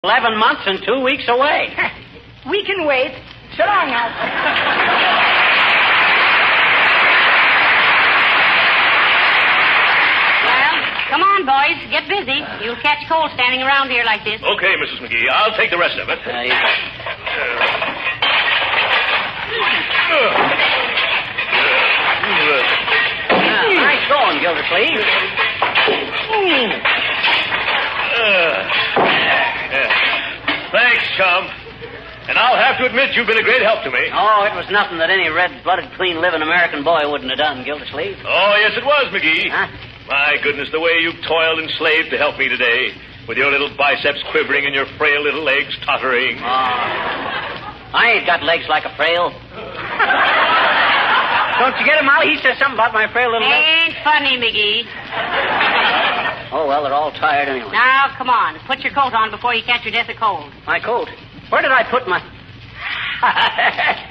11 months and 2 weeks away. We can wait. So long, Alfred. Well, come on, boys. Get busy. You'll catch cold standing around here like this. Okay, Mrs. McGee. I'll take the rest of it. Nice going, Gildersleeve. Thanks, chum. And I'll have to admit you've been a great help to me. Oh, it was nothing that any red-blooded, clean-living American boy wouldn't have done, Gildersleeve. Oh, yes, it was, McGee. Huh? My goodness, the way you've toiled and slaved to help me today, with your little biceps quivering and your frail little legs tottering. Oh, I ain't got legs like a frail. Don't you get it, Molly? He says something about my frail little legs. Ain't funny, McGee. Oh, well, they're all tired anyway. Now, come on. Put your coat on before you catch your death of cold. My coat? Where did I put my...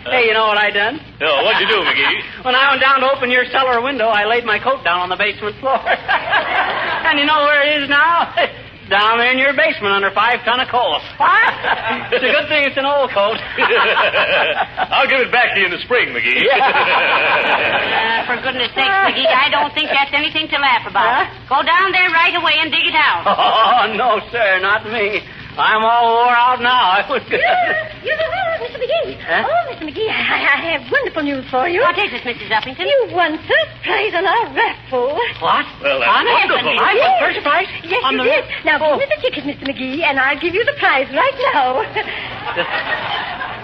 Hey, you know what I done? Oh, what'd you do, McGee? When I went down to open your cellar window, I laid my coat down on the basement floor. And you know where it is now? Down there in your basement under 5 ton of coal. It's a good thing it's an old coat. I'll give it back to you in the spring, McGee. For goodness sakes, McGee, I don't think that's anything to laugh about. Go down there right away and dig it out. Oh, no, sir, not me. I'm all wore out now. Mr. McGee. Huh? Oh, Mr. McGee, I have wonderful news for you. What is it, Mrs. Uppington? You won first prize on our raffle. What? Well, that's wonderful. I won first prize? Yes, On you the did. Now, give me the ticket, Mr. McGee, and I'll give you the prize right now.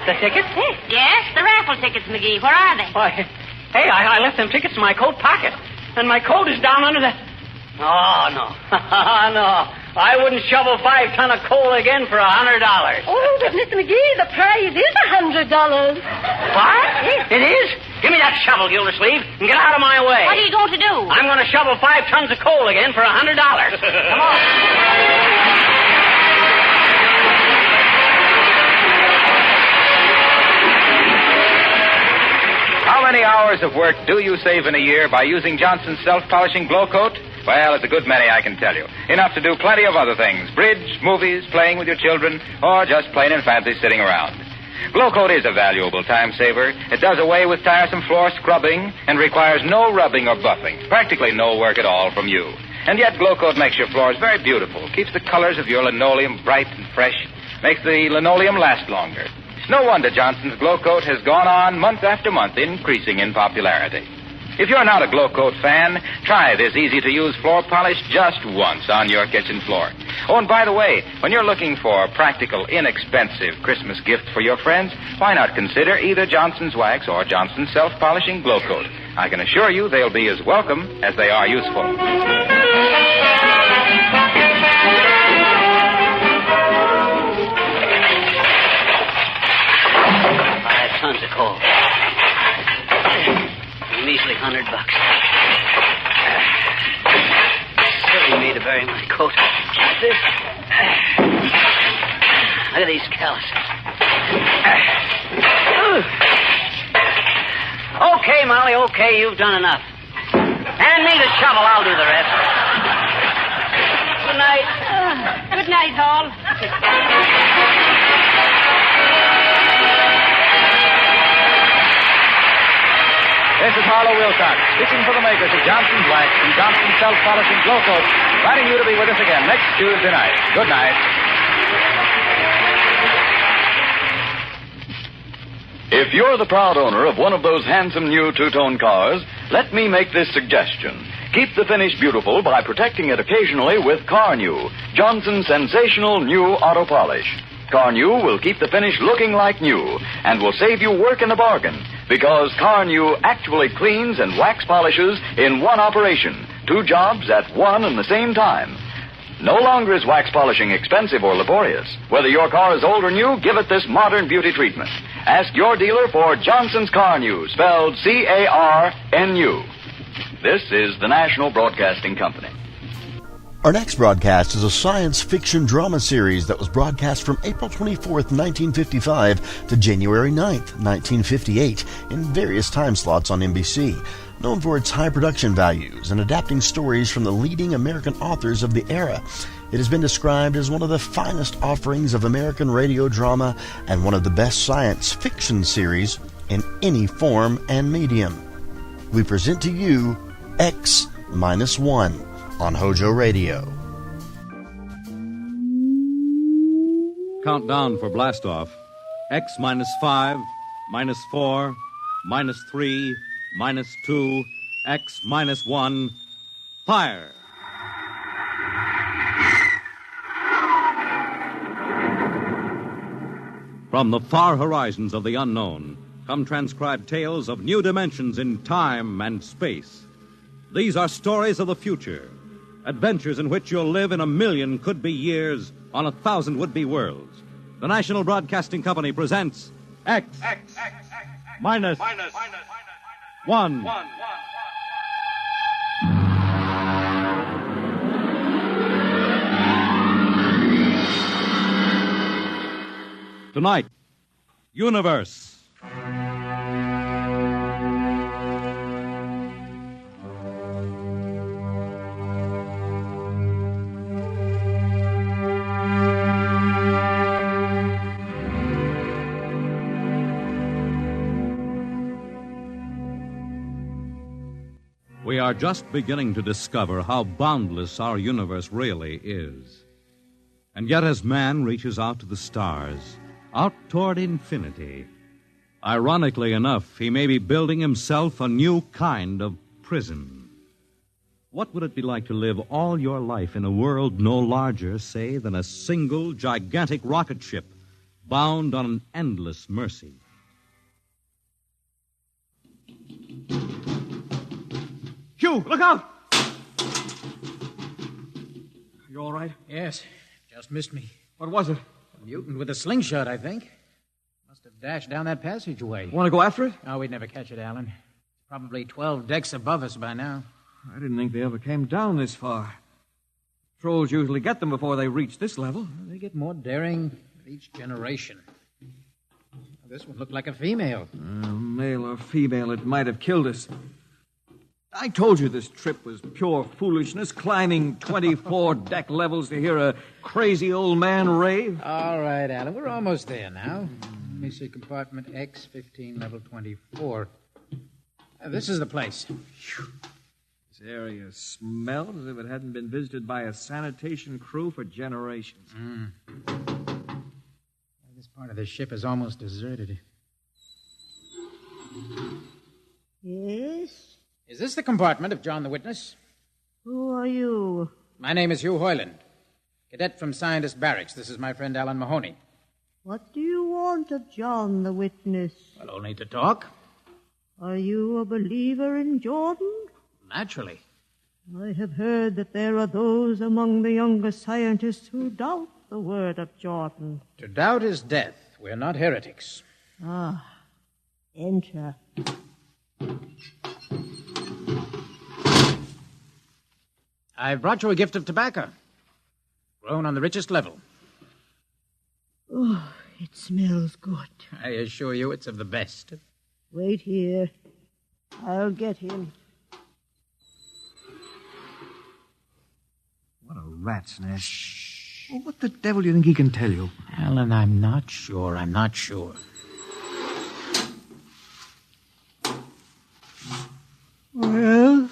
The tickets? Yes, the raffle tickets, McGee. Where are they? Why, hey, I left them tickets in my coat pocket. And my coat is down under the... Oh, no. No. I wouldn't shovel 5 ton of coal again for $100. Oh, but Mr. McGee, the prize is $100. What? It is? Give me that shovel, Gildersleeve, and get out of my way. What are you going to do? I'm going to shovel 5 tons of coal again for $100. Come on. How many hours of work do you save in a year by using Johnson's self-polishing glow coat? Well, it's a good many, I can tell you. Enough to do plenty of other things. Bridge, movies, playing with your children, or just plain and fancy sitting around. Glow Coat is a valuable time saver. It does away with tiresome floor scrubbing and requires no rubbing or buffing. Practically no work at all from you. And yet Glow Coat makes your floors very beautiful, keeps the colors of your linoleum bright and fresh, makes the linoleum last longer. It's no wonder Johnson's Glow Coat has gone on month after month, increasing in popularity. If you're not a Glow Coat fan, try this easy-to-use floor polish just once on your kitchen floor. Oh, and by the way, when you're looking for a practical, inexpensive Christmas gift for your friends, why not consider either Johnson's Wax or Johnson's Self-Polishing Glow Coat? I can assure you they'll be as welcome as they are useful. 5 tons of coal. A measly $100. Silly me to bury my coat like this. Look at these calluses. Okay, Molly, okay, you've done enough. Hand me the shovel, I'll do the rest. Good night. Good night, Hall. This is Harlow Wilcox, speaking for the makers of Johnson's Wax and Johnson's Self-Polishing Glow Coat, inviting you to be with us again next Tuesday night. Good night. If you're the proud owner of one of those handsome new two-tone cars, let me make this suggestion. Keep the finish beautiful by protecting it occasionally with Carnu, Johnson's sensational new auto polish. Carnu will keep the finish looking like new and will save you work in the bargain because Carnu actually cleans and wax polishes in one operation, 2 jobs at one and the same time. No longer is wax polishing expensive or laborious. Whether your car is old or new, give it this modern beauty treatment. Ask your dealer for Johnson's Carnu, spelled C-A-R-N-U. This is the National Broadcasting Company. Our next broadcast is a science fiction drama series that was broadcast from April 24th, 1955 to January 9th, 1958 in various time slots on NBC. Known for its high production values and adapting stories from the leading American authors of the era, It has been described as one of the finest offerings of American radio drama and one of the best science fiction series in any form and medium. We present to you X-1 on Hojo Radio. Countdown for blastoff. X-5, -4, -3, -2, X-1. Fire! From the far horizons of the unknown come transcribed tales of new dimensions in time and space. These are stories of the future, adventures in which you'll live in 1,000,000 could-be years on 1,000 would-be worlds. The National Broadcasting Company presents X-1. Tonight, Universe. We are just beginning to discover how boundless our universe really is. And yet, as man reaches out to the stars, out toward infinity, ironically enough, he may be building himself a new kind of prison. What would it be like to live all your life in a world no larger, say, than a single gigantic rocket ship bound on an endless mercy? Hugh, look out! You all right? Yes, just missed me. What was it? A mutant with a slingshot, I think. Must have dashed down that passageway. Want to go after it? Oh, we'd never catch it, Alan. It's probably 12 decks above us by now. I didn't think they ever came down this far. Trolls usually get them before they reach this level. They get more daring with each generation. This one looked like a female. Male or female, it might have killed us. I told you this trip was pure foolishness, climbing 24 deck levels to hear a crazy old man rave. All right, Alan, we're almost there now. Let me see, compartment X, 15, level 24. This is the place. This area smelled as if it hadn't been visited by a sanitation crew for generations. This part of the ship is almost deserted. Yes? Is this the compartment of John the Witness? Who are you? My name is Hugh Hoyland, cadet from Scientist Barracks. This is my friend Alan Mahoney. What do you want of John the Witness? Well, only to talk. Are you a believer in Jordan? Naturally. I have heard that there are those among the younger scientists who doubt the word of Jordan. To doubt is death. We're not heretics. Ah, enter. I've brought you a gift of tobacco, grown on the richest level. Oh, it smells good. I assure you it's of the best. Wait here. I'll get him. What a rat's nest. Well, what the devil do you think he can tell you? Alan, I'm not sure. Well?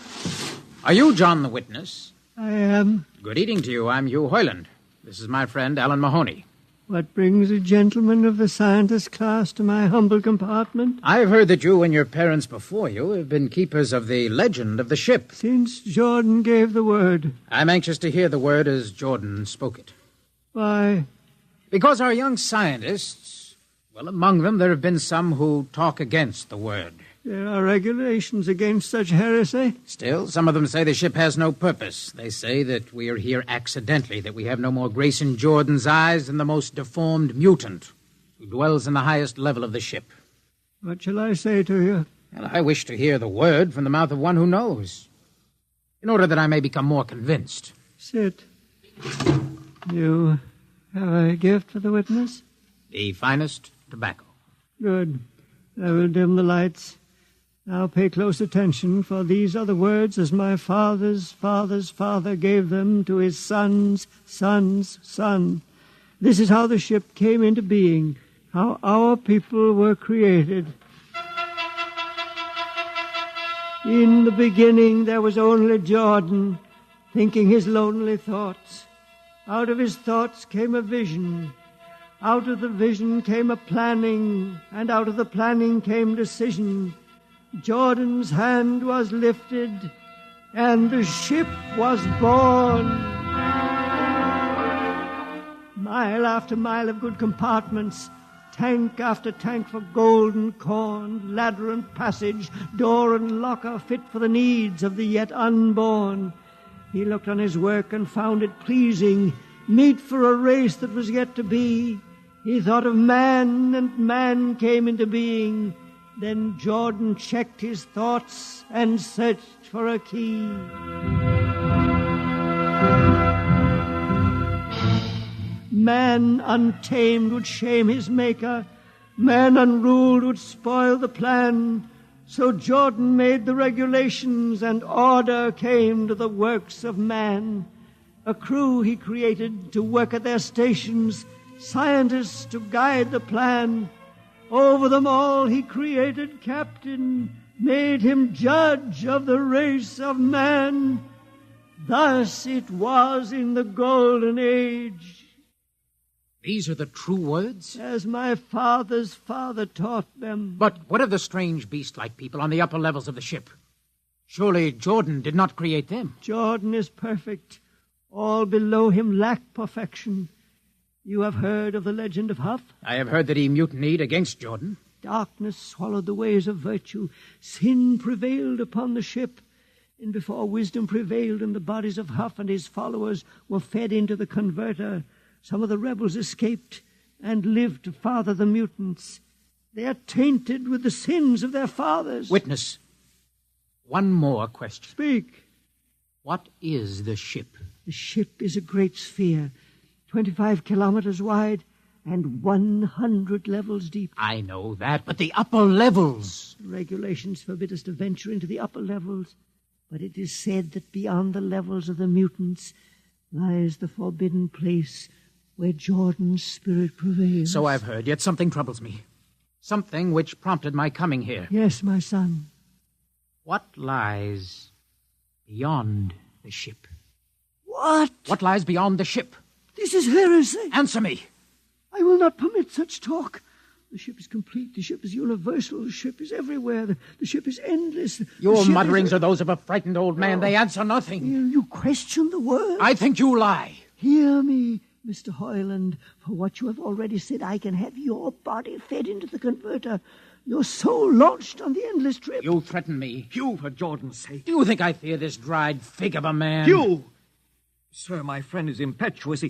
Are you John the Witness? I am. Good evening to you. I'm Hugh Hoyland. This is my friend Alan Mahoney. What brings a gentleman of the scientist class to my humble compartment? I've heard that you and your parents before you have been keepers of the legend of the ship. Since Jordan gave the word. I'm anxious to hear the word as Jordan spoke it. Why? Because our young scientists, well, among them there have been some who talk against the word. There are regulations against such heresy. Still, some of them say the ship has no purpose. They say that we are here accidentally, that we have no more grace in Jordan's eyes than the most deformed mutant who dwells in the highest level of the ship. What shall I say to you? Well, I wish to hear the word from the mouth of one who knows, in order that I may become more convinced. Sit. You have a gift for the witness? The finest tobacco. Good. I will dim the lights. Now pay close attention, for these are the words as my father's father's father gave them to his son's son's son. This is how the ship came into being, how our people were created. In the beginning there was only Jordan, thinking his lonely thoughts. Out of his thoughts came a vision. Out of the vision came a planning, and out of the planning came decision. Jordan's hand was lifted, and the ship was born. Mile after mile of good compartments, tank after tank for gold and corn, ladder and passage, door and locker fit for the needs of the yet unborn. He looked on his work and found it pleasing, meet for a race that was yet to be. He thought of man, and man came into being. Then Jordan checked his thoughts and searched for a key. Man untamed would shame his maker. Man unruled would spoil the plan. So Jordan made the regulations, and order came to the works of man. A crew he created to work at their stations, scientists to guide the plan. Over them all he created captain, made him judge of the race of man. Thus it was in the golden age. These are the true words? As my father's father taught them. But what of the strange beast-like people on the upper levels of the ship? Surely Jordan did not create them. Jordan is perfect. All below him lack perfection. You have heard of the legend of Huff? I have heard that he mutinied against Jordan. Darkness swallowed the ways of virtue. Sin prevailed upon the ship. And before wisdom prevailed and the bodies of Huff and his followers were fed into the converter, some of the rebels escaped and lived to father the mutants. They are tainted with the sins of their fathers. Witness, one more question. Speak. What is the ship? The ship is a great sphere, 25 kilometers wide and 100 levels deep. I know that, but the upper levels. The regulations forbid us to venture into the upper levels, but it is said that beyond the levels of the mutants lies the forbidden place where Jordan's spirit prevails. So I've heard, yet something troubles me. Something which prompted my coming here. Yes, my son. What lies beyond the ship? What? What lies beyond the ship? This is heresy. Answer me. I will not permit such talk. The ship is complete. The ship is universal. The ship is everywhere. The ship is endless. Your mutterings are those of a frightened old man. They answer nothing. You question the word. I think you lie. Hear me, Mr. Hoyland. For what you have already said, I can have your body fed into the converter. Your soul launched on the endless trip. You threaten me. Hugh, for Jordan's sake. Do you think I fear this dried fig of a man? Hugh! Sir, my friend is impetuous.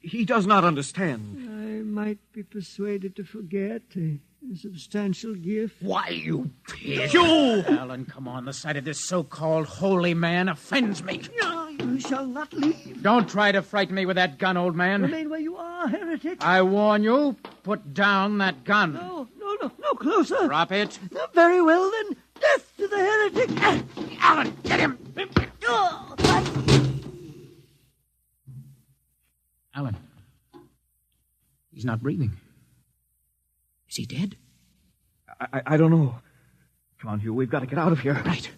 He does not understand. I might be persuaded to forget a substantial gift. Why, you pig. Hugh! Alan, come on. The sight of this so-called holy man offends me. No, you shall not leave. Don't try to frighten me with that gun, old man. Remain where you are, heretic. I warn you, put down that gun. No, closer. Drop it. Very well, then. Death to the heretic. Alan, get him. Alan. He's not breathing. Is he dead? I don't know. Come on, Hugh. We've got to get out of here. Right.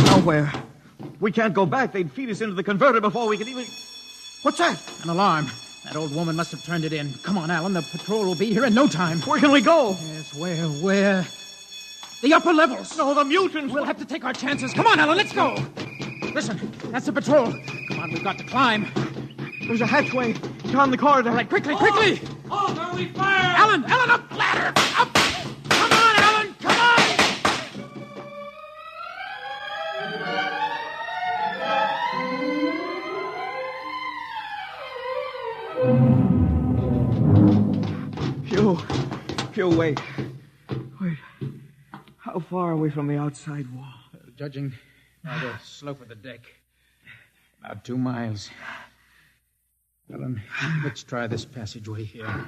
Nowhere. We can't go back. They'd feed us into the converter before we could even... What's that? An alarm. That old woman must have turned it in. Come on, Alan. The patrol will be here in no time. Where can we go? Yes, where? The upper levels. No, the mutants. We'll have to take our chances. Come on, Alan. Let's go. Listen, that's the patrol. Come on, we've got to climb. There's a hatchway down the corridor. All right, quickly. Oh, are we fire? Alan, up, ladder. Up. Come on, Alan, come on. Hugh, wait. How far are we from the outside wall? Judging by the slope of the deck, about 2 miles. Alan, let's try this passageway here.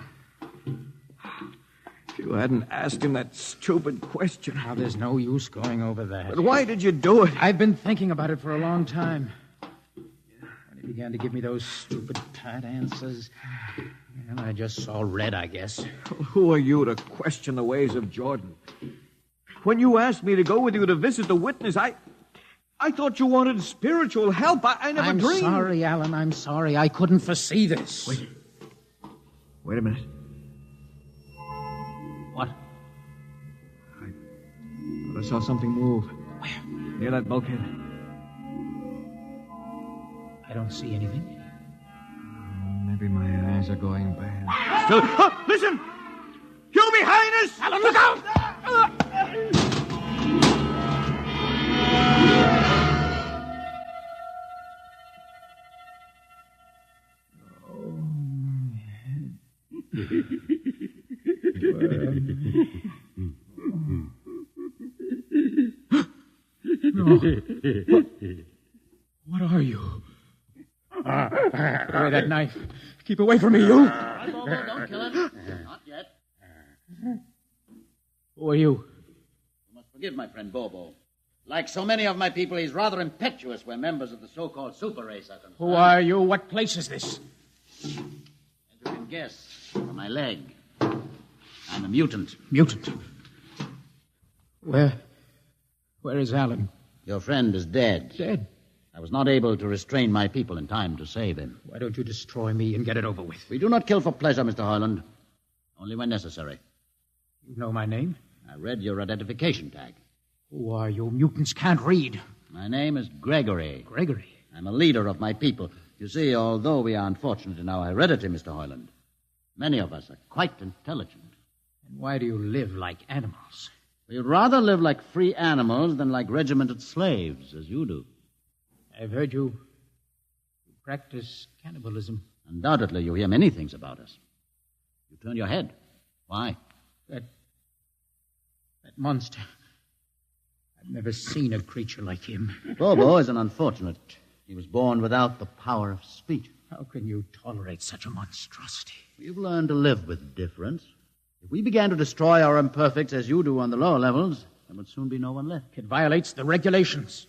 If you hadn't asked him that stupid question. Now, there's no use going over that. But why did you do it? I've been thinking about it for a long time. When he began to give me those stupid, pat answers, and I just saw red, I guess. Who are you to question the ways of Jordan? When you asked me to go with you to visit the witness, I thought you wanted spiritual help. I never dreamed. I'm sorry, Alan. I'm sorry. I couldn't foresee this. Wait a minute. What? I saw something move. Where? Near that bulkhead. I don't see anything. Maybe my eyes are going bad. Listen! You behind us! Alan, look out! What are you? Put away that knife. Keep away from me, you. Bobo, don't kill him. Not yet. Who are you? You must forgive my friend Bobo. Like so many of my people, he's rather impetuous when members of the so-called super race are concerned. Who are you? What place is this? As you can guess, from my leg, I'm a mutant. Mutant? Where is Alan? Your friend is dead. Dead? I was not able to restrain my people in time to save him. Why don't you destroy me and get it over with? We do not kill for pleasure, Mr. Hoyland. Only when necessary. You know my name? I read your identification tag. Who are you? Mutants can't read. My name is Gregory. Gregory? I'm a leader of my people. You see, although we are unfortunate in our heredity, Mr. Hoyland, many of us are quite intelligent. And why do you live like animals? We'd rather live like free animals than like regimented slaves, as you do. I've heard you practice cannibalism. Undoubtedly, you hear many things about us. You turn your head. Why? That monster. I've never seen a creature like him. Bobo is an unfortunate. He was born without the power of speech. How can you tolerate such a monstrosity? We've learned to live with difference. If we began to destroy our imperfects as you do on the lower levels, there would soon be no one left. It violates the regulations.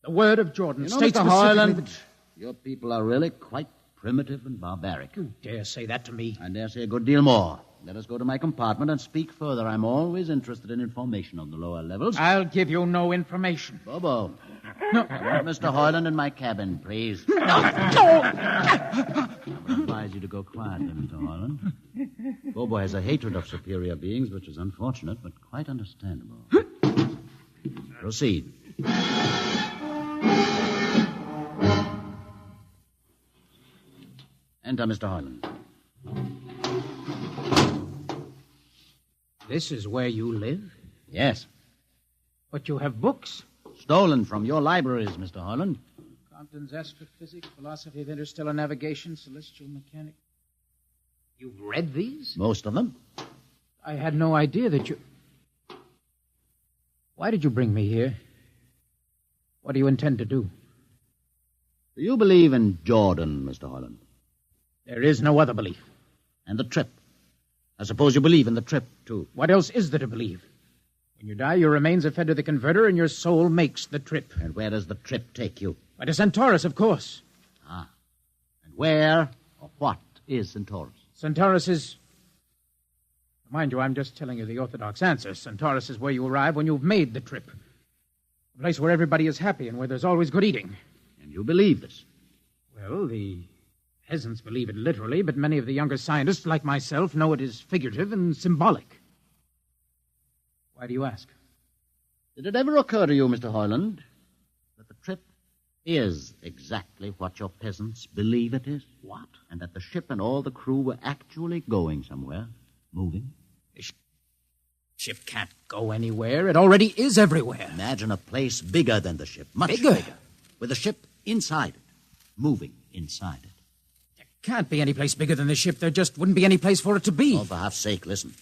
The word of Jordan states Mr. Hoyland, your people are really quite primitive and barbaric. You dare say that to me? I dare say a good deal more. Let us go to my compartment and speak further. I'm always interested in information on the lower levels. I'll give you no information. Bobo. No. Mr. Hoyland in my cabin, please. No. I would advise you to go quietly, Mr. Hoyland. Bobo has a hatred of superior beings, which is unfortunate, but quite understandable. Proceed. Enter, Mr. Hoyland. This is where you live? Yes. But you have books? Stolen from your libraries, Mr. Hoyland. Compton's Astrophysics, Philosophy of Interstellar Navigation, Celestial Mechanics. You've read these? Most of them. I had no idea that you... Why did you bring me here? What do you intend to do? Do you believe in Jordan, Mr. Hoyland? There is no other belief. And the trip? I suppose you believe in the trip, too. What else is there to believe? When you die, your remains are fed to the converter, and your soul makes the trip. And where does the trip take you? By to Centaurus, of course. Ah. And where or what is Centaurus? Centaurus is... Mind you, I'm just telling you the orthodox answer. Centaurus is where you arrive when you've made the trip. A place where everybody is happy and where there's always good eating. And you believe this? Well, the peasants believe it literally, but many of the younger scientists, like myself, know it is figurative and symbolic. Why do you ask? Did it ever occur to you, Mr. Hoyland, that the trip is exactly what your peasants believe it is? What? And that the ship and all the crew were actually going somewhere, moving? The ship can't go anywhere. It already is everywhere. Imagine a place bigger than the ship, much bigger, with the ship inside it, moving inside it. There can't be any place bigger than the ship. There just wouldn't be any place for it to be. Oh, for half's sake, listen.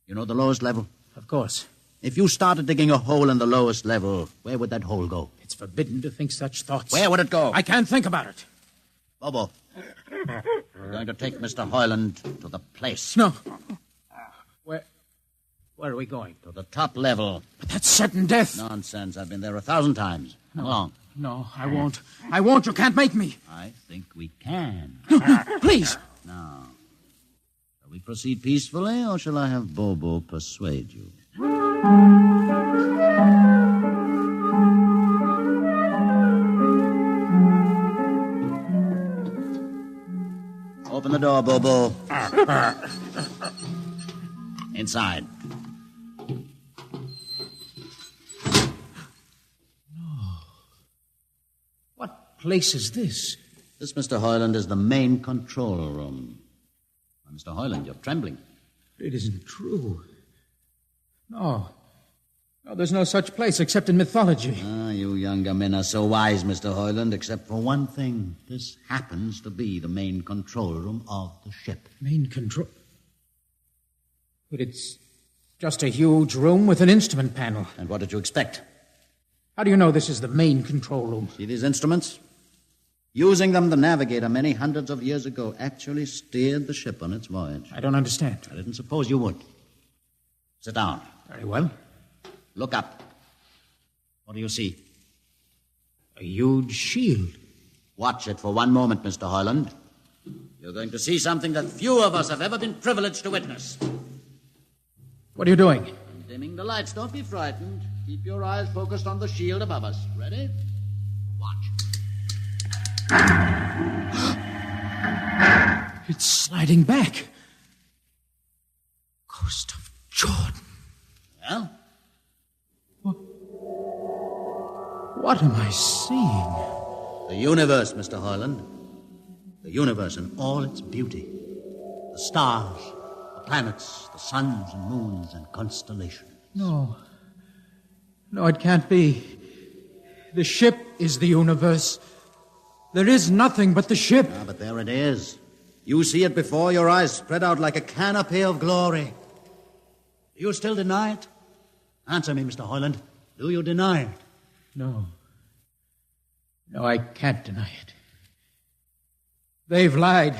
You know the lowest level? Of course. If you started digging a hole in the lowest level, where would that hole go? It's forbidden to think such thoughts. Where would it go? I can't think about it. Bobo, we're going to take Mr. Hoyland to the place. No. Where are we going? To the top level. But that's certain death. Nonsense. I've been there 1,000 times. Come along. No, I won't. I won't. You can't make me. I think we can. Please. Now, shall we proceed peacefully, or shall I have Bobo persuade you? Open the door, Bobo. Inside. What place is this? This, Mr. Hoyland, is the main control room. Why, Mr. Hoyland, you're trembling. It isn't true. No, there's no such place except in mythology. Ah, you younger men are so wise, Mr. Hoyland, except for one thing. This happens to be the main control room of the ship. Main control? But it's just a huge room with an instrument panel. And what did you expect? How do you know this is the main control room? See these instruments? Using them, the navigator many hundreds of years ago actually steered the ship on its voyage. I don't understand. I didn't suppose you would. Sit down. Very well. Look up. What do you see? A huge shield. Watch it for one moment, Mr. Hoyland. You're going to see something that few of us have ever been privileged to witness. What are you doing? I'm dimming the lights. Don't be frightened. Keep your eyes focused on the shield above us. Ready? Watch. It's sliding back. Ghost of Jordan. Well? What am I seeing? The universe, Mr. Hoyland. The universe in all its beauty. The stars, the planets, the suns and moons and constellations. No, it can't be. The ship is the universe. There is nothing but the ship. Ah, but there it is. You see it before your eyes, spread out like a canopy of glory. Do you still deny it? Answer me, Mr. Hoyland. Do you deny it? No, I can't deny it. They've lied.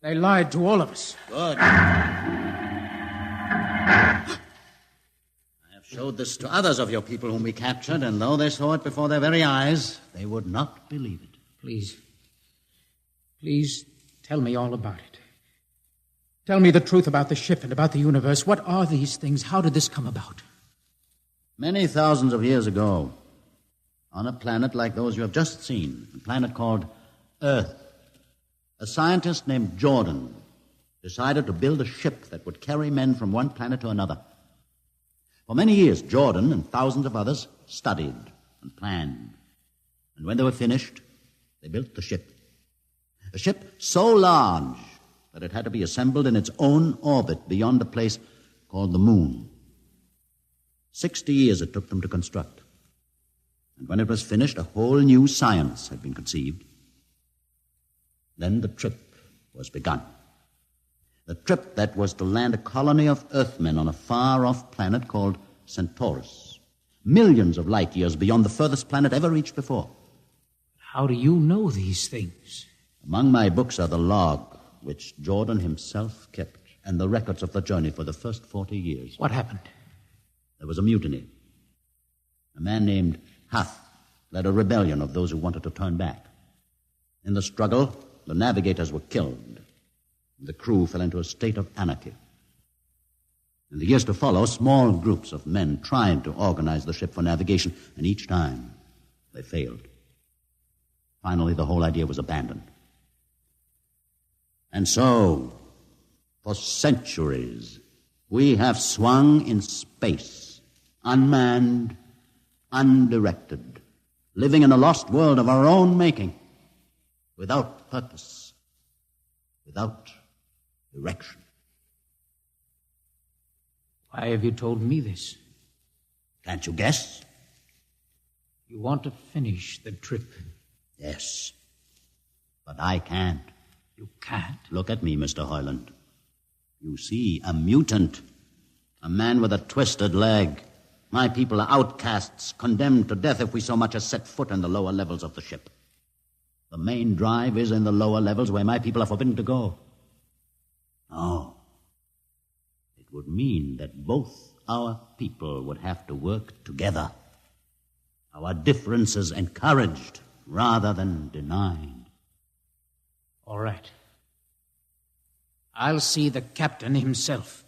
They lied to all of us. Good. I have showed this to others of your people whom we captured, and though they saw it before their very eyes, they would not believe it. Please tell me all about it. Tell me the truth about the ship and about the universe. What are these things? How did this come about? Many thousands of years ago, on a planet like those you have just seen, a planet called Earth, a scientist named Jordan decided to build a ship that would carry men from one planet to another. For many years, Jordan and thousands of others studied and planned. And when they were finished, they built the ship. A ship so large that it had to be assembled in its own orbit beyond a place called the moon. 60 years it took them to construct. And when it was finished, a whole new science had been conceived. Then the trip was begun. The trip that was to land a colony of Earthmen on a far-off planet called Centaurus, millions of light years beyond the furthest planet ever reached before. How do you know these things? Among my books are the log, which Jordan himself kept, and the records of the journey for the first 40 years. What happened? There was a mutiny. A man named Hath led a rebellion of those who wanted to turn back. In the struggle, the navigators were killed. The crew fell into a state of anarchy. In the years to follow, small groups of men tried to organize the ship for navigation, and each time they failed. Finally, the whole idea was abandoned. And so, for centuries, we have swung in space, unmanned, undirected, living in a lost world of our own making, without purpose, without direction. Why have you told me this? Can't you guess? You want to finish the trip. Yes, but I can't. You can't? Look at me, Mr. Hoyland. You see, a mutant, a man with a twisted leg. My people are outcasts, condemned to death if we so much as set foot in the lower levels of the ship. The main drive is in the lower levels where my people are forbidden to go. No. mean that both our people would have to work together. Our differences encouraged rather than denied. All right. I'll see the captain himself.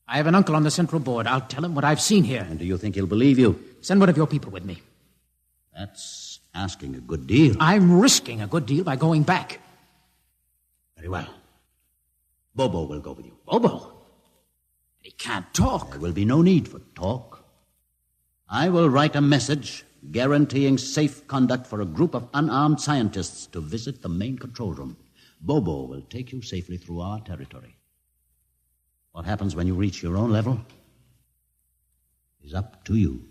I have an uncle on the Central Board. I'll tell him what I've seen here. And do you think he'll believe you? Send one of your people with me. That's asking a good deal. I'm risking a good deal by going back. Very well. Bobo will go with you. Bobo? He can't talk. There will be no need for talk. I will write a message guaranteeing safe conduct for a group of unarmed scientists to visit the main control room. Bobo will take you safely through our territory. What happens when you reach your own level is up to you.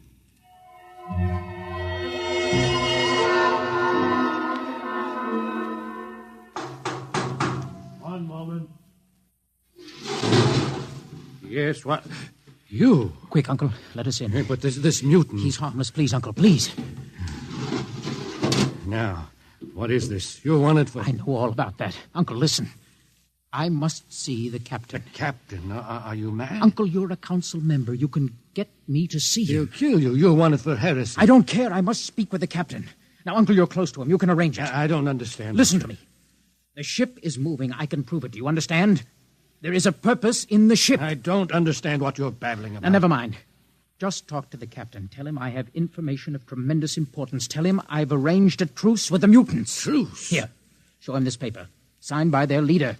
One moment. Yes, what? You? Quick, Uncle. Let us in. Hey, but this mutant... He's harmless. Please, Uncle, please. Now, what is this? You're wanted for... I know all about that. Uncle, listen. I must see the captain. The captain? Are you mad? Uncle, you're a council member. You can get me to see him. He'll kill you. You're wanted for heresy. I don't care. I must speak with the captain. Now, Uncle, you're close to him. You can arrange it. I don't understand. Listen to me. The ship is moving. I can prove it. Do you understand? There is a purpose in the ship. I don't understand what you're babbling about. Now, never mind. Just talk to the captain. Tell him I have information of tremendous importance. Tell him I've arranged a truce with the mutants. Truce? Here. Show him this paper. Signed by their leader.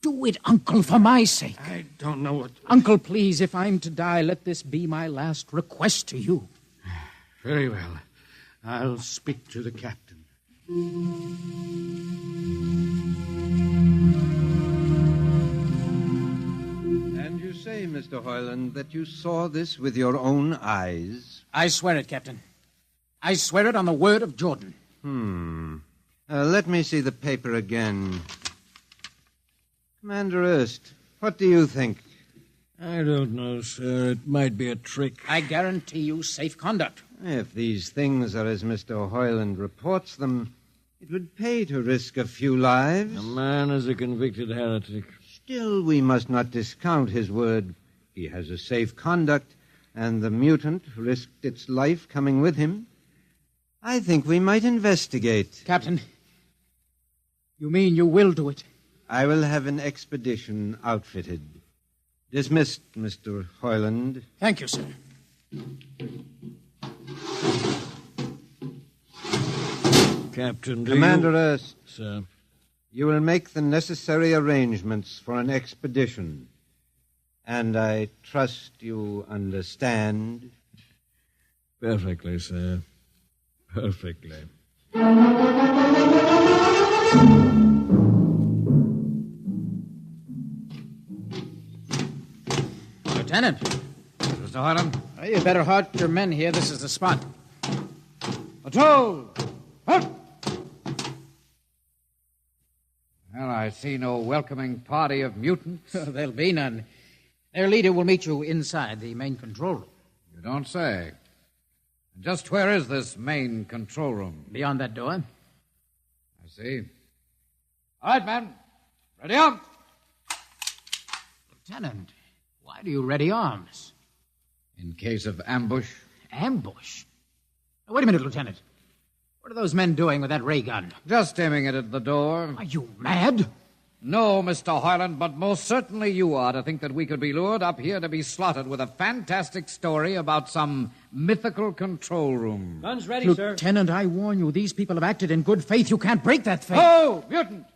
Do it, Uncle, for my sake. I don't know what... Uncle, please, if I'm to die, let this be my last request to you. Very well. I'll speak to the captain. And you say, Mr. Hoyland, that you saw this with your own eyes? I swear it, Captain. I swear it on the word of Jordan. Let me see the paper again. Commander Erst, what do you think? I don't know, sir. It might be a trick. I guarantee you safe conduct. If these things are as Mr. Hoyland reports them, it would pay to risk a few lives. The man is a convicted heretic. Still, we must not discount his word. He has a safe conduct, and the mutant risked its life coming with him. I think we might investigate. Captain, you mean you will do it? I will have an expedition outfitted. Dismissed, Mr. Hoyland. Thank you, sir. Captain, Commander Erst. Sir. You will make the necessary arrangements for an expedition. And I trust you understand. Perfectly, sir. Perfectly. Lieutenant. Mr. Hoyland? Well, you better halt your men here. This is the spot. Patrol! Halt! Well, I see no welcoming party of mutants. There'll be none. Their leader will meet you inside the main control room. You don't say. Just where is this main control room? Beyond that door. I see. All right, men. Ready up. Lieutenant, why do you ready arms? In case of ambush. Ambush? Now, wait a minute, Lieutenant. What are those men doing with that ray gun? Just aiming it at the door. Are you mad? No, Mr. Hoyland, but most certainly you are to think that we could be lured up here to be slaughtered with a fantastic story about some mythical control room. Guns ready, sir. Lieutenant, I warn you, these people have acted in good faith. You can't break that faith. Oh, mutant!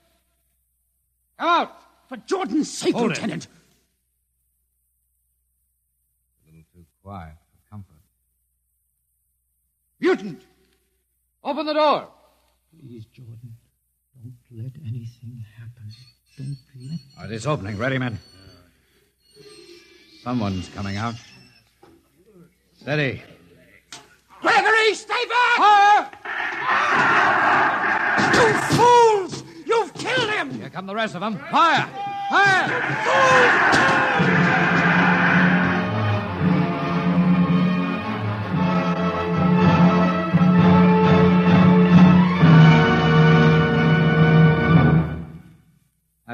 Come out! For Jordan's sake, Hold Lieutenant. A little too quiet for comfort. Mutant! Open the door! Please, Jordan, don't let anything happen. Don't let... All right, it's opening. Ready, men? Someone's coming out. Steady. Gregory, stay back! Fire! You fools! You've killed him! Here come the rest of them. Fire! Fire!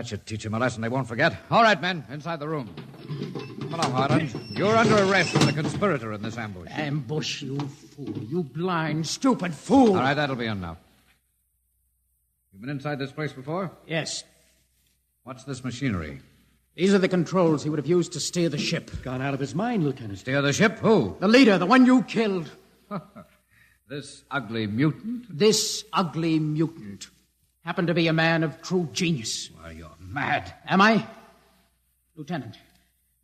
That should teach them a lesson they won't forget. All right, men, inside the room. Come along, Harlan. You're under arrest as a conspirator in this ambush. Ambush, you fool. You blind, stupid fool. All right, that'll be enough. You've been inside this place before? Yes. What's this machinery? These are the controls he would have used to steer the ship. Gone out of his mind, Lieutenant. Steer the ship? Who? The leader, the one you killed. This ugly mutant? This ugly mutant happened to be a man of true genius. Why, you're mad. Am I? Lieutenant,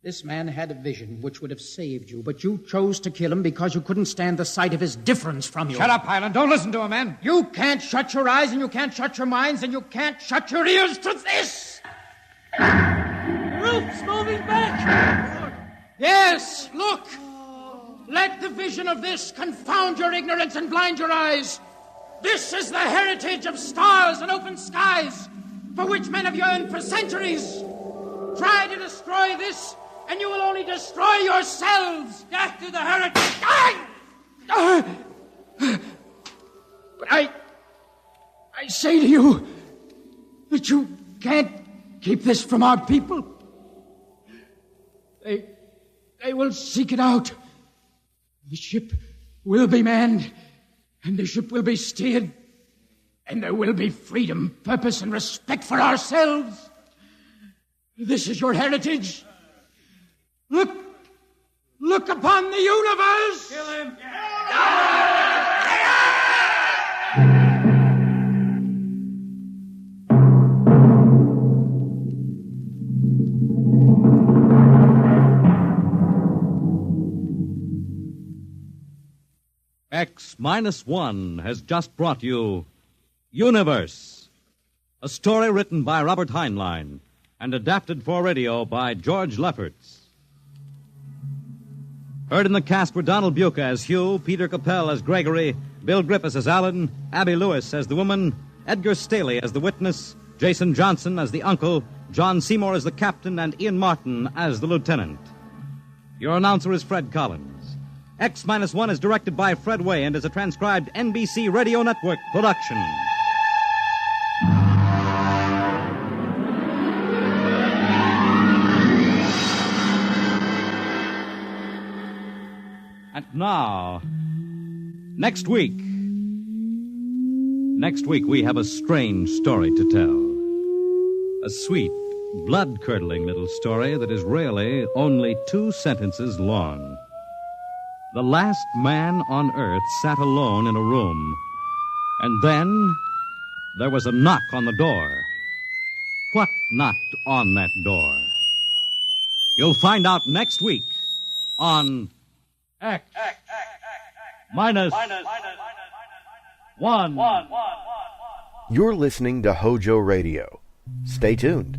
this man had a vision which would have saved you, but you chose to kill him because you couldn't stand the sight of his difference from you. Shut up, Highland. Don't listen to him, man. You can't shut your eyes, and you can't shut your minds, and you can't shut your ears to this. The roof's moving back. Yes, look. Let the vision of this confound your ignorance and blind your eyes. This is the heritage of stars and open skies, for which men have yearned for centuries. Try to destroy this, and you will only destroy yourselves. Death to the heritage. But I say to you that you can't keep this from our people. They will seek it out. The ship will be manned, and the ship will be steered, and there will be freedom, purpose, and respect for ourselves. This is your heritage. Look upon the universe. Kill him. X-1 has just brought you Universe, a story written by Robert Heinlein and adapted for radio by George Lefferts. Heard in the cast were Donald Buca as Hugh, Peter Capell as Gregory, Bill Griffiths as Alan, Abby Lewis as the woman, Edgar Staley as the witness, Jason Johnson as the uncle, John Seymour as the captain, and Ian Martin as the lieutenant. Your announcer is Fred Collins. X-1 is directed by Fred Way and is a transcribed NBC Radio Network production. And now, next week we have a strange story to tell. A sweet, blood-curdling little story that is really only 2 sentences long. The last man on Earth sat alone in a room, and then there was a knock on the door. What knocked on that door? You'll find out next week on X minus 1. You're listening to Hojo Radio. Stay tuned.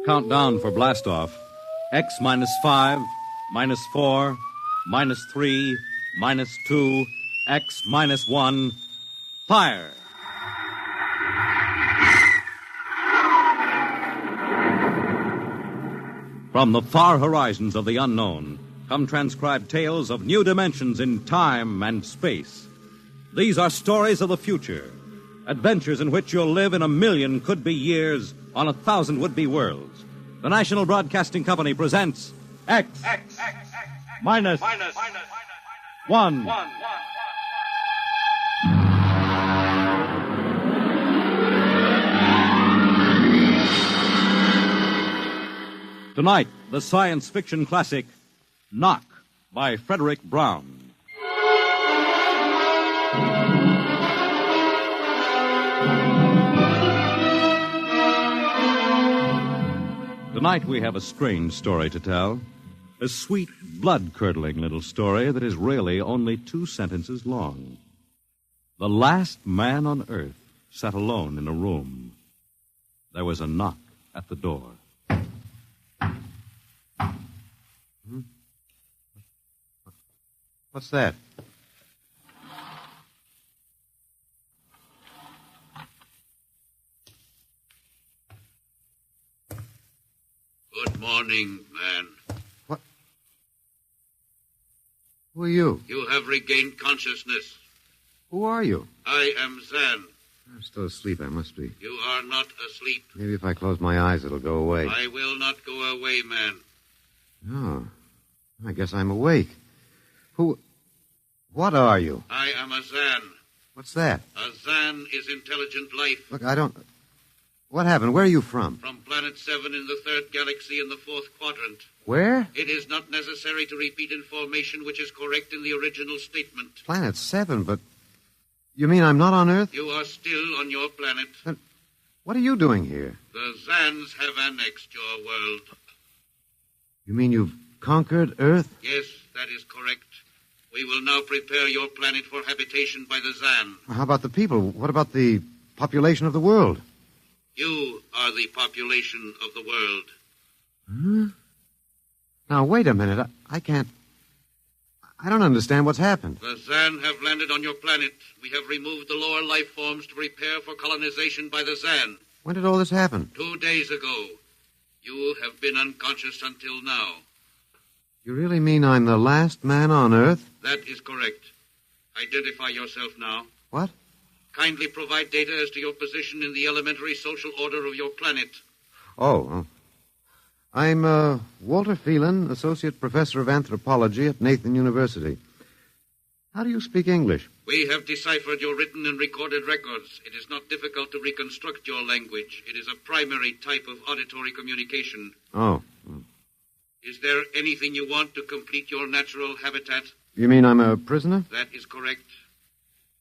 Countdown for blastoff. X-5, -4, -3, -2, X-1, fire! From the far horizons of the unknown come transcribed tales of new dimensions in time and space. These are stories of the future, adventures in which you'll live in 1,000,000 could-be years on 1,000 would-be worlds. The National Broadcasting Company presents X minus 1. Tonight, the science fiction classic Knock by Frederick Brown. Tonight we have a strange story to tell. A sweet, blood-curdling little story that is really only 2 sentences long. The last man on Earth sat alone in a room. There was a knock at the door. What's that? Good morning, man. What? Who are you? You have regained consciousness. Who are you? I am Zan. I'm still asleep, I must be. You are not asleep. Maybe if I close my eyes, it'll go away. I will not go away, man. Oh, I guess I'm awake. What are you? I am a Zan. What's that? A Zan is intelligent life. Look, I don't... What happened? Where are you from? From Planet 7 in the 3rd galaxy in the 4th quadrant. Where? It is not necessary to repeat information which is correct in the original statement. Planet 7, but... You mean I'm not on Earth? You are still on your planet. But what are you doing here? The Zans have annexed your world. You mean you've conquered Earth? Yes, that is correct. We will now prepare your planet for habitation by the Zan. How about the people? What about the population of the world? You are the population of the world. Hmm? Now, wait a minute. I can't... I don't understand what's happened. The Zan have landed on your planet. We have removed the lower life forms to prepare for colonization by the Zan. When did all this happen? 2 days ago. You have been unconscious until now. You really mean I'm the last man on Earth? That is correct. Identify yourself now. What? Kindly provide data as to your position in the elementary social order of your planet. Oh. I'm Walter Phelan, Associate Professor of Anthropology at Nathan University. How do you speak English? We have deciphered your written and recorded records. It is not difficult to reconstruct your language. It is a primary type of auditory communication. Oh. Is there anything you want to complete your natural habitat? You mean I'm a prisoner? That is correct.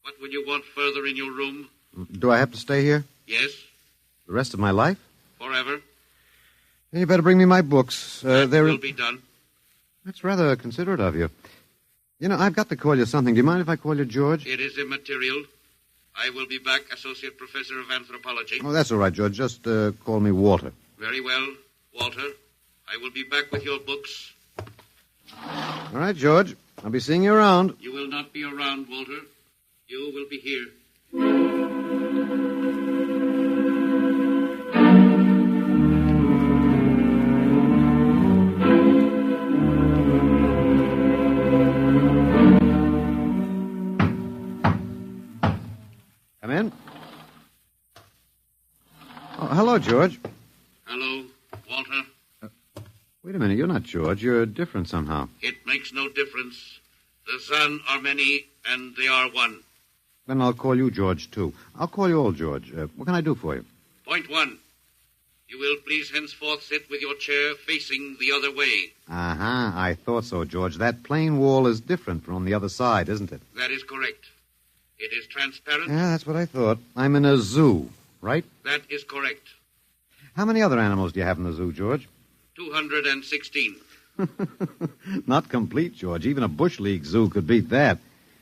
What would you want further in your room? Do I have to stay here? Yes. The rest of my life? Forever. You better bring me my books. That will be done. That's rather considerate of you. You know, I've got to call you something. Do you mind if I call you George? It is immaterial. I will be back, Associate Professor of Anthropology. Oh, that's all right, George. Just call me Walter. Very well, Walter. I will be back with your books. All right, George. I'll be seeing you around. You will not be around, Walter. You will be here. Come in. Oh, hello, George. Hello, Walter. Wait a minute. You're not George. You're different somehow. It makes no difference. The Zan are many, and they are one. Then I'll call you George, too. I'll call you old George. What can I do for you? Point 1. You will please henceforth sit with your chair facing the other way. Uh-huh. I thought so, George. That plain wall is different from the other side, isn't it? That is correct. It is transparent. Yeah, that's what I thought. I'm in a zoo, right? That is correct. How many other animals do you have in the zoo, George? 216. Not complete, George. Even a Bush League zoo could beat that.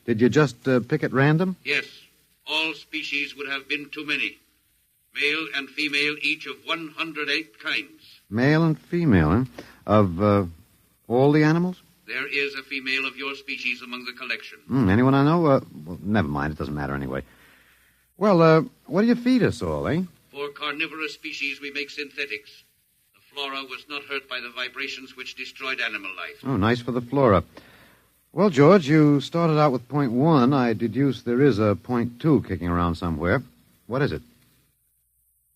Did you just pick at random? Yes. All species would have been too many. Male and female, each of 108 kinds. Male and female, huh? Of all the animals? There is a female of your species among the collection. Anyone I know? Well, never mind. It doesn't matter anyway. Well, what do you feed us all, eh? For carnivorous species, we make synthetics. The flora was not hurt by the vibrations which destroyed animal life. Oh, nice for the flora. Well, George, you started out with point 1. I deduce there is a point 2 kicking around somewhere. What is it?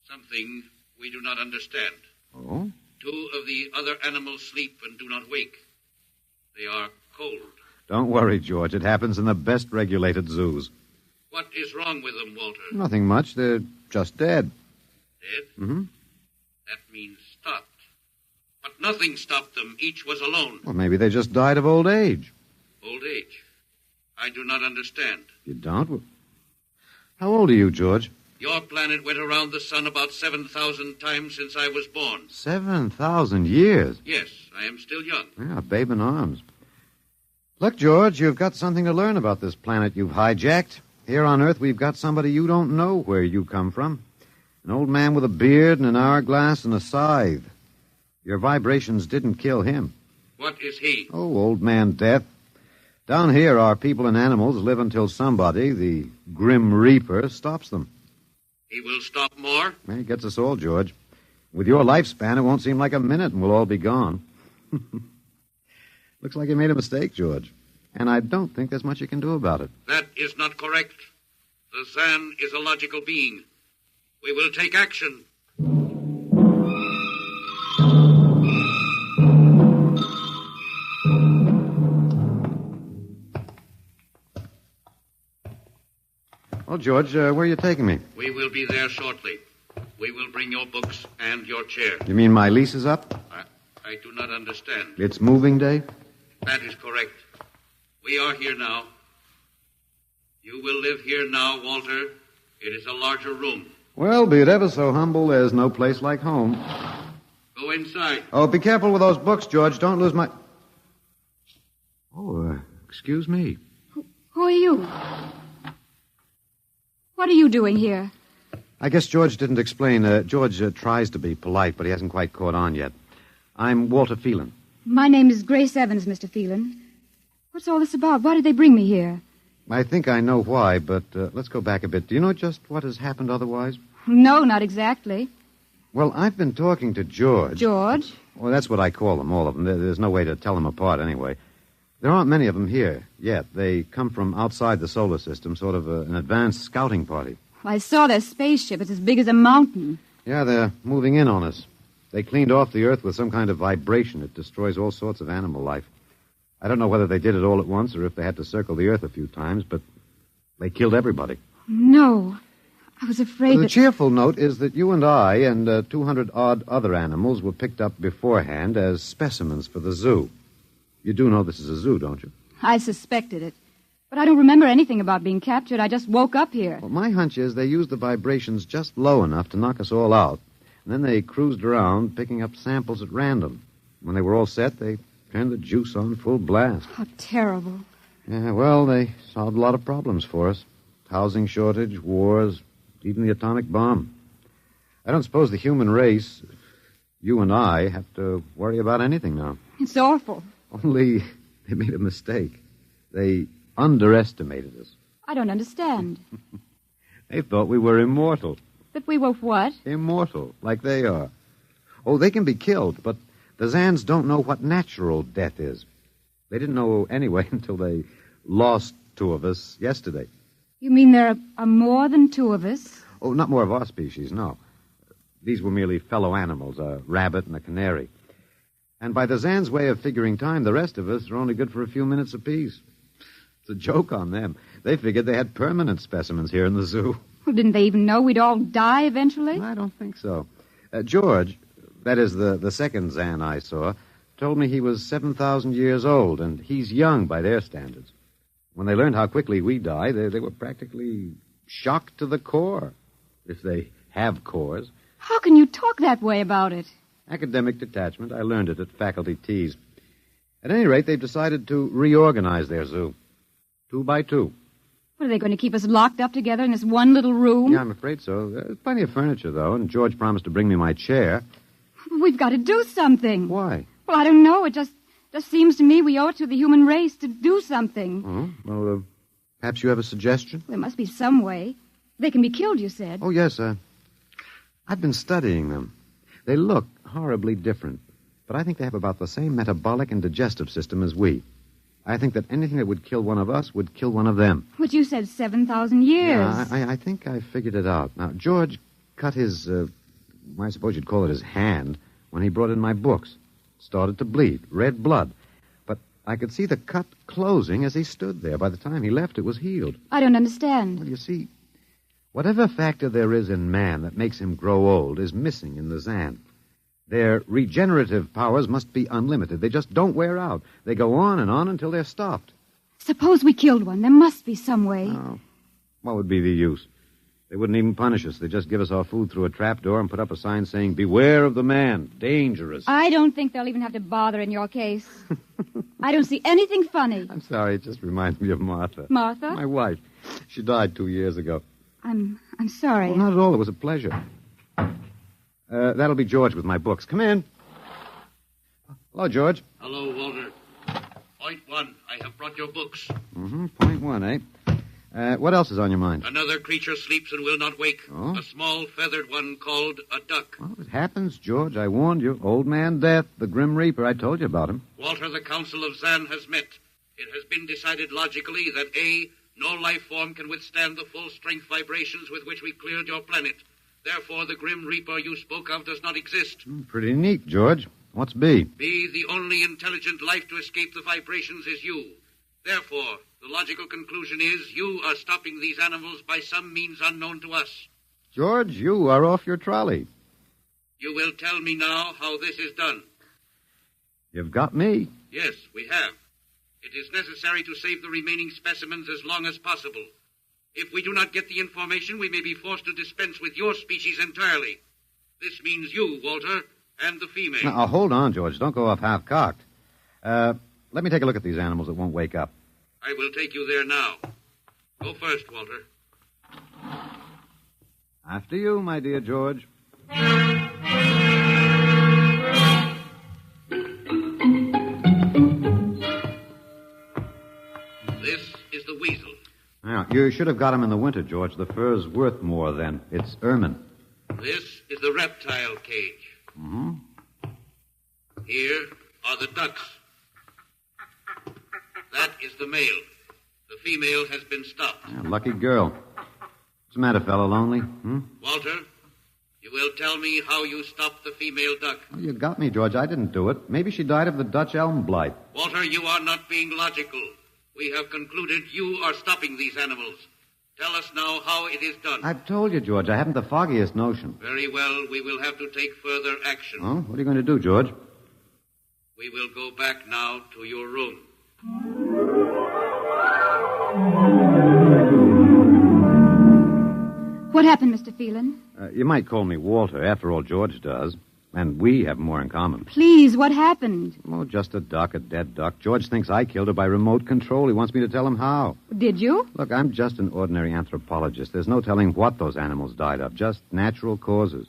Something we do not understand. Oh? 2 of the other animals sleep and do not wake. They are cold. Don't worry, George. It happens in the best regulated zoos. What is wrong with them, Walter? Nothing much. They're just dead. Dead? Mm-hmm. That means stopped. But nothing stopped them. Each was alone. Well, maybe they just died of old age. Old age? I do not understand. You don't? Well, how old are you, George? Your planet went around the sun about 7,000 times since I was born. 7,000 years? Yes, I am still young. Yeah, a babe in arms. Look, George, you've got something to learn about this planet you've hijacked. Here on Earth, we've got somebody you don't know where you come from. An old man with a beard and an hourglass and a scythe. Your vibrations didn't kill him. What is he? Oh, old man Death. Down here, our people and animals live until somebody, the Grim Reaper, stops them. He will stop more? Well, he gets us all, George. With your lifespan, it won't seem like a minute and we'll all be gone. Looks like you made a mistake, George. And I don't think there's much you can do about it. That is not correct. The Zan is a logical being. We will take action. Well, George, where are you taking me? We will be there shortly. We will bring your books and your chair. You mean my lease is up? I do not understand. It's moving day? That is correct. We are here now. You will live here now, Walter. It is a larger room. Well, be it ever so humble, there's no place like home. Go inside. Oh, be careful with those books, George. Don't lose my... Oh, excuse me. Who are you? What are you doing here? I guess George didn't explain. George tries to be polite, but he hasn't quite caught on yet. I'm Walter Phelan. My name is Grace Evans, Mr. Phelan. What's all this about? Why did they bring me here? I think I know why, but let's go back a bit. Do you know just what has happened otherwise? No, not exactly. Well, I've been talking to George. George? Well, that's what I call them, all of them. There's no way to tell them apart anyway. There aren't many of them here yet. They come from outside the solar system, sort of an advanced scouting party. I saw their spaceship. It's as big as a mountain. Yeah, they're moving in on us. They cleaned off the Earth with some kind of vibration. It destroys all sorts of animal life. I don't know whether they did it all at once or if they had to circle the Earth a few times, but they killed everybody. No. I was afraid The that... cheerful note is that you and I and 200-odd other animals were picked up beforehand as specimens for the zoo. You do know this is a zoo, don't you? I suspected it. But I don't remember anything about being captured. I just woke up here. Well, my hunch is they used the vibrations just low enough to knock us all out. And then they cruised around, picking up samples at random. When they were all set, they turned the juice on full blast. How terrible. Yeah, well, they solved a lot of problems for us. Housing shortage, wars, even the atomic bomb. I don't suppose the human race, you and I, have to worry about anything now. It's awful. Only they made a mistake. They underestimated us. I don't understand. They thought we were immortal. That we were what? Immortal, like they are. Oh, they can be killed, but the Zans don't know what natural death is. They didn't know anyway until they lost two of us yesterday. You mean there are more than two of us? Oh, not more of our species, no. These were merely fellow animals, a rabbit and a canary. And by the Zan's way of figuring time, the rest of us are only good for a few minutes apiece. It's a joke on them. They figured they had permanent specimens here in the zoo. Well, didn't they even know we'd all die eventually? I don't think so. George, that is the second Zan I saw, told me he was 7,000 years old, and he's young by their standards. When they learned how quickly we die, they were practically shocked to the core, if they have cores. How can you talk that way about it? Academic detachment. I learned it at faculty teas. At any rate, they've decided to reorganize their zoo. 2 by 2. What, are they going to keep us locked up together in this one little room? Yeah, I'm afraid so. There's plenty of furniture, though, and George promised to bring me my chair. We've got to do something. Why? Well, I don't know. It just seems to me we owe it to the human race to do something. Oh, well, perhaps you have a suggestion? There must be some way. They can be killed, you said. Oh, yes. I've been studying them. They look horribly different, but I think they have about the same metabolic and digestive system as we. I think that anything that would kill one of us would kill one of them. But you said 7,000 years. Yeah, I think I figured it out. Now, George cut his, I suppose you'd call it his hand, when he brought in my books. It started to bleed, red blood. But I could see the cut closing as he stood there. By the time he left, it was healed. I don't understand. Well, you see, whatever factor there is in man that makes him grow old is missing in the Zan. Their regenerative powers must be unlimited. They just don't wear out. They go on and on until they're stopped. Suppose we killed one. There must be some way. Oh, what would be the use? They wouldn't even punish us. They'd just give us our food through a trapdoor and put up a sign saying, "Beware of the man. Dangerous." I don't think they'll even have to bother in your case. I don't see anything funny. I'm sorry. It just reminds me of Martha. Martha? My wife. She died 2 years ago. I'm sorry. Oh, not at all. It was a pleasure. That'll be George with my books. Come in. Hello, George. Hello, Walter. Point 1, I have brought your books. Point 1, eh? What else is on your mind? Another creature sleeps and will not wake. Oh? A small feathered one called a duck. Well, it happens, George. I warned you. Old Man Death, the Grim Reaper. I told you about him. Walter, the Council of Zan has met. It has been decided logically that A, No life form can withstand the full-strength vibrations with which we cleared your planet. Therefore, the Grim Reaper you spoke of does not exist. Pretty neat, George. What's B? B, the only intelligent life to escape the vibrations, is you. Therefore, the logical conclusion is you are stopping these animals by some means unknown to us. George, you are off your trolley. You will tell me now how this is done. You've got me. Yes, we have. It is necessary to save the remaining specimens as long as possible. If we do not get the information, we may be forced to dispense with your species entirely. This means you, Walter, and the female. Now, hold on, George. Don't go off half-cocked. Let me take a look at these animals that won't wake up. I will take you there now. Go first, Walter. After you, my dear George. This is the weasel. Now, you should have got him in the winter, George. The fur's worth more then. It's ermine. This is the reptile cage. Mm-hmm. Here are the ducks. That is the male. The female has been stopped. Yeah, lucky girl. What's the matter, fellow? Lonely? Walter, you will tell me how you stopped the female duck. Well, you got me, George. I didn't do it. Maybe she died of the Dutch elm blight. Walter, you are not being logical. We have concluded you are stopping these animals. Tell us now how it is done. I've told you, George. I haven't the foggiest notion. Very well. We will have to take further action. Oh, what are you going to do, George? We will go back now to your room. What happened, Mr. Phelan? You might call me Walter. After all, George does. And we have more in common. Please, what happened? Oh, just a duck, a dead duck. George thinks I killed her by remote control. He wants me to tell him how. Did you? Look, I'm just an ordinary anthropologist. There's no telling what those animals died of, just natural causes.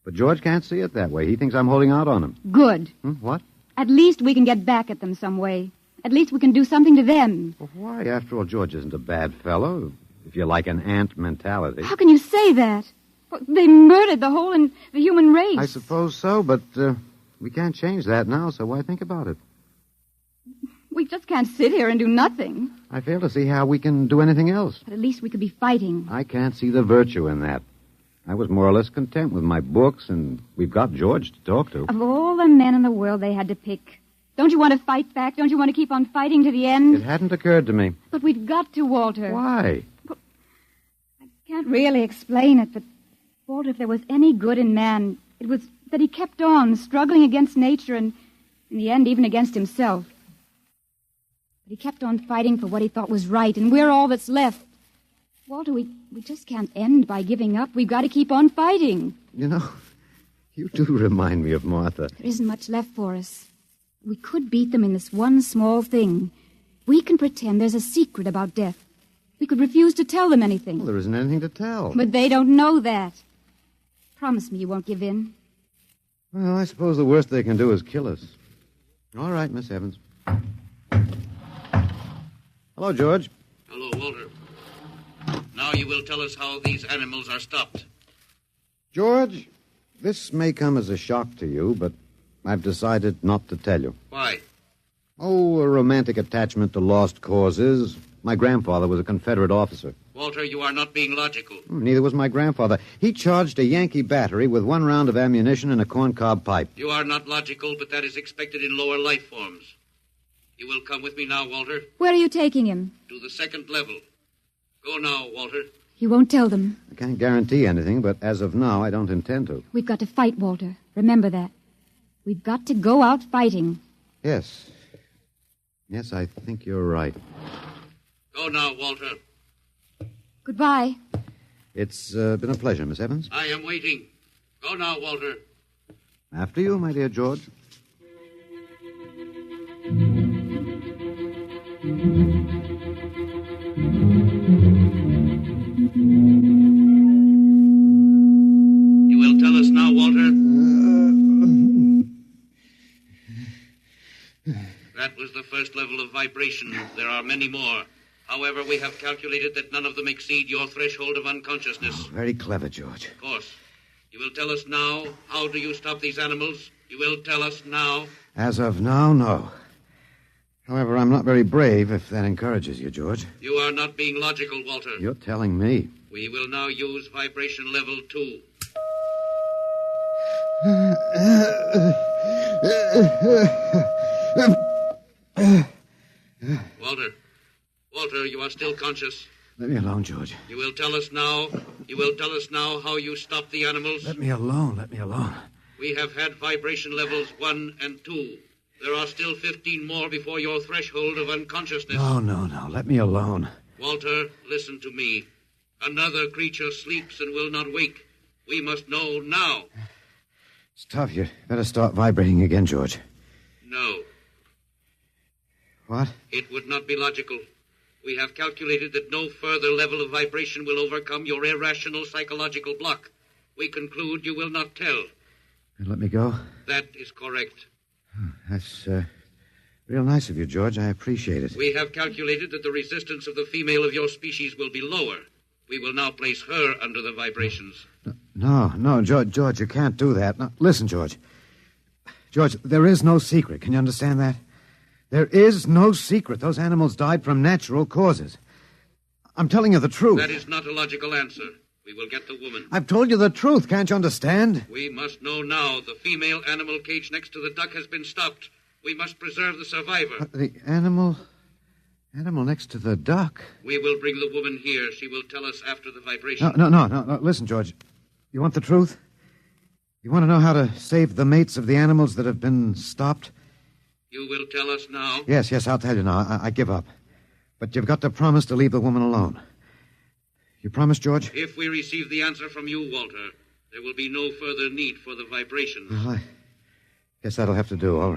But George can't see it that way. He thinks I'm holding out on him. Good. What? At least we can get back at them some way. At least we can do something to them. Well, why? After all, George isn't a bad fellow, if you like an ant mentality. How can you say that? Well, they murdered the human race. I suppose so, but we can't change that now, so why think about it? We just can't sit here and do nothing. I fail to see how we can do anything else. But at least we could be fighting. I can't see the virtue in that. I was more or less content with my books, and we've got George to talk to. Of all the men in the world they had to pick, don't you want to fight back? Don't you want to keep on fighting to the end? It hadn't occurred to me. But we've got to, Walter. Why? Well, I can't really explain it, but, Walter, if there was any good in man, it was that he kept on struggling against nature and, in the end, even against himself. But he kept on fighting for what he thought was right, and we're all that's left. Walter, we just can't end by giving up. We've got to keep on fighting. You know, you do remind me of Martha. There isn't much left for us. We could beat them in this one small thing. We can pretend there's a secret about death. We could refuse to tell them anything. Well, there isn't anything to tell. But they don't know that. Promise me you won't give in. Well, I suppose the worst they can do is kill us. All right, Miss Evans. Hello, George. Hello, Walter. Now you will tell us how these animals are stopped. George, this may come as a shock to you, but I've decided not to tell you. Why? Oh, a romantic attachment to lost causes. My grandfather was a Confederate officer. Walter, you are not being logical. Neither was my grandfather. He charged a Yankee battery with 1 round of ammunition and a corncob pipe. You are not logical, but that is expected in lower life forms. You will come with me now, Walter. Where are you taking him? To the 2nd level. Go now, Walter. You won't tell them. I can't guarantee anything, but as of now, I don't intend to. We've got to fight, Walter. Remember that. We've got to go out fighting. Yes. Yes, I think you're right. Go now, Walter. Goodbye. It's been a pleasure, Miss Evans. I am waiting. Go now, Walter. After you, my dear George. You will tell us now, Walter? That was the first level of vibration. There are many more. However, we have calculated that none of them exceed your threshold of unconsciousness. Very clever, George. Of course. You will tell us now, how do you stop these animals? You will tell us now. As of now, no. However, I'm not very brave, if that encourages you, George. You are not being logical, Walter. You're telling me. We will now use vibration level 2. Walter, you are still conscious. Let me alone, George. You will tell us now how you stopped the animals. Let me alone. We have had vibration levels 1 and 2. There are still 15 more before your threshold of unconsciousness. No. Let me alone. Walter, listen to me. Another creature sleeps and will not wake. We must know now. It's tough. You better start vibrating again, George. No. What? It would not be logical. We have calculated that no further level of vibration will overcome your irrational psychological block. We conclude you will not tell. And let me go? That is correct. That's real nice of you, George. I appreciate it. We have calculated that the resistance of the female of your species will be lower. We will now place her under the vibrations. No, George, you can't do that. No, listen, George. George, there is no secret. Can you understand that? There is no secret. Those animals died from natural causes. I'm telling you the truth. That is not a logical answer. We will get the woman. I've told you the truth. Can't you understand? We must know now. The female animal cage next to the duck has been stopped. We must preserve the survivor. The animal next to the duck? We will bring the woman here. She will tell us after the vibration. No. Listen, George. You want the truth? You want to know how to save the mates of the animals that have been stopped? You will tell us now? Yes, I'll tell you now. I give up. But you've got to promise to leave the woman alone. You promise, George? If we receive the answer from you, Walter, there will be no further need for the vibrations. Well, I guess that'll have to do. All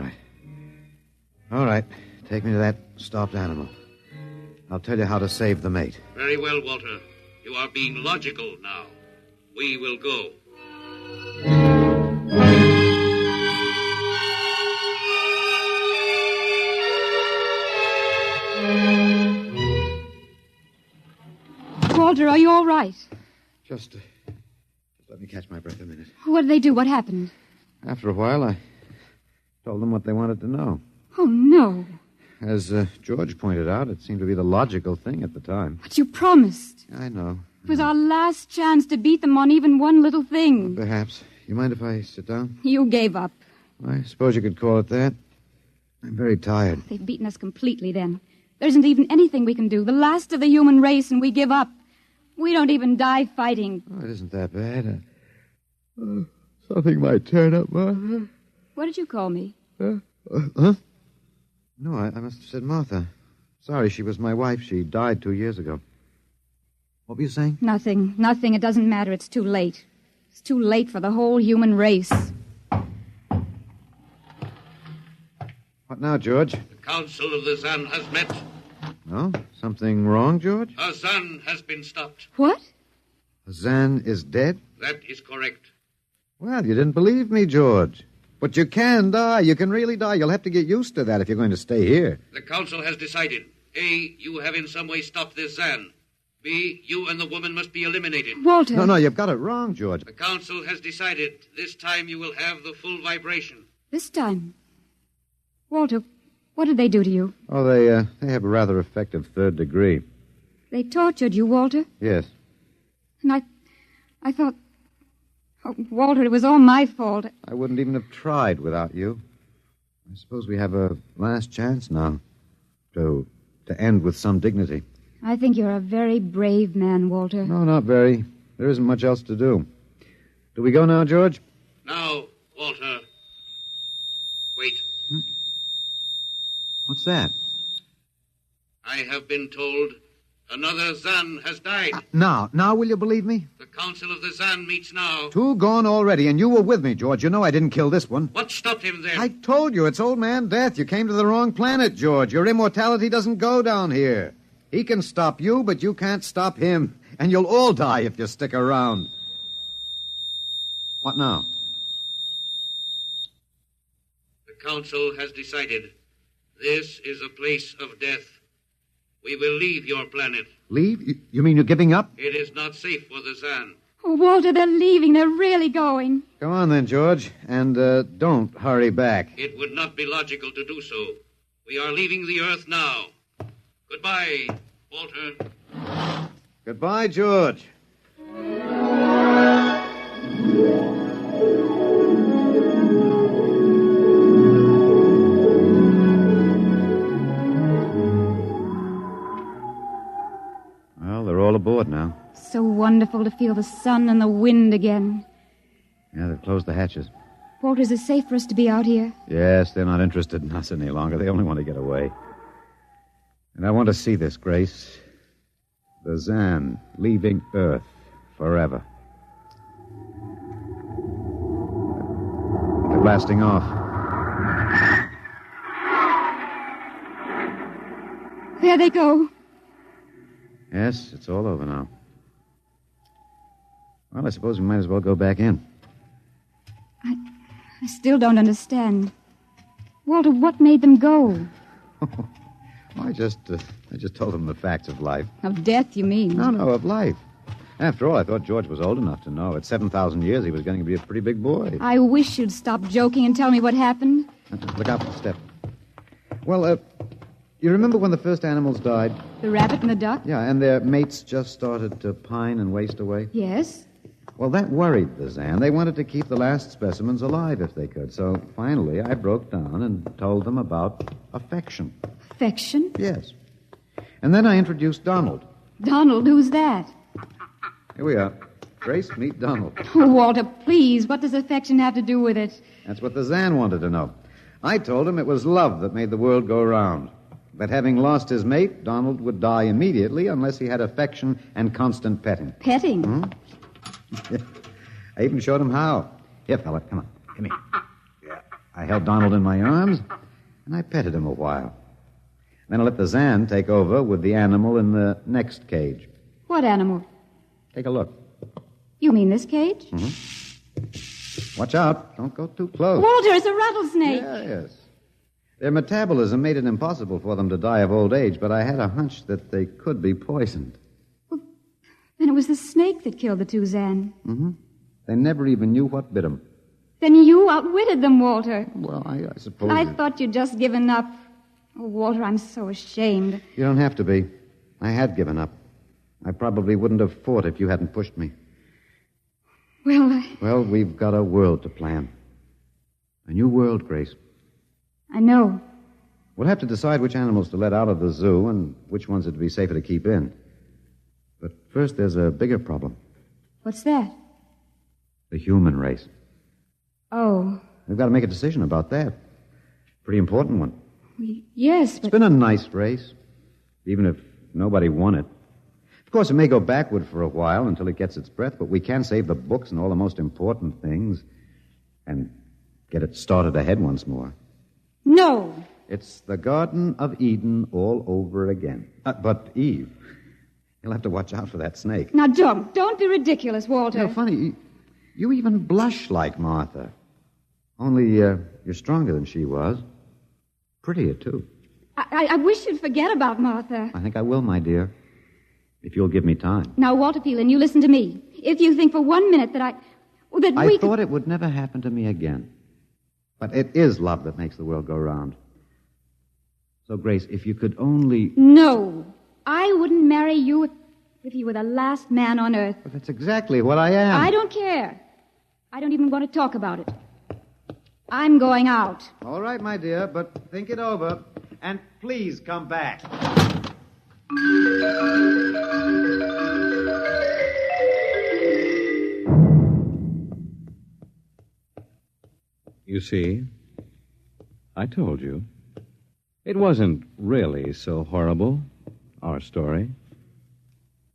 right. Take me to that stopped animal. I'll tell you how to save the mate. Very well, Walter. You are being logical now. We will go. Walter, are you all right? Just let me catch my breath a minute. What did they do? What happened? After a while, I told them what they wanted to know. Oh, no. As George pointed out, it seemed to be the logical thing at the time. But you promised. I know. It was our last chance to beat them on even one little thing. Perhaps. You mind if I sit down? You gave up. I suppose you could call it that. I'm very tired. They've beaten us completely then. There isn't even anything we can do. The last of the human race, and we give up. We don't even die fighting. Oh, it isn't that bad. Something might turn up, Martha. What did you call me? Huh? No, I must have said Martha. Sorry, she was my wife. She died 2 years ago. What were you saying? Nothing. It doesn't matter. It's too late. It's too late for the whole human race. What now, George? The Council of the Zan has met. No? Something wrong, George? A Zan has been stopped. What? Zan is dead? That is correct. Well, you didn't believe me, George. But you can die. You can really die. You'll have to get used to that if you're going to stay here. The Council has decided. A, you have in some way stopped this Zan. B, you and the woman must be eliminated. Walter. No, you've got it wrong, George. The Council has decided. This time you will have the full vibration. This time? Walter, what did they do to you? Oh, they have a rather effective third degree. They tortured you, Walter? Yes. And I thought... Oh, Walter, it was all my fault. I wouldn't even have tried without you. I suppose we have a last chance now to end with some dignity. I think you're a very brave man, Walter. No, not very. There isn't much else to do. Do we go now, George? Now, Walter. Wait. What's that? I have been told another Zan has died. Now will you believe me? The Council of the Zan meets now. 2 gone already, and you were with me, George. You know I didn't kill this one. What stopped him then? I told you, it's Old Man Death. You came to the wrong planet, George. Your immortality doesn't go down here. He can stop you, but you can't stop him. And you'll all die if you stick around. What now? The Council has decided. This is a place of death. We will leave your planet. Leave? You mean you're giving up? It is not safe for the Zan. Oh, Walter, they're leaving. They're really going. Come on then, George. And don't hurry back. It would not be logical to do so. We are leaving the Earth now. Goodbye, Walter. Goodbye, George. Well, they're all aboard now. So wonderful to feel the sun and the wind again. Yeah, they've closed the hatches. Walter, is it safe for us to be out here? Yes, they're not interested in us any longer. They only want to get away. And I want to see this, Grace. The Zan leaving Earth forever. They're blasting off. There they go. Yes, it's all over now. Well, I suppose we might as well go back in. I still don't understand. Walter, what made them go? I just told them the facts of life. Of death, you mean? No, of life. After all, I thought George was old enough to know. At 7,000 years, he was going to be a pretty big boy. I wish you'd stop joking and tell me what happened. Look out for the step. Well, you remember when the first animals died? The rabbit and the duck? Yeah, and their mates just started to pine and waste away? Yes. Well, that worried the Zan. They wanted to keep the last specimens alive if they could. So finally, I broke down and told them about affection. Affection? Yes. And then I introduced Donald. Donald, who's that? Here we are. Grace, meet Donald. Oh, Walter, please. What does affection have to do with it? That's what the Zan wanted to know. I told him it was love that made the world go round. That having lost his mate, Donald would die immediately unless he had affection and constant petting. Petting? Hmm? I even showed him how. Here, fella, come on. Come here. Yeah. I held Donald in my arms, and I petted him a while. Then I let the Zan take over with the animal in the next cage. What animal? Take a look. You mean this cage? Mm-hmm. Watch out. Don't go too close. Walter, it's a rattlesnake. Yes. Their metabolism made it impossible for them to die of old age, but I had a hunch that they could be poisoned. Well, then it was the snake that killed the two Zan. Mm-hmm. They never even knew what bit them. Then you outwitted them, Walter. Well, I suppose... I thought you'd just given up. Oh, Walter, I'm so ashamed. You don't have to be. I had given up. I probably wouldn't have fought if you hadn't pushed me. Well, we've got a world to plan. A new world, Grace. I know. We'll have to decide which animals to let out of the zoo and which ones it'd be safer to keep in. But first, there's a bigger problem. What's that? The human race. Oh. We've got to make a decision about that. Pretty important one. Yes, but... It's been a nice race, even if nobody won it. Of course, it may go backward for a while until it gets its breath, but we can save the books and all the most important things and get it started ahead once more. No. It's the Garden of Eden all over again. But, Eve, you'll have to watch out for that snake. Now, don't be ridiculous, Walter. You know, funny, you even blush like Martha. Only you're stronger than she was. Prettier, too. I wish you'd forget about Martha. I think I will, my dear. If you'll give me time. Now, Walter Phelan, you listen to me. If you think for 1 minute that I thought it would never happen to me again. But it is love that makes the world go round. So, Grace, if you could only... No. I wouldn't marry you if you were the last man on earth. But that's exactly what I am. I don't care. I don't even want to talk about it. I'm going out. All right, my dear, but think it over. And please come back. You see, I told you. It wasn't really so horrible, our story.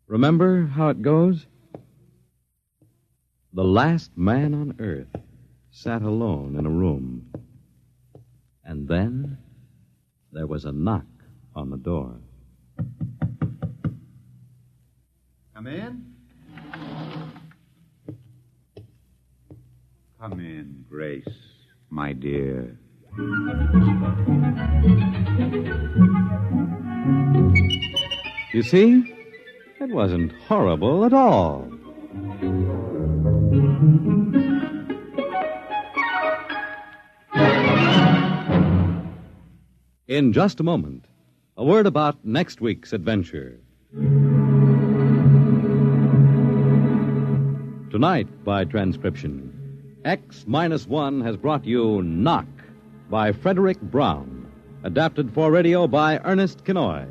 Remember how it goes? The last man on earth sat alone in a room. And then there was a knock on the door. Come in. Come in, Grace, my dear. You see, it wasn't horrible at all. In just a moment, a word about next week's adventure. Tonight, by transcription, X-1 has brought you Knock by Frederick Brown, adapted for radio by Ernest Kinoy.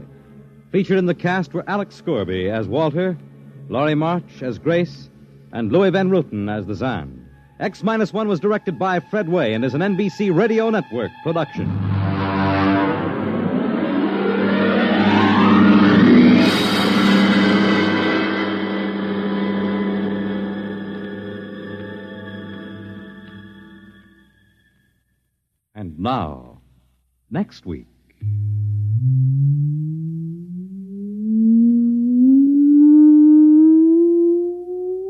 Featured in the cast were Alex Scorby as Walter, Laurie March as Grace, and Louis Van Ruten as the Zan. X-1 was directed by Fred Way and is an NBC Radio Network production. And now, next week.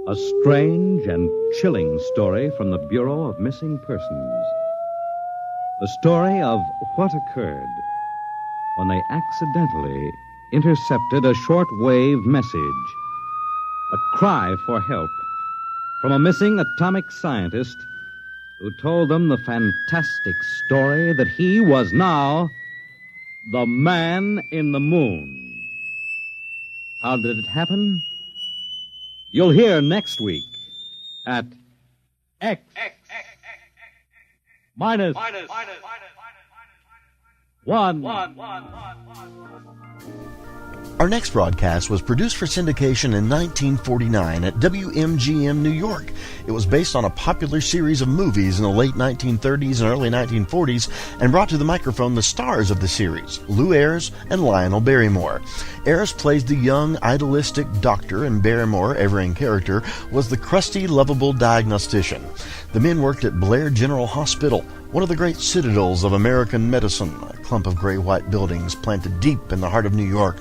A strange and chilling story from the Bureau of Missing Persons. The story of what occurred when they accidentally intercepted a short-wave message, a cry for help from a missing atomic scientist who told them the fantastic story that he was now the Man in the Moon. How did it happen? You'll hear next week at X minus 1. Our next broadcast was produced for syndication in 1949 at WMGM New York. It was based on a popular series of movies in the late 1930s and early 1940s and brought to the microphone the stars of the series, Lou Ayres and Lionel Barrymore. Ayres plays the young, idealistic doctor, and Barrymore, ever in character, was the crusty, lovable diagnostician. The men worked at Blair General Hospital, one of the great citadels of American medicine, a clump of gray-white buildings planted deep in the heart of New York,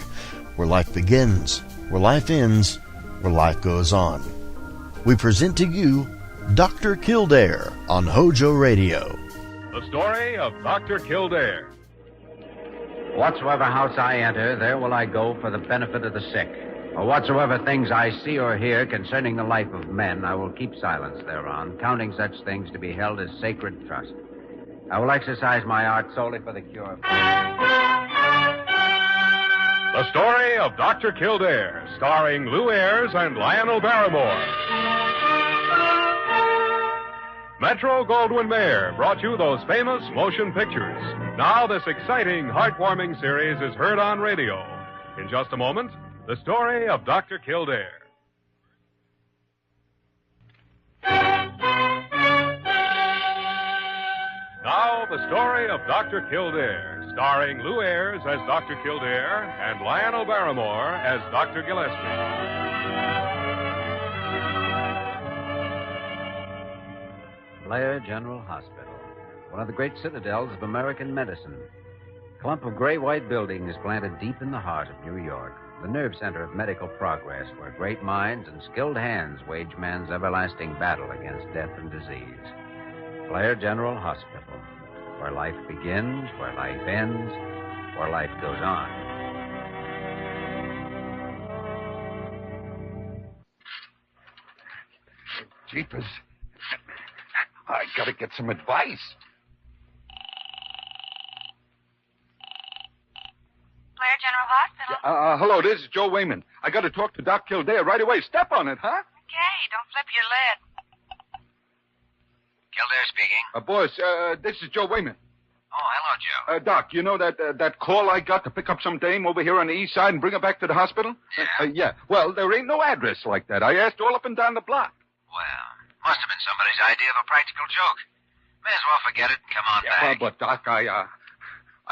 where life begins, where life ends, where life goes on. We present to you Dr. Kildare on Hojo Radio. The story of Dr. Kildare. Whatsoever house I enter, there will I go for the benefit of the sick. Or whatsoever things I see or hear concerning the life of men, I will keep silence thereon, counting such things to be held as sacred trust. I will exercise my art solely for the cure of... The story of Dr. Kildare, starring Lou Ayres and Lionel Barrymore. Metro-Goldwyn-Mayer brought you those famous motion pictures. Now this exciting, heartwarming series is heard on radio. In just a moment, the story of Dr. Kildare. Now, the story of Dr. Kildare, starring Lou Ayres as Dr. Kildare and Lionel Barrymore as Dr. Gillespie. Blair General Hospital, one of the great citadels of American medicine. A clump of gray-white buildings planted deep in the heart of New York, the nerve center of medical progress, where great minds and skilled hands wage man's everlasting battle against death and disease. Blair General Hospital, where life begins, where life ends, where life goes on. Jeepers. I gotta get some advice. Blair General Hospital? Hello, this is Joe Wayman. I gotta talk to Doc Kildare right away. Step on it, huh? Okay, don't flip your lid. Kildare speaking. Boss, this is Joe Wayman. Oh, hello, Joe. Doc, you know that call I got to pick up some dame over here on the east side and bring her back to the hospital? Yeah. Yeah. Well, there ain't no address like that. I asked all up and down the block. Well, must have been somebody's idea of a practical joke. May as well forget it and come on back. But Doc, I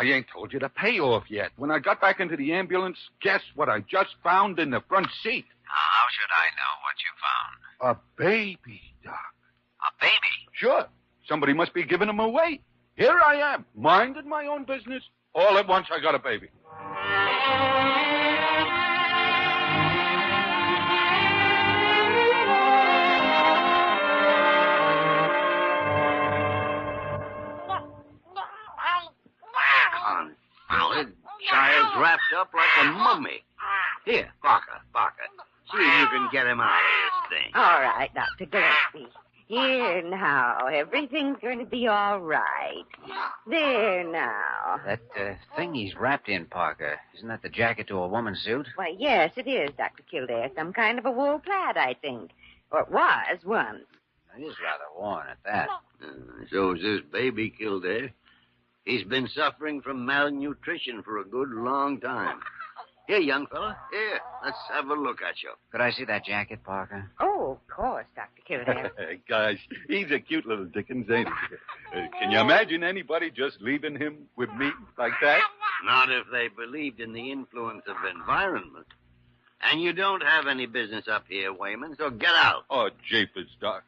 ain't told you the payoff yet. When I got back into the ambulance, guess what I just found in the front seat? How should I know what you found? A baby, Doc. A baby? Sure. Somebody must be giving him away. Here I am, minding my own business. All at once, I got a baby. Confounded. Child's wrapped up like a mummy. Here, Barker. See if you can get him out of this thing. All right, Dr. Gillespie. Here now, everything's going to be all right. There now. That thing he's wrapped in, Parker, isn't that the jacket to a woman's suit? Why, yes, it is, Dr. Kildare. Some kind of a wool plaid, I think. Or it was once. It is rather worn at that. So is this baby Kildare. He's been suffering from malnutrition for a good long time. Here, young fella. Here, let's have a look at you. Could I see that jacket, Parker? Oh, of course, Dr. Kildare. Gosh, he's a cute little Dickens, ain't he? Can you imagine anybody just leaving him with me like that? Not if they believed in the influence of environment. And you don't have any business up here, Wayman, so get out. Oh, japers, Doc.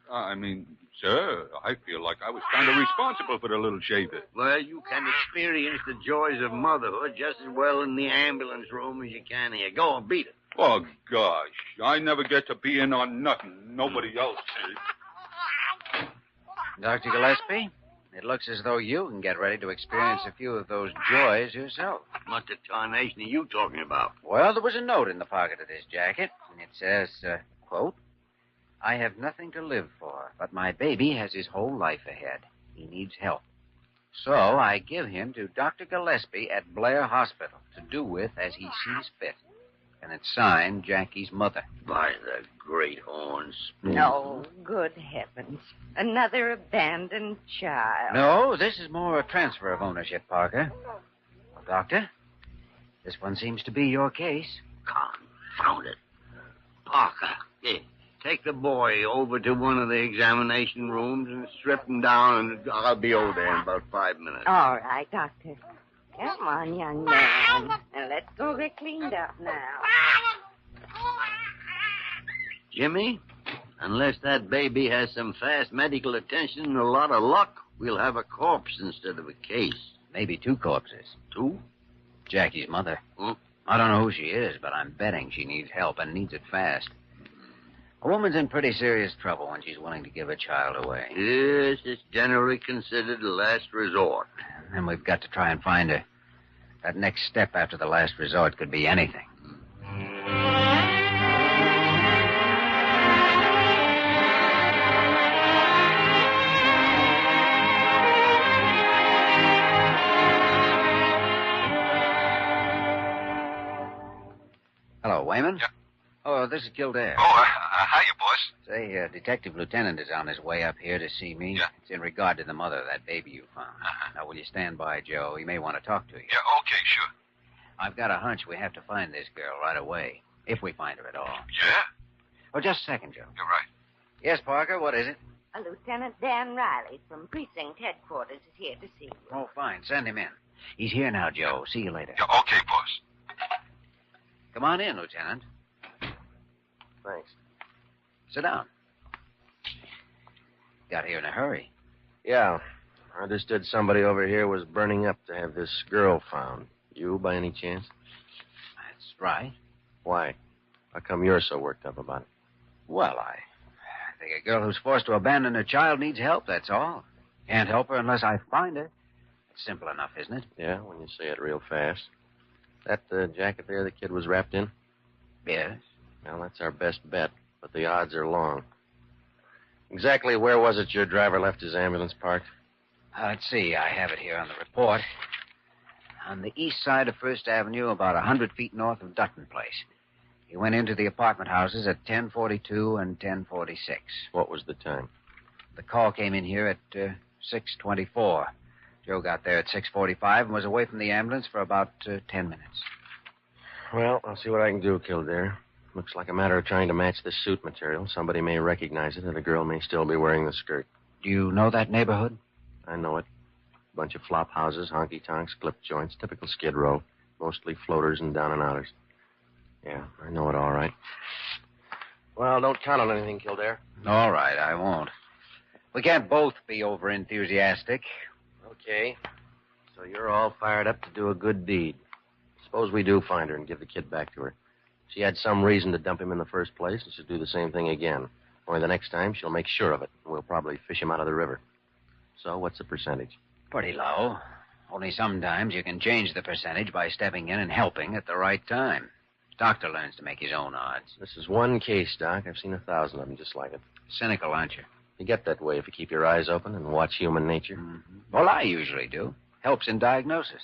Sir, I feel like I was kind of responsible for the little shaver. Well, you can experience the joys of motherhood just as well in the ambulance room as you can here. Go on, beat it. Oh, gosh. I never get to be in on nothing. Nobody else is. Dr. Gillespie, it looks as though you can get ready to experience a few of those joys yourself. What the tarnation are you talking about? Well, there was a note in the pocket of this jacket, and it says, quote, I have nothing to live for, but my baby has his whole life ahead. He needs help. So I give him to Dr. Gillespie at Blair Hospital to do with as he sees fit. And it's signed Jackie's mother. By the great horns. No, good heavens. Another abandoned child. No, this is more a transfer of ownership, Parker. Well, Doctor, this one seems to be your case. Confound it. Parker, here. Take the boy over to one of the examination rooms and strip him down, and I'll be over there in about 5 minutes. All right, Doctor. Come on, young man. Now, let's go get cleaned up now. Jimmy, unless that baby has some fast medical attention and a lot of luck, we'll have a corpse instead of a case. Maybe 2 corpses. 2? Jackie's mother. I don't know who she is, but I'm betting she needs help and needs it fast. A woman's in pretty serious trouble when she's willing to give a child away. Yes, it's generally considered a last resort. And we've got to try and find her. That next step after the last resort could be anything. Hello, Wayman? Yeah. Oh, this is Kildare. Oh, hiya, boss. Say, Detective Lieutenant is on his way up here to see me. Yeah. It's in regard to the mother of that baby you found. Now, will you stand by, Joe? He may want to talk to you. Yeah, okay, sure. I've got a hunch we have to find this girl right away, if we find her at all. Yeah? Oh, just a second, Joe. You're right. Yes, Parker, what is it? Lieutenant Dan Riley from Precinct Headquarters is here to see you. Oh, fine. Send him in. He's here now, Joe. See you later. Yeah, okay, boss. Come on in, Lieutenant. Thanks. Sit down. Got here in a hurry. Yeah. I understood somebody over here was burning up to have this girl found. You, by any chance? That's right. Why? How come you're so worked up about it? Well, I think a girl who's forced to abandon her child needs help, that's all. Can't help her unless I find her. It's simple enough, isn't it? Yeah, when you say it real fast. That jacket there the kid was wrapped in? Yes. Well, that's our best bet, but the odds are long. Exactly where was it your driver left his ambulance parked? Let's see. I have it here on the report. On the east side of First Avenue, about 100 feet north of Dutton Place. He went into the apartment houses at 10:42 and 10:46. What was the time? The call came in here at 6:24. Joe got there at 6:45 and was away from the ambulance for about 10 minutes. Well, I'll see what I can do, Kildare. Looks like a matter of trying to match the suit material. Somebody may recognize it, and the girl may still be wearing the skirt. Do you know that neighborhood? I know it. Bunch of flop houses, honky-tonks, clip joints, typical Skid Row. Mostly floaters and down-and-outers. Yeah, I know it all right. Well, don't count on anything, Kildare. All right, I won't. We can't both be over-enthusiastic. Okay. So you're all fired up to do a good deed. Suppose we do find her and give the kid back to her. She had some reason to dump him in the first place, and she'll do the same thing again. Only the next time, she'll make sure of it, and we'll probably fish him out of the river. So what's the percentage? Pretty low. Only sometimes you can change the percentage by stepping in and helping at the right time. Doctor learns to make his own odds. This is one case, Doc. I've seen 1,000 of them just like it. Cynical, aren't you? You get that way if you keep your eyes open and watch human nature. Well, I usually do. Helps in diagnosis.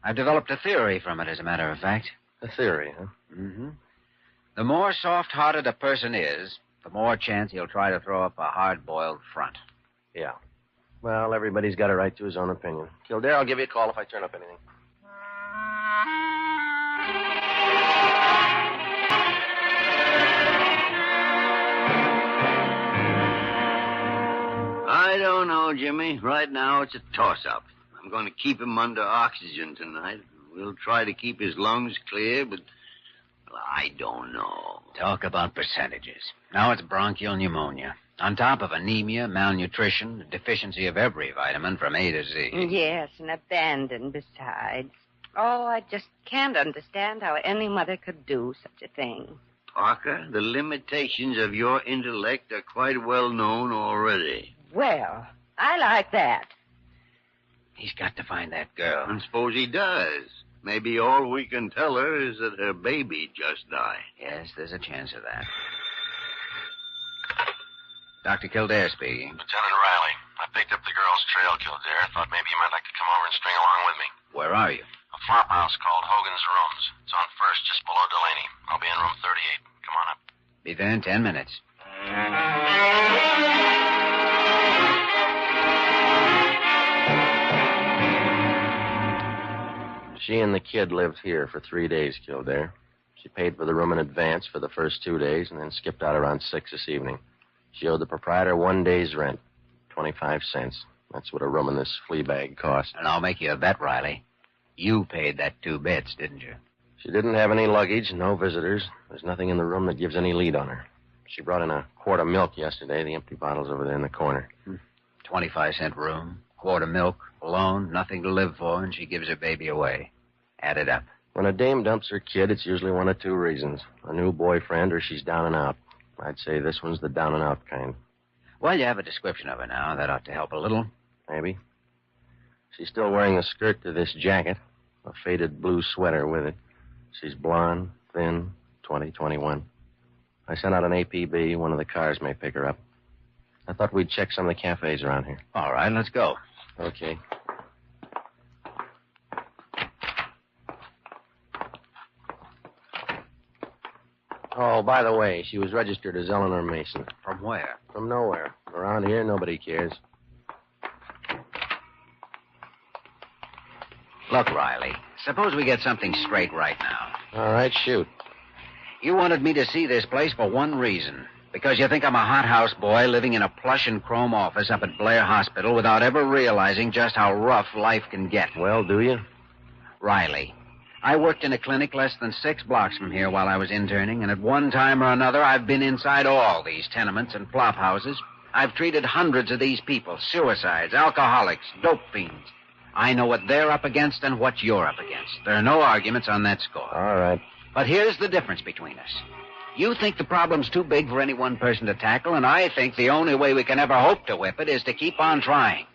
I've developed a theory from it, as a matter of fact. A theory, huh? Mm-hmm. The more soft-hearted a person is, the more chance he'll try to throw up a hard-boiled front. Yeah. Well, everybody's got a right to his own opinion. Kildare, I'll give you a call if I turn up anything. I don't know, Jimmy. Right now, it's a toss-up. I'm going to keep him under oxygen tonight. We'll try to keep his lungs clear, but well, I don't know. Talk about percentages. Now it's bronchial pneumonia. On top of anemia, malnutrition, a deficiency of every vitamin from A to Z. Yes, and abandoned besides. Oh, I just can't understand how any mother could do such a thing. Parker, the limitations of your intellect are quite well known already. Well, I like that. He's got to find that girl. And suppose he does. Maybe all we can tell her is that her baby just died. Yes, there's a chance of that. Dr. Kildare speaking. Lieutenant Riley, I picked up the girl's trail, Kildare. Thought maybe you might like to come over and string along with me. Where are you? A farmhouse called Hogan's Rooms. It's on First, just below Delaney. I'll be in room 38. Come on up. Be there in 10 minutes. She and the kid lived here for 3 days, Kildare. She paid for the room in advance for the first 2 days and then skipped out around 6 this evening. She owed the proprietor 1 day's rent, 25 cents. That's what a room in this flea bag cost. And I'll make you a bet, Riley. You paid that 2 bits, didn't you? She didn't have any luggage, no visitors. There's nothing in the room that gives any lead on her. She brought in a quart of milk yesterday. The empty bottle's over there in the corner. 25-cent room, quart of milk, alone, nothing to live for, and she gives her baby away. Add it up. When a dame dumps her kid, it's usually one of 2 reasons. A new boyfriend or she's down and out. I'd say this one's the down and out kind. Well, you have a description of her now. That ought to help a little. Maybe. She's still wearing the skirt to this jacket, a faded blue sweater with it. She's blonde, thin, 20, 21. I sent out an APB. One of the cars may pick her up. I thought we'd check some of the cafes around here. All right, let's go. Okay. Oh, by the way, she was registered as Eleanor Mason. From where? From nowhere. Around here, nobody cares. Look, Riley, suppose we get something straight right now. All right, shoot. You wanted me to see this place for one reason. Because you think I'm a hothouse boy living in a plush and chrome office up at Blair Hospital without ever realizing just how rough life can get. Well, do you? Riley, I worked in a clinic less than 6 blocks from here while I was interning, and at one time or another, I've been inside all these tenements and flop houses. I've treated hundreds of these people, suicides, alcoholics, dope fiends. I know what they're up against and what you're up against. There are no arguments on that score. All right. But here's the difference between us. You think the problem's too big for any one person to tackle, and I think the only way we can ever hope to whip it is to keep on trying.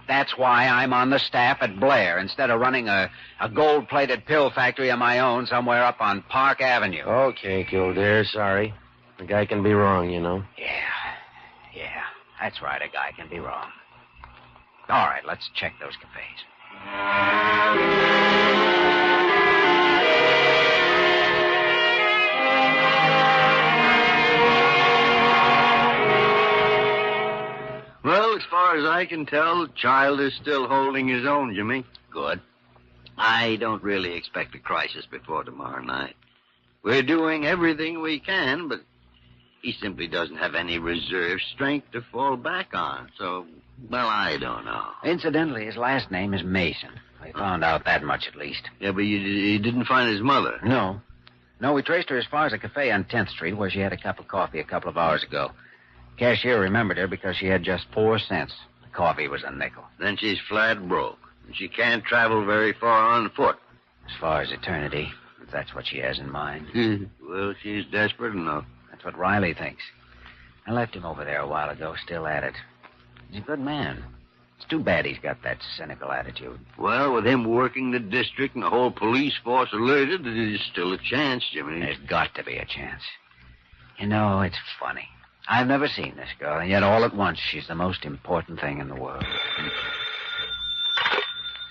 That's why I'm on the staff at Blair instead of running a gold-plated pill factory of my own somewhere up on Park Avenue. Okay, Kildare, sorry. A guy can be wrong, you know. Yeah, that's right, a guy can be wrong. All right, let's check those cafes. Well, as far as I can tell, the child is still holding his own, Jimmy. Good. I don't really expect a crisis before tomorrow night. We're doing everything we can, but he simply doesn't have any reserve strength to fall back on. So, well, I don't know. Incidentally, his last name is Mason. I found out that much at least. Yeah, but you didn't find his mother? No, we traced her as far as a cafe on 10th Street where she had a cup of coffee a couple of hours ago. Cashier remembered her because she had just 4 cents. The coffee was a nickel. Then she's flat broke. She can't travel very far on foot. As far as eternity, if that's what she has in mind. Well, she's desperate enough. That's what Riley thinks. I left him over there a while ago, still at it. He's a good man. It's too bad he's got that cynical attitude. Well, with him working the district and the whole police force alerted, there's still a chance, Jimmy. There's got to be a chance. You know, it's funny. I've never seen this girl, and yet all at once she's the most important thing in the world.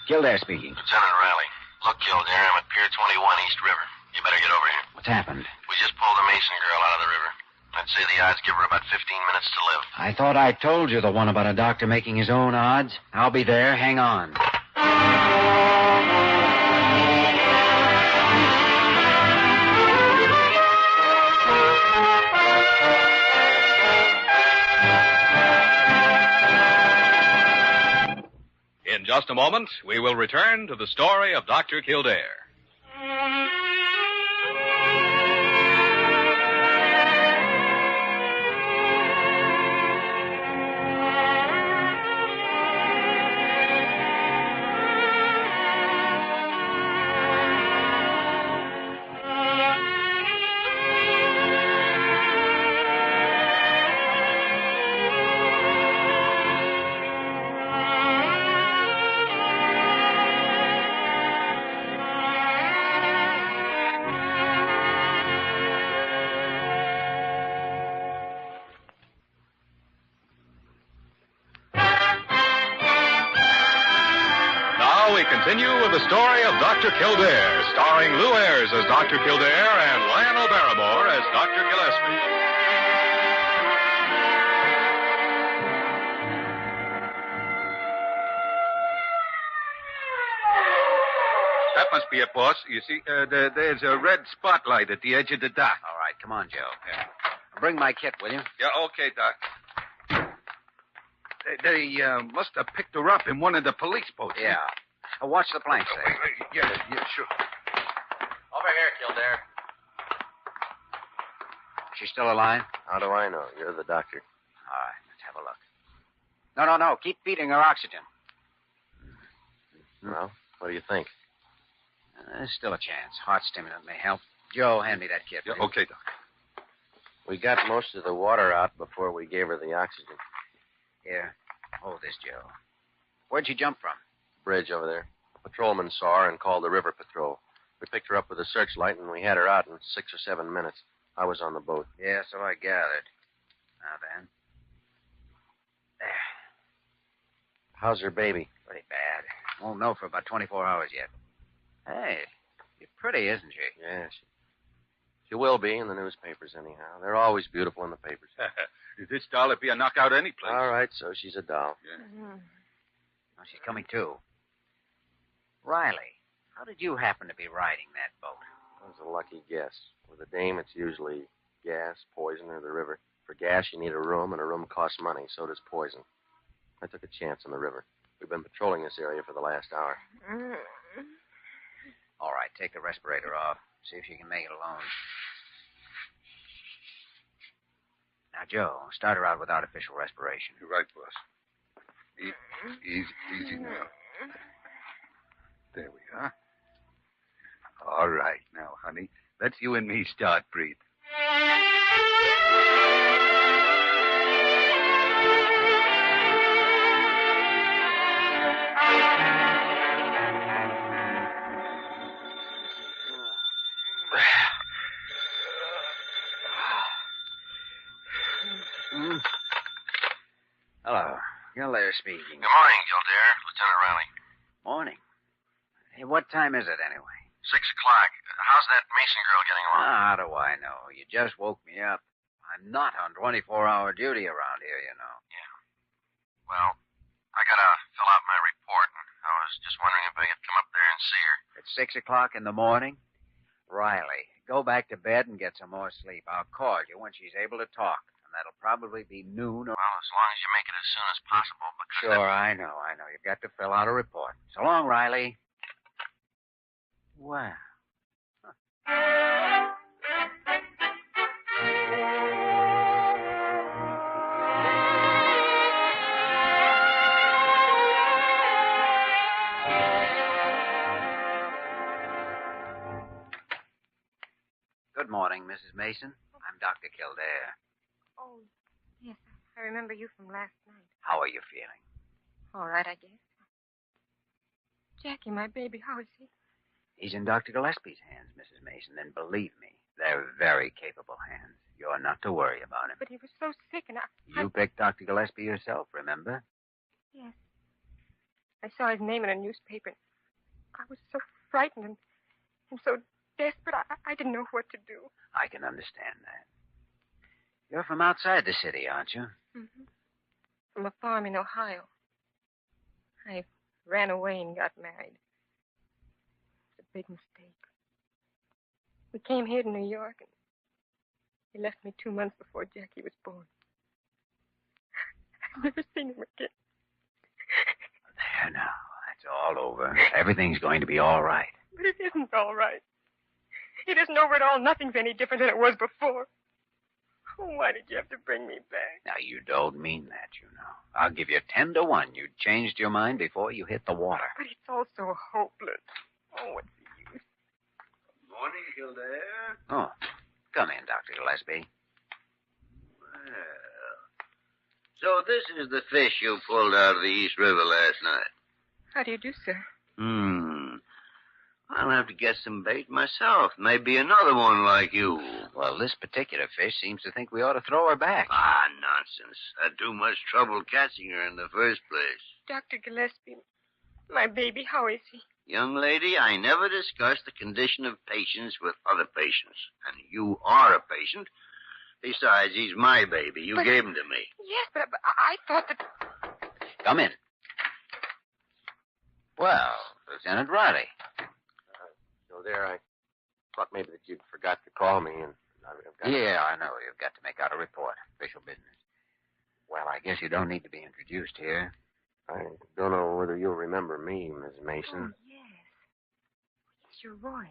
Kildare speaking. Lieutenant Riley. Look, Kildare, I'm at Pier 21, East River. You better get over here. What's happened? We just pulled the Mason girl out of the river. I'd say the odds give her about 15 minutes to live. I thought I told you the one about a doctor making his own odds. I'll be there. Hang on. In just a moment, we will return to the story of Dr. Kildare. Continue with the story of Dr. Kildare, starring Lou Ayres as Dr. Kildare and Lionel Barrymore as Dr. Gillespie. That must be it, boss. You see, there's a red spotlight at the edge of the dock. All right, come on, Joe. Here. Bring my kit, will you? Yeah, okay, Doc. They must have picked her up in one of the police boats. Yeah. Watch the planks there. Yeah, sure. Over here, Kildare. She's still alive? How do I know? You're the doctor. All right, let's have a look. No. Keep feeding her oxygen. Well, what do you think? There's still a chance. Heart stimulant may help. Joe, hand me that kit. Yeah, okay, Doc. We got most of the water out before we gave her the oxygen. Here, hold this, Joe. Where'd she jump from? Bridge over there. A patrolman saw her and called the river patrol. We picked her up with a searchlight, and we had her out in 6 or 7 minutes. I was on the boat. Yeah, so I gathered. Now then. There. How's her baby? Pretty bad. Won't know for about 24 hours yet. Hey, she's pretty, isn't she? Yeah, she will be in the newspapers anyhow. They're always beautiful in the papers. This doll would be a knockout any place. All right, so she's a doll. Yeah. Oh, she's coming too. Riley, how did you happen to be riding that boat? That was a lucky guess. With a dame, it's usually gas, poison, or the river. For gas, you need a room, and a room costs money. So does poison. I took a chance on the river. We've been patrolling this area for the last hour. All right, take the respirator off. See if you can make it alone. Now, Joe, start her out with artificial respiration. You're right, boss. Easy now. There we are. All right, now, honey. Let's you and me start breathing. Hello. Kildare speaking. Good morning, Kildare. Lieutenant Riley. Morning. Hey, what time is it anyway? 6 o'clock. How's that Mason girl getting along? How do I know? You just woke me up. I'm not on 24-hour duty around here, you know. Yeah. Well, I gotta fill out my report, and I was just wondering if I could come up there and see her. It's 6 o'clock in the morning? Riley, go back to bed and get some more sleep. I'll call you when she's able to talk, and that'll probably be noon or... Well, as long as you make it as soon as possible, because... Sure, I know. You've got to fill out a report. So long, Riley. Wow. Good morning, Mrs. Mason. I'm Dr. Kildare. Oh, yes, I remember you from last night. How are you feeling? All right, I guess. Jackie, my baby, how is he? He's in Dr. Gillespie's hands, Mrs. Mason, and believe me, they're very capable hands. You're not to worry about him. But he was so sick, and You picked Dr. Gillespie yourself, remember? Yes. I saw his name in a newspaper. I was so frightened and so desperate, I didn't know what to do. I can understand that. You're from outside the city, aren't you? Mm-hmm. From a farm in Ohio. I ran away and got married. It's a big mistake. We came here to New York, and he left me 2 months before Jackie was born. I've never seen him again. There now. That's all over. Everything's going to be all right. But it isn't all right. It isn't over at all. Nothing's any different than it was before. Oh, why did you have to bring me back? Now, you don't mean that, you know. I'll give you 10 to 1. You changed your mind before you hit the water. But it's all so hopeless. Oh, what's the use? Morning, Kildare. Oh, come in, Dr. Gillespie. Well, so this is the fish you pulled out of the East River last night. How do you do, sir? I'll have to get some bait myself. Maybe another one like you. Well, this particular fish seems to think we ought to throw her back. Ah, nonsense. Had too much trouble catching her in the first place. Dr. Gillespie, my baby, how is he? Young lady, I never discuss the condition of patients with other patients. And you are a patient. Besides, he's my baby. You gave him to me. Yes, but I thought that... Come in. Well, Lieutenant Riley. There, I thought maybe that you'd forgot to call me, and I've got... Yeah, I know. You've got to make out a report. Official business. Well, I guess you don't need to be introduced here. I don't know whether you'll remember me, Miss Mason. Oh, yes. It's your voice.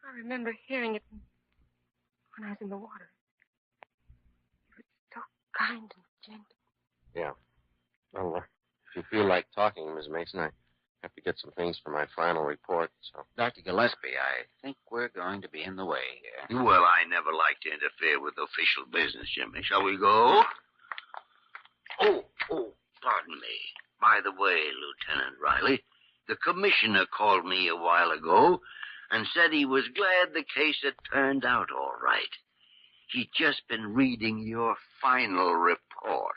I remember hearing it when I was in the water. It was so kind and gentle. Yeah. Well, if you feel like talking, Miss Mason, I have to get some things for my final report, so... Dr. Gillespie, I think we're going to be in the way here. Well, I never like to interfere with official business, Jimmy. Shall we go? Oh, pardon me. By the way, Lieutenant Riley, the commissioner called me a while ago and said he was glad the case had turned out all right. He'd just been reading your final report.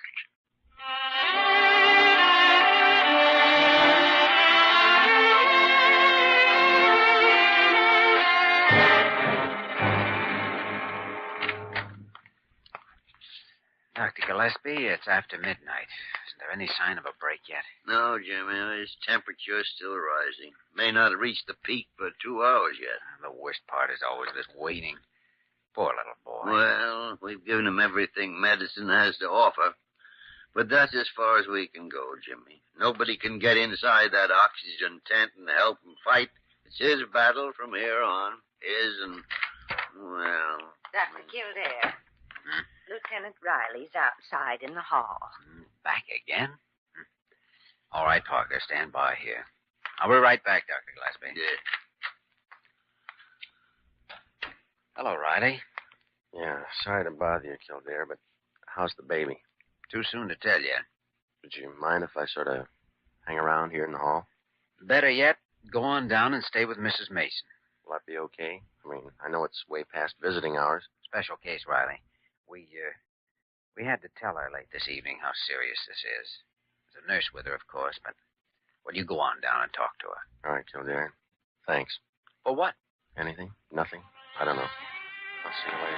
Dr. Gillespie, it's after midnight. Isn't there any sign of a break yet? No, Jimmy. His temperature's still rising. May not have reached the peak for 2 hours yet. The worst part is always this waiting. Poor little boy. Well, we've given him everything medicine has to offer. But that's as far as we can go, Jimmy. Nobody can get inside that oxygen tent and help him fight. It's his battle from here on. His and, well... Dr. Kildare. Lieutenant Riley's outside in the hall. Back again? All right, Parker, stand by here. I'll be right back, Dr. Gillespie. Yeah. Hello, Riley. Yeah, sorry to bother you, Kildare, but how's the baby? Too soon to tell you. Would you mind if I sort of hang around here in the hall? Better yet, go on down and stay with Mrs. Mason. Will that be okay? I mean, I know it's way past visiting hours. Special case, Riley. We had to tell her late this evening how serious this is. There's a nurse with her, of course, but... Well, you go on down and talk to her. All right, Kildare. Thanks. For what? Anything? Nothing? I don't know. I'll see you later.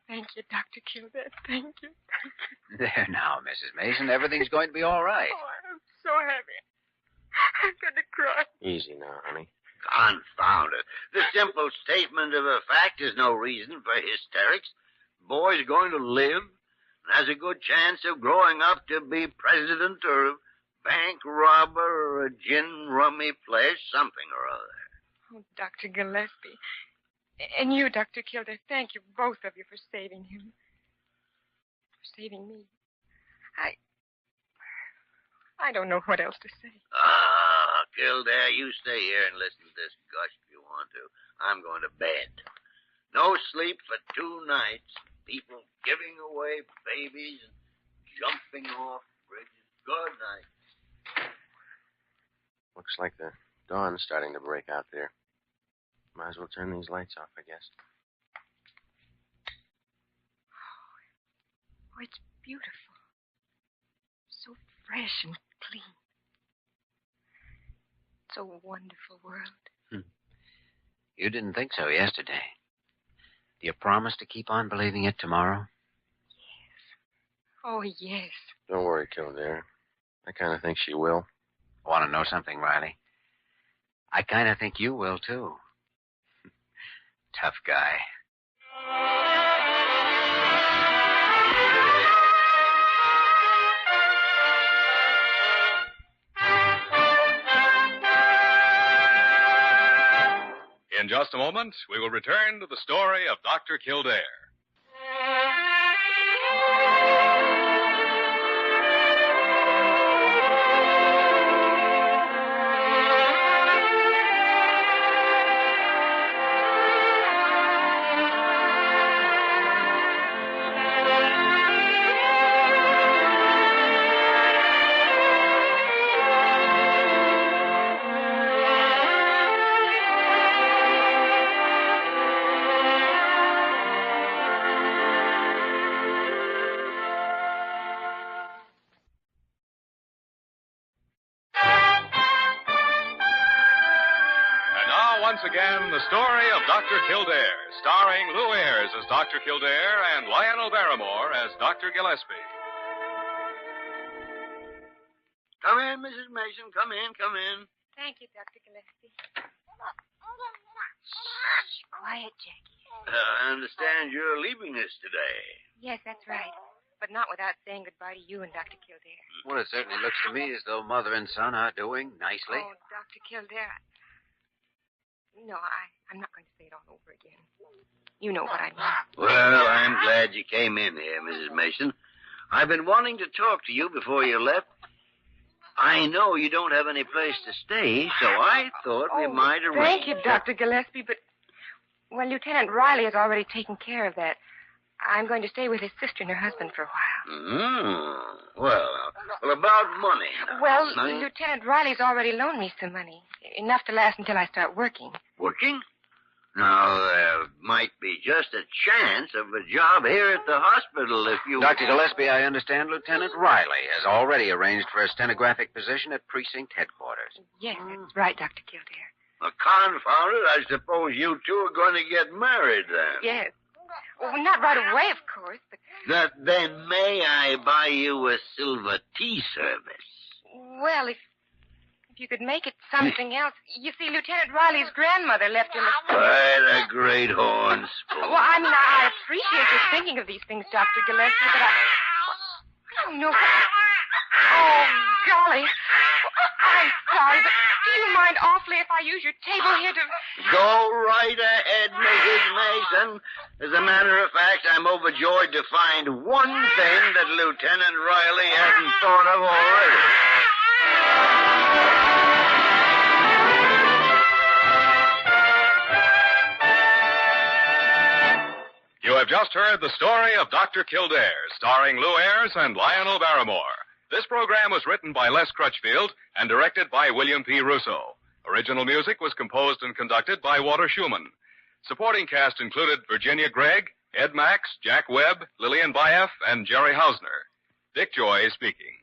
Thank you, Dr. Kildare. Thank you. There now, Mrs. Mason. Everything's going to be all right. Oh, I'm so happy. I'm going to cry. Easy now, honey. Confound it. The simple statement of a fact is no reason for hysterics. The boy's going to live and has a good chance of growing up to be president or a bank robber or a gin rummy place, something or other. Oh, Dr. Gillespie. And you, Dr. Kildare, thank you, both of you, for saving him. For saving me. I don't know what else to say. Kildare, you stay here and listen to this gush if you want to. I'm going to bed. No sleep for 2 nights. People giving away babies and jumping off bridges. Good night. Looks like the dawn's starting to break out there. Might as well turn these lights off, I guess. Oh, it's beautiful. So fresh and clean. It's a wonderful world. You didn't think so yesterday. Do you promise to keep on believing it tomorrow? Oh, yes. Don't worry, Kildare. I kind of think she will. Want to know something, Riley? I kind of think you will, too. Tough guy. In just a moment, we will return to the story of Dr. Kildare. Once again, the story of Dr. Kildare, starring Lou Ayres as Dr. Kildare and Lionel Barrymore as Dr. Gillespie. Come in, Mrs. Mason. Come in. Thank you, Dr. Gillespie. Shh, quiet, Jackie. I understand you're leaving us today. Yes, that's right. But not without saying goodbye to you and Dr. Kildare. Well, it certainly looks to me as though Mother and Son are doing nicely. Oh, Dr. Kildare. No, I'm not going to say it all over again. You know what I mean. Well, I'm glad you came in here, Mrs. Mason. I've been wanting to talk to you before you left. I know you don't have any place to stay, so I thought we might arrange... Thank you, Dr. Gillespie, but... Well, Lieutenant Riley has already taken care of that. I'm going to stay with his sister and her husband for a while. Well, about money. Well, Lieutenant Riley's already loaned me some money. Enough to last until I start working. Working? Now, there might be just a chance of a job here at the hospital if you... Dr. Gillespie, I understand Lieutenant Riley has already arranged for a stenographic position at precinct headquarters. Yes, that's right, Dr. Kildare. Well, confound it, I suppose you two are going to get married then. Yes. Well, not right away, of course, but... Then may I buy you a silver tea service? Well, if you could make it something else. You see, Lieutenant Riley's grandmother left him a... Quite a great horn spoon. Well, I mean, I appreciate your thinking of these things, Dr. Gillespie, but I don't know. Oh, golly. I'm sorry, but do you mind awfully if I use your table here to... Go right ahead, Mrs. Mason. As a matter of fact, I'm overjoyed to find one thing that Lieutenant Riley hadn't thought of already. You have just heard the story of Dr. Kildare, starring Lou Ayres and Lionel Barrymore. This program was written by Les Crutchfield and directed by William P. Russo. Original music was composed and conducted by Walter Schumann. Supporting cast included Virginia Gregg, Ed Max, Jack Webb, Lillian Baeff, and Jerry Hausner. Dick Joy speaking.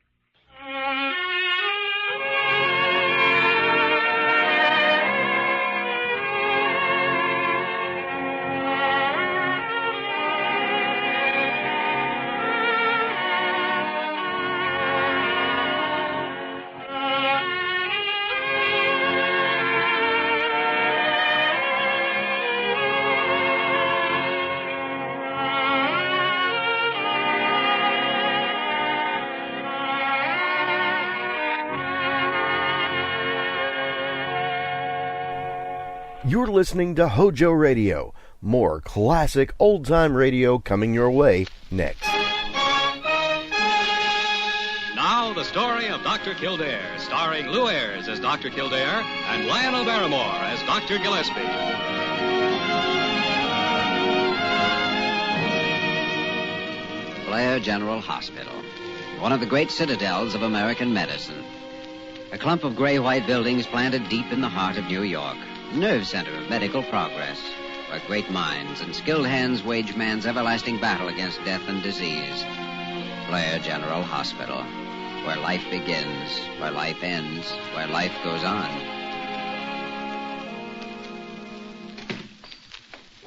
You're listening to Hojo Radio. More classic old-time radio coming your way next. Now now, the story of Dr. Kildare, starring Lou Ayres as Dr. Kildare and Lionel Barrymore as Dr. Gillespie. Blair General Hospital, one of the great citadels of American medicine. A clump of gray-white buildings planted deep in the heart of New York, nerve center of medical progress, where great minds and skilled hands wage man's everlasting battle against death and disease. Blair General Hospital, where life begins, where life ends, where life goes on.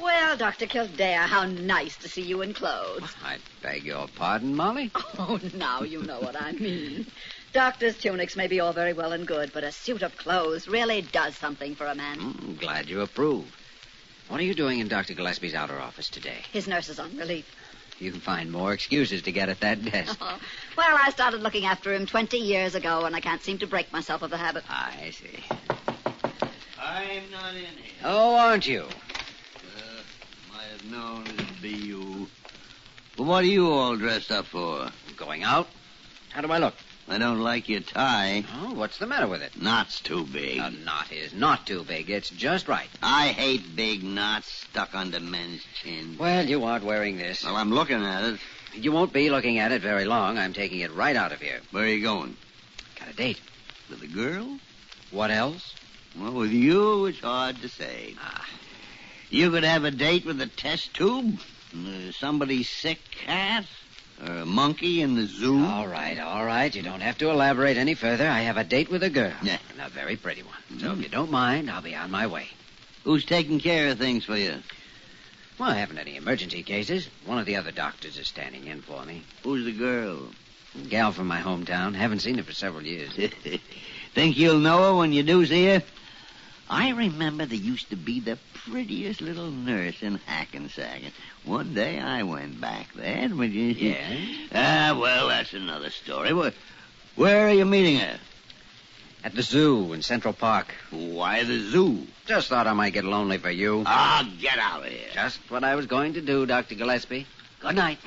Well, Dr. Kildare, how nice to see you in clothes. I beg your pardon, Molly? Oh, now you know what I mean. Doctor's tunics may be all very well and good, but a suit of clothes really does something for a man. I'm glad you approve. What are you doing in Dr. Gillespie's outer office today? His nurse is on relief. You can find more excuses to get at that desk. Well, I started looking after him 20 years ago, and I can't seem to break myself of the habit. I see. I'm not in here. Oh, aren't you? Might have known it'd be you. But what are you all dressed up for? Going out? How do I look? I don't like your tie. Oh, what's the matter with it? Knot's too big. A knot is not too big. It's just right. I hate big knots stuck under men's chins. Well, you aren't wearing this. Well, I'm looking at it. You won't be looking at it very long. I'm taking it right out of here. Where are you going? Got a date. With a girl? What else? Well, with you, it's hard to say. You could have a date with a test tube, somebody's sick cat, or a monkey in the zoo. All right. You don't have to elaborate any further. I have a date with a girl. Yeah. And a very pretty one. So if you don't mind, I'll be on my way. Who's taking care of things for you? Well, I haven't any emergency cases. One of the other doctors is standing in for me. Who's the girl? A gal from my hometown. Haven't seen her for several years. Think you'll know her when you do see her? I remember there used to be the prettiest little nurse in Hackensack. One day I went back there. But you... Yeah? Well, that's another story. Where are you meeting her? At the zoo in Central Park. Why the zoo? Just thought I might get lonely for you. Get out of here. Just what I was going to do, Dr. Gillespie. Good night.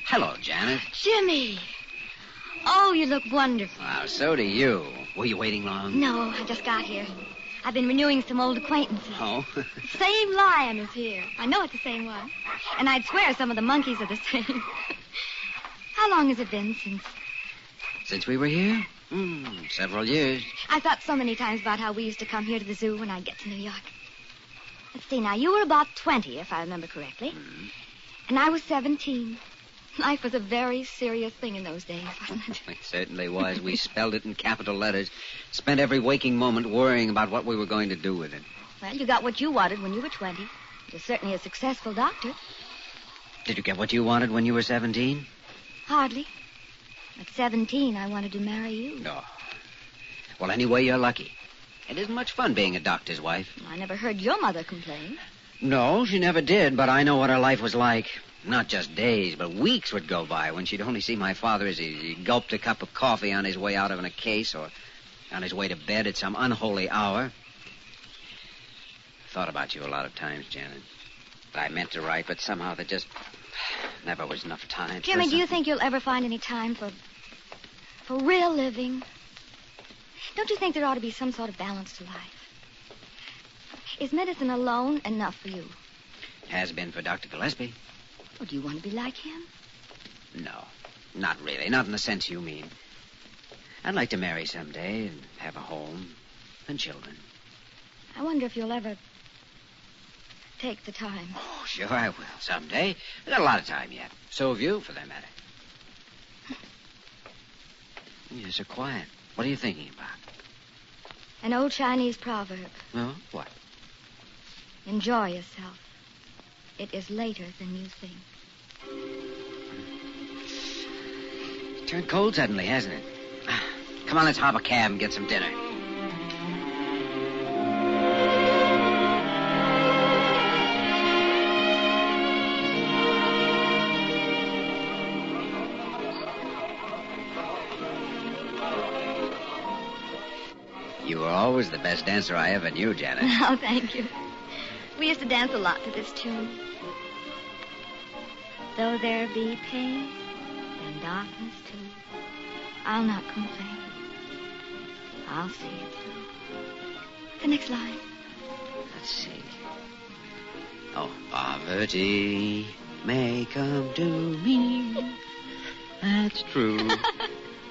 Hello, Janet. Jimmy. Oh, you look wonderful. Wow, so do you. Were you waiting long? No, I just got here. I've been renewing some old acquaintances. Oh? Same lion is here. I know it's the same one. And I'd swear some of the monkeys are the same. How long has it been since? Since we were here? Several years. I thought so many times about how we used to come here to the zoo when I'd get to New York. Let's see, now, you were about 20, if I remember correctly. And I was 17. Life was a very serious thing in those days, wasn't it? It certainly was. We spelled it in capital letters. Spent every waking moment worrying about what we were going to do with it. Well, you got what you wanted when you were 20. You're certainly a successful doctor. Did you get what you wanted when you were 17? Hardly. At 17, I wanted to marry you. No. Well, anyway, you're lucky. It isn't much fun being a doctor's wife. I never heard your mother complain. No, she never did, but I know what her life was like. Not just days, but weeks would go by when she'd only see my father as he gulped a cup of coffee on his way out of a case or on his way to bed at some unholy hour. Thought about you a lot of times, Janet. I meant to write, but somehow there just never was enough time. Jimmy, do you think you'll ever find any time for real living? Don't you think there ought to be some sort of balance to life? Is medicine alone enough for you? Has been for Dr. Gillespie. Well, do you want to be like him? No, not really. Not in the sense you mean. I'd like to marry someday and have a home and children. I wonder if you'll ever take the time. Oh, sure I will. Someday. We've got a lot of time yet. So have you, for that matter. You're so quiet. What are you thinking about? An old Chinese proverb. Oh, what? Enjoy yourself. It is later than you think. It's turned cold suddenly, hasn't it? Come on, let's hop a cab and get some dinner. You were always the best dancer I ever knew, Janet. Oh, thank you. We used to dance a lot to this tune. Though there be pain and darkness too, I'll not complain. I'll see it through. The next line. Let's see. Oh, poverty may come to me. That's true.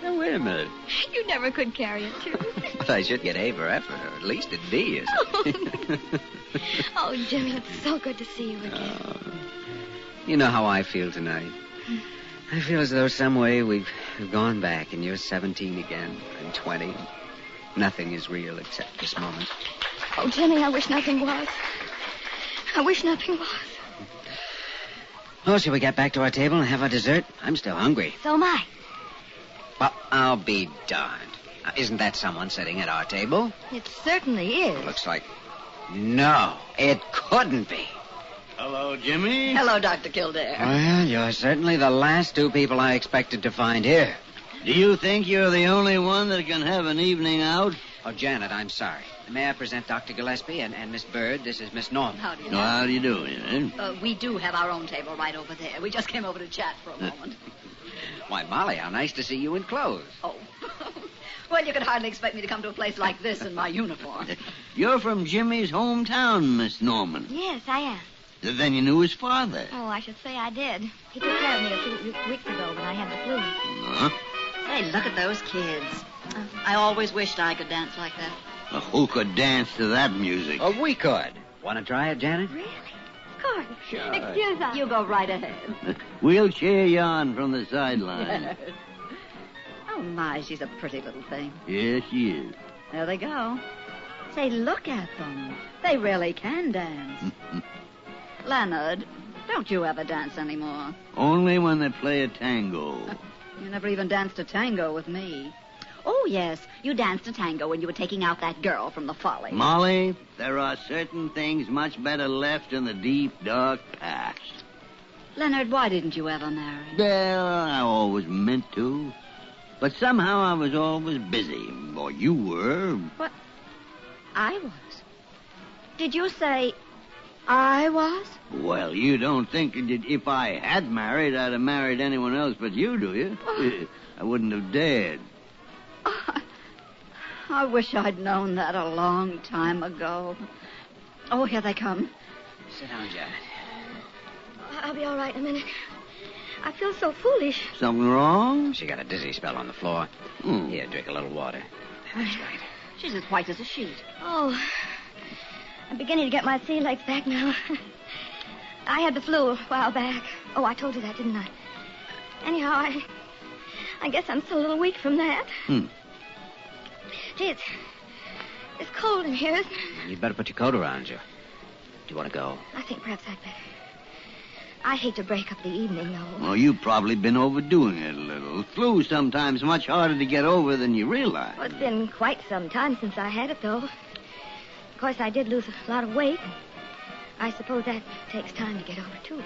Now, wait a minute. You never could carry a tune. But I should get A for effort, or at least a D, isn't it? Oh, Jimmy, it's so good to see you again. You know how I feel tonight. I feel as though some way we've gone back and you're 17 again. I'm 20. Nothing is real except this moment. Oh, Jimmy, I wish nothing was. I wish nothing was. Well, shall we get back to our table and have our dessert? I'm still hungry. So am I. Well, I'll be darned. Isn't that someone sitting at our table? It certainly is. Looks like... No, it couldn't be. Hello, Jimmy. Hello, Dr. Kildare. Well, you're certainly the last two people I expected to find here. Do you think you're the only one that can have an evening out? Oh, Janet, I'm sorry. May I present Dr. Gillespie and Miss Bird? This is Miss Norman. How do you do? How do you do, Janet? We do have our own table right over there. We just came over to chat for a moment. Why, Molly, how nice to see you in clothes. Oh. Well, you could hardly expect me to come to a place like this in my uniform. You're from Jimmy's hometown, Miss Norman. Yes, I am. Then you knew his father. Oh, I should say I did. He took care of me a few weeks ago when I had the flu. Huh? Hey, look at those kids. I always wished I could dance like that. Who could dance to that music? Oh, we could. Want to try it, Janet? Really? Of course. Sure. Excuse us. You go right ahead. We'll cheer you on from the sideline. Oh, my, she's a pretty little thing. Yes, she is. There they go. Say, look at them. They really can dance. Leonard, don't you ever dance anymore? Only when they play a tango. You never even danced a tango with me. Oh, yes, you danced a tango when you were taking out that girl from the Folly. Molly, there are certain things much better left in the deep, dark past. Leonard, why didn't you ever marry? Well, I always meant to. But somehow I was always busy. Or you were. What? I was? Did you say I was? Well, you don't think that if I had married, I'd have married anyone else but you, do you? I wouldn't have dared. I wish I'd known that a long time ago. Oh, here they come. Sit down, Janet. I'll be all right in a minute. I feel so foolish. Something wrong? She got a dizzy spell on the floor. Here, drink a little water. That's right. She's as white as a sheet. Oh, I'm beginning to get my sea legs back now. I had the flu a while back. Oh, I told you that, didn't I? Anyhow, I guess I'm still a little weak from that. Gee, it's cold in here, isn't it? You'd better put your coat around you. Do you want to go? I think perhaps I'd better. I hate to break up the evening, though. Well, you've probably been overdoing it a little. Flu's sometimes much harder to get over than you realize. Well, it's been quite some time since I had it, though. Of course, I did lose a lot of weight. I suppose that takes time to get over, too.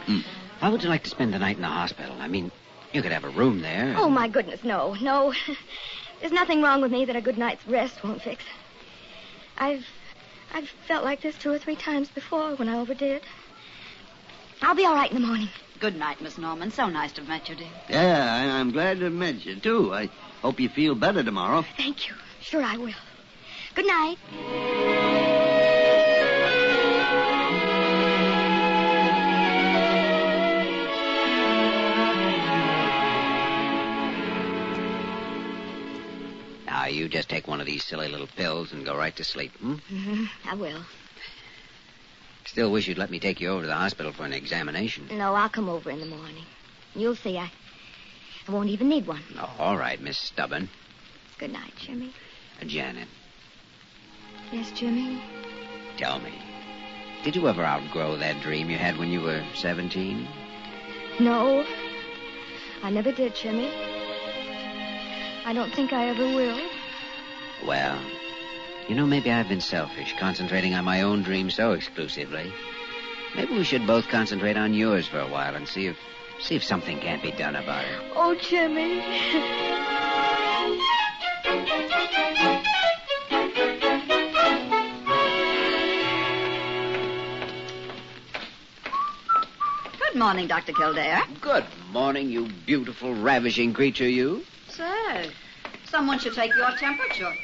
How would you like to spend the night in the hospital? I mean, you could have a room there. Oh, my goodness, no. There's nothing wrong with me that a good night's rest won't fix. I've felt like this 2 or 3 times before when I overdid. I'll be all right in the morning. Good night, Miss Norman. So nice to have met you, dear. Yeah, I'm glad to have met you, too. I hope you feel better tomorrow. Thank you. Sure I will. Good night. Now, you just take one of these silly little pills and go right to sleep, I will. Still wish you'd let me take you over to the hospital for an examination. No, I'll come over in the morning. You'll see, I won't even need one. Oh, all right, Miss Stubborn. Good night, Jimmy. Janet, Yes, Jimmy? tell me, did you ever outgrow that dream you had when you were 17? No, I never did, Jimmy. I don't think I ever will. Well, you know, maybe I've been selfish, concentrating on my own dream so exclusively. Maybe we should both concentrate on yours for a while and see if something can't be done about it. Oh, Jimmy. Good morning, Dr. Kildare. Good morning, you beautiful, ravishing creature, you. Sir, someone should take your temperature.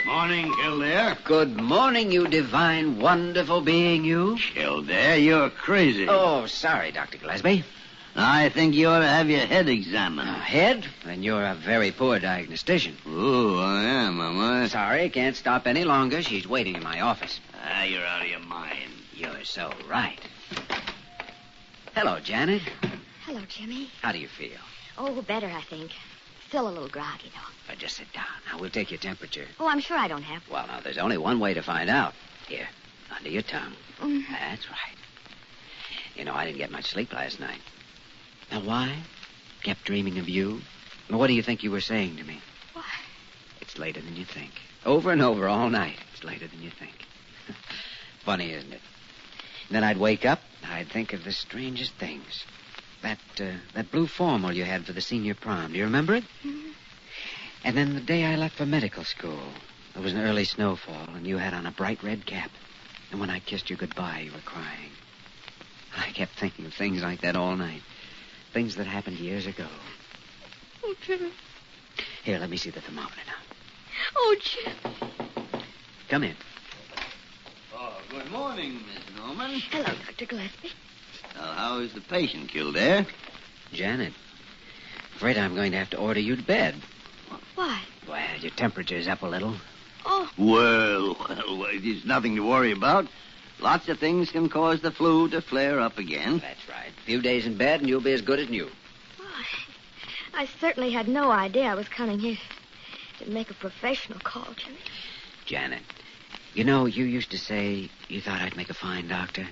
Morning, Kildare. Good morning, you divine, wonderful being, you. Kildare, you're crazy. Oh, sorry, Dr. Gillespie. I think you ought to have your head examined. Head? Then you're a very poor diagnostician. Oh, I am I? Sorry, can't stop any longer. She's waiting in my office. You're out of your mind. You're so right. Hello, Janet. Hello, Jimmy. How do you feel? Oh, better, I think. Still a little groggy, though. Just sit down. Now, we'll take your temperature. Oh, I'm sure I don't have to. Well, now, there's only one way to find out. Here, under your tongue. That's right. You know, I didn't get much sleep last night. Now, why? Kept dreaming of you. Well, what do you think you were saying to me? What? It's later than you think. Over and over all night. It's later than you think. Funny, isn't it? And then I'd wake up, I'd think of the strangest things. That blue formal you had for the senior prom. Do you remember it? Mm-hmm. And then the day I left for medical school, there was an early snowfall, and you had on a bright red cap. And when I kissed you goodbye, you were crying. I kept thinking of things like that all night. Things that happened years ago. Oh, Jimmy. Here, let me see the thermometer now. Oh, Jim. Come in. Oh, good morning, Miss Norman. Hello, Dr. Gillespie. Well, how is the patient, Kildare? Janet, afraid I'm going to have to order you to bed. Why? Well, your temperature's up a little. Oh. Well, there's nothing to worry about. Lots of things can cause the flu to flare up again. That's right. A few days in bed and you'll be as good as new. Oh, I certainly had no idea I was coming here to make a professional call, Jimmy. Janet, you know, you used to say you thought I'd make a fine doctor.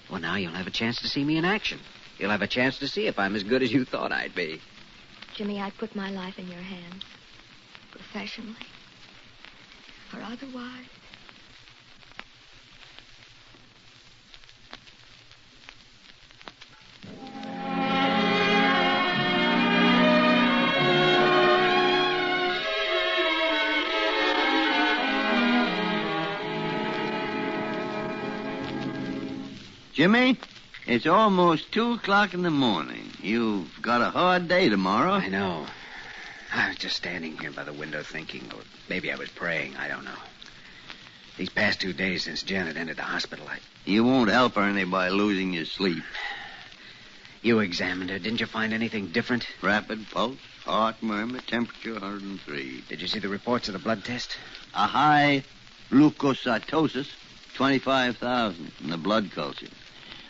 Well, now you'll have a chance to see me in action. You'll have a chance to see if I'm as good as you thought I'd be. Jimmy, I put my life in your hands. Professionally. Or otherwise. Jimmy, it's almost 2 o'clock in the morning. You've got a hard day tomorrow. I know. I was just standing here by the window thinking, or maybe I was praying, I don't know. These past 2 days since Janet entered the hospital, You won't help her any by losing your sleep. You examined her. Didn't you find anything different? Rapid pulse, heart murmur, temperature 103. Did you see the reports of the blood test? A high leukocytosis, 25,000 in the blood culture.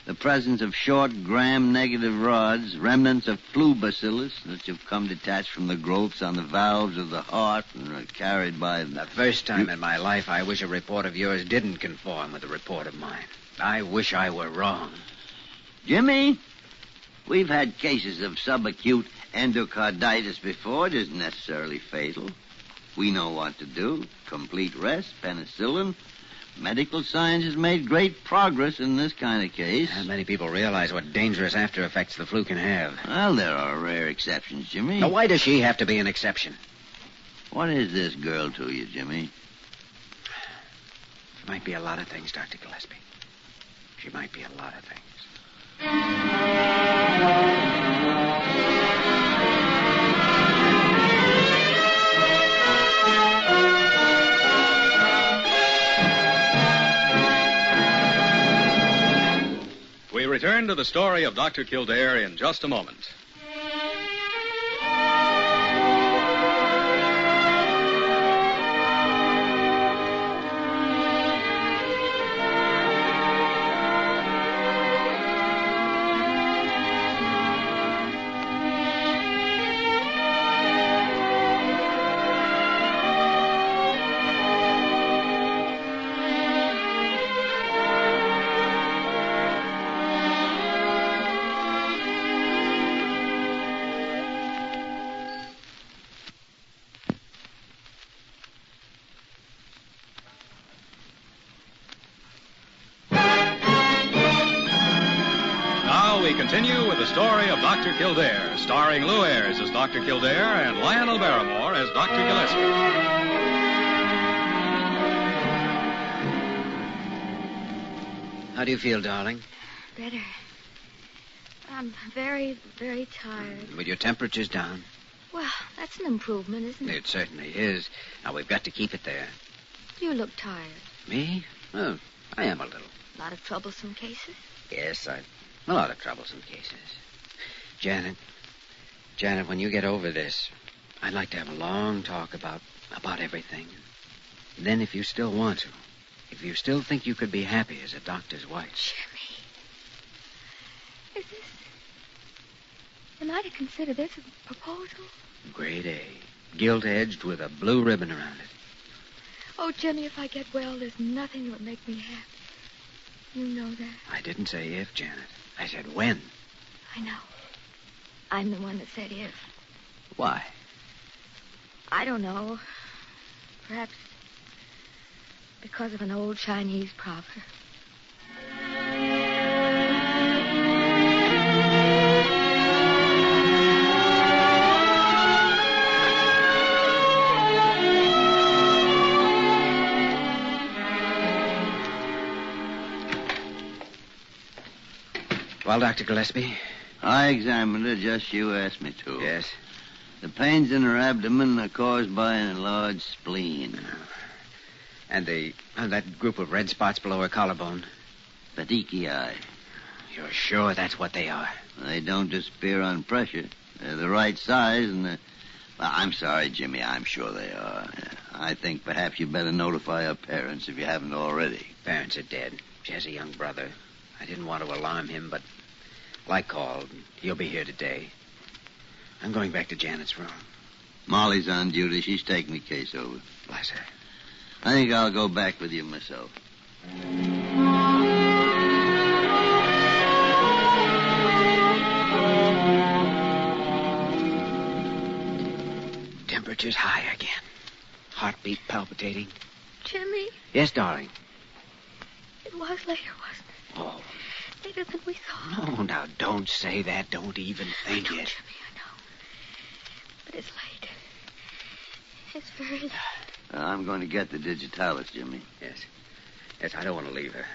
The presence of short gram-negative rods, remnants of flu bacillus that have come detached from the growths on the valves of the heart and are carried by... The first time in my life I wish a report of yours didn't conform with a report of mine. I wish I were wrong. Jimmy, we've had cases of subacute endocarditis before. It isn't necessarily fatal. We know what to do. Complete rest, penicillin. Medical science has made great progress in this kind of case. Not many people realize what dangerous after effects the flu can have. Well, there are rare exceptions, Jimmy. Now, why does she have to be an exception? What is this girl to you, Jimmy? She might be a lot of things, Dr. Gillespie. She might be a lot of things. We return to the story of Dr. Kildare in just a moment. Continue with the story of Dr. Kildare, starring Lou Ayres as Dr. Kildare and Lionel Barrymore as Dr. Gillespie. How do you feel, darling? Better. I'm very, very tired. But your temperature's down. Well, that's an improvement, isn't it? It certainly is. Now, we've got to keep it there. You look tired. Me? Oh, I am a little. A lot of troublesome cases? Yes, a lot of troublesome cases. Janet, when you get over this, I'd like to have a long talk about everything. And then if you still want to, if you still think you could be happy as a doctor's wife. Jimmy. Is this... Am I to consider this a proposal? Grade A. Gilt-edged with a blue ribbon around it. Oh, Jimmy, if I get well, there's nothing that would make me happy. You know that. I didn't say if, Janet. I said when. I know. I'm the one that said if. Why? I don't know. Perhaps because of an old Chinese proverb. Well, Dr. Gillespie? I examined her just you asked me to. Yes? The pains in her abdomen are caused by an enlarged spleen. And that group of red spots below her collarbone? Petechiae. You're sure that's what they are? They don't disappear on pressure. They're the right size and the... Well, I'm sorry, Jimmy. I'm sure they are. I think perhaps you better notify her parents if you haven't already. Parents are dead. She has a young brother. I didn't want to alarm him, but like called. He'll be here today. I'm going back to Janet's room. Molly's on duty. She's taking the case over. Bless her. I think I'll go back with you myself. Temperature's high again. Heartbeat palpitating. Jimmy? Yes, darling. It was later, wasn't it? Oh. Later than we thought. No, now, don't say that. Don't even think I know, it. Jimmy, I know. But it's late. It's very late. I'm going to get the digitalis, Jimmy. Yes. Yes, I don't want to leave her.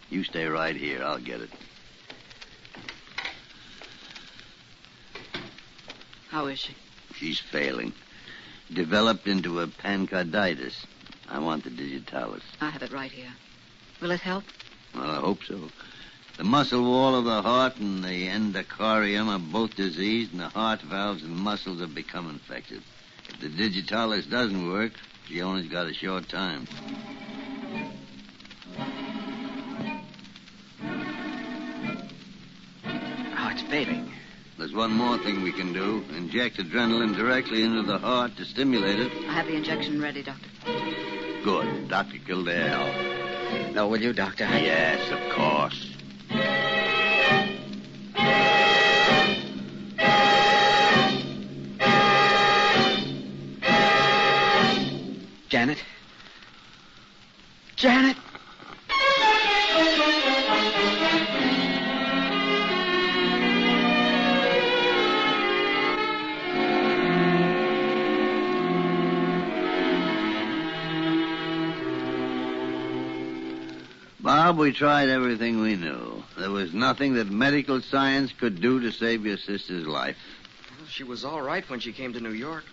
You stay right here. I'll get it. How is she? She's failing. Developed into a pancreatitis. I want the digitalis. I have it right here. Will it help? Well, I hope so. The muscle wall of the heart and the endocardium are both diseased, and the heart valves and muscles have become infected. If the digitalis doesn't work, she only's got a short time. Heart's failing. There's one more thing we can do. Inject adrenaline directly into the heart to stimulate it. I have the injection ready, Doctor. Good. Dr. Kildare. No, will you, Doctor? Yes, of course. Janet? Janet? Bob, we tried everything we knew. There was nothing that medical science could do to save your sister's life. Well, she was all right when she came to New York.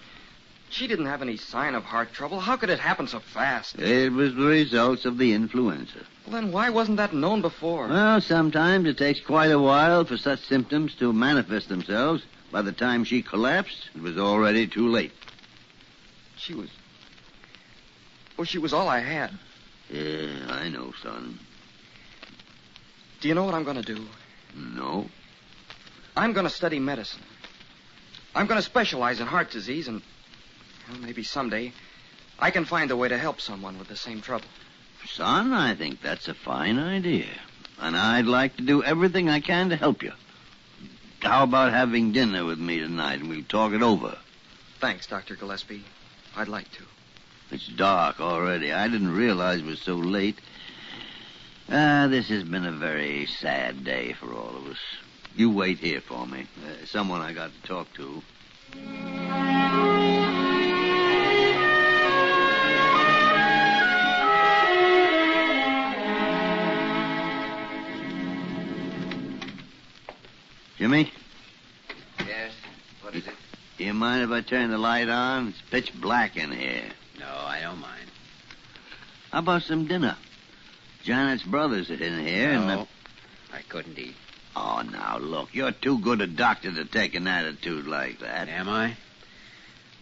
She didn't have any sign of heart trouble. How could it happen so fast? It was the results of the influenza. Well, then why wasn't that known before? Well, sometimes it takes quite a while for such symptoms to manifest themselves. By the time she collapsed, it was already too late. She was... Well, she was all I had. Yeah, I know, son. Do you know what I'm going to do? No. I'm going to study medicine. I'm going to specialize in heart disease, and well, maybe someday I can find a way to help someone with the same trouble. Son, I think that's a fine idea. And I'd like to do everything I can to help you. How about having dinner with me tonight, and we'll talk it over? Thanks, Dr. Gillespie. I'd like to. It's dark already. I didn't realize it was so late. This has been a very sad day for all of us. You wait here for me. Someone I got to talk to. Jimmy? Yes? What is it? Do you mind if I turn the light on? It's pitch black in here. No, I don't mind. How about some dinner? Janet's brothers are in here. No, I couldn't eat. Oh, now, look, you're too good a doctor to take an attitude like that. Am I?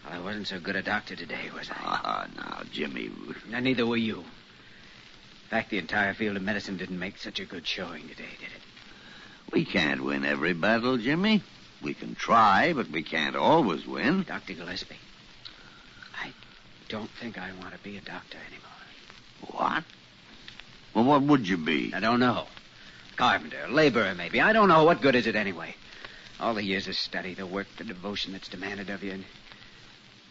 Well, I wasn't so good a doctor today, was I? Oh, now, Jimmy. Now, neither were you. In fact, the entire field of medicine didn't make such a good showing today, did it? We can't win every battle, Jimmy. We can try, but we can't always win. Dr. Gillespie, I don't think I want to be a doctor anymore. What? Well, what would you be? I don't know. Carpenter, laborer, maybe. I don't know. What good is it anyway? All the years of study, the work, the devotion that's demanded of you.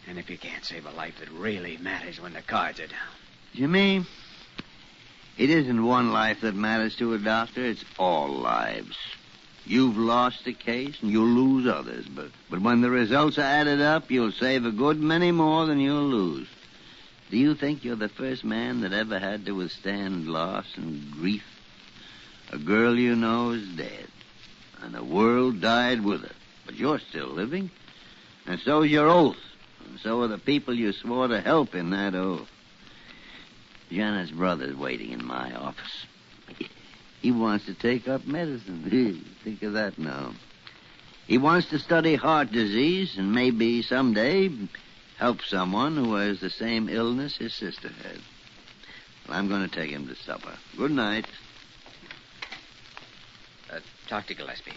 And if you can't save a life, it really matters when the cards are down. Jimmy, it isn't one life that matters to a doctor. It's all lives. You've lost a case and you'll lose others. But when the results are added up, you'll save a good many more than you'll lose. Do you think you're the first man that ever had to withstand loss and grief? A girl you know is dead, and the world died with her. But you're still living, and so is your oath, and so are the people you swore to help in that oath. Janet's brother's waiting in my office. He wants to take up medicine. Think of that now. He wants to study heart disease and maybe someday help someone who has the same illness his sister had. Well, I'm going to take him to supper. Good night. Dr. Gillespie,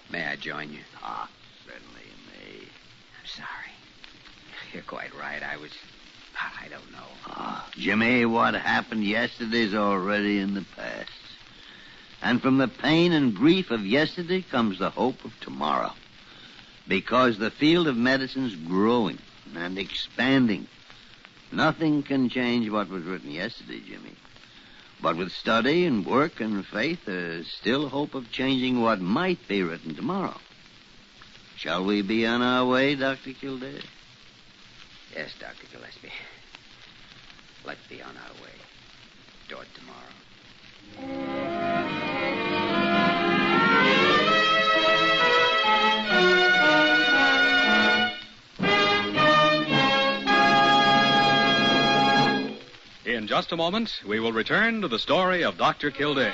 may I join you? Ah, certainly you may. I'm sorry. You're quite right. I don't know. Jimmy, what happened yesterday's already in the past. And from the pain and grief of yesterday comes the hope of tomorrow. Because the field of medicine's growing and expanding. Nothing can change what was written yesterday, Jimmy. But with study and work and faith, there's still hope of changing what might be written tomorrow. Shall we be on our way, Dr. Kildare? Yes, Dr. Gillespie. Let's be on our way toward tomorrow. In just a moment, we will return to the story of Dr. Kildare.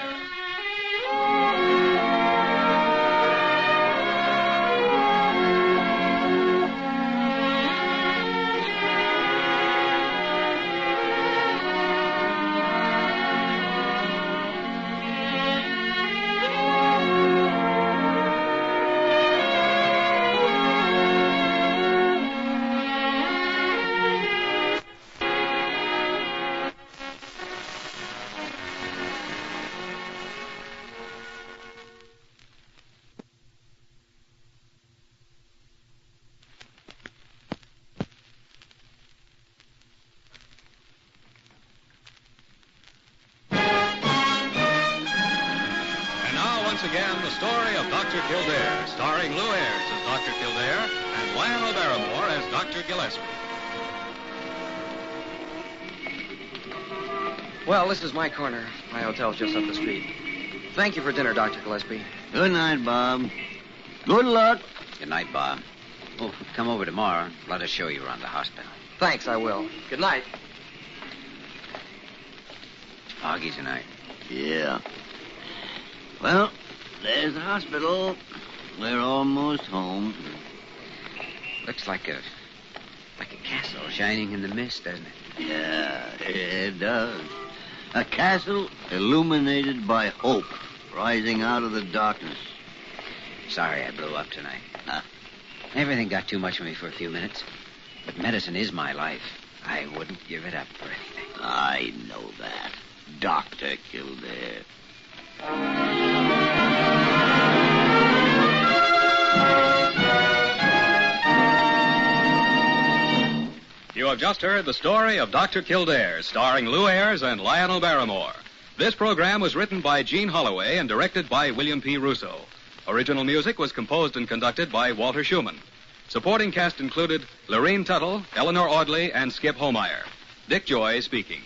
Once again, the story of Dr. Kildare, starring Lou Ayres as Dr. Kildare and Lionel Barrymore as Dr. Gillespie. Well, this is my corner. My hotel's just up the street. Thank you for dinner, Dr. Gillespie. Good night, Bob. Good luck. Good night, Bob. Oh, come over tomorrow. Let us show you around the hospital. Thanks, I will. Good night. Foggy tonight. Yeah. Well, there's the hospital. We're almost home. Looks like a castle shining in the mist, doesn't it? Yeah, it does. A castle illuminated by hope, rising out of the darkness. Sorry I blew up tonight. Everything got too much for me for a few minutes. But medicine is my life. I wouldn't give it up for anything. I know that. Dr. Kildare. You have just heard the story of Dr. Kildare, starring Lou Ayres and Lionel Barrymore. This program was written by Gene Holloway and directed by William P. Russo. Original music was composed and conducted by Walter Schumann. Supporting cast included Lorene Tuttle, Eleanor Audley, and Skip Homeyer. Dick Joy speaking.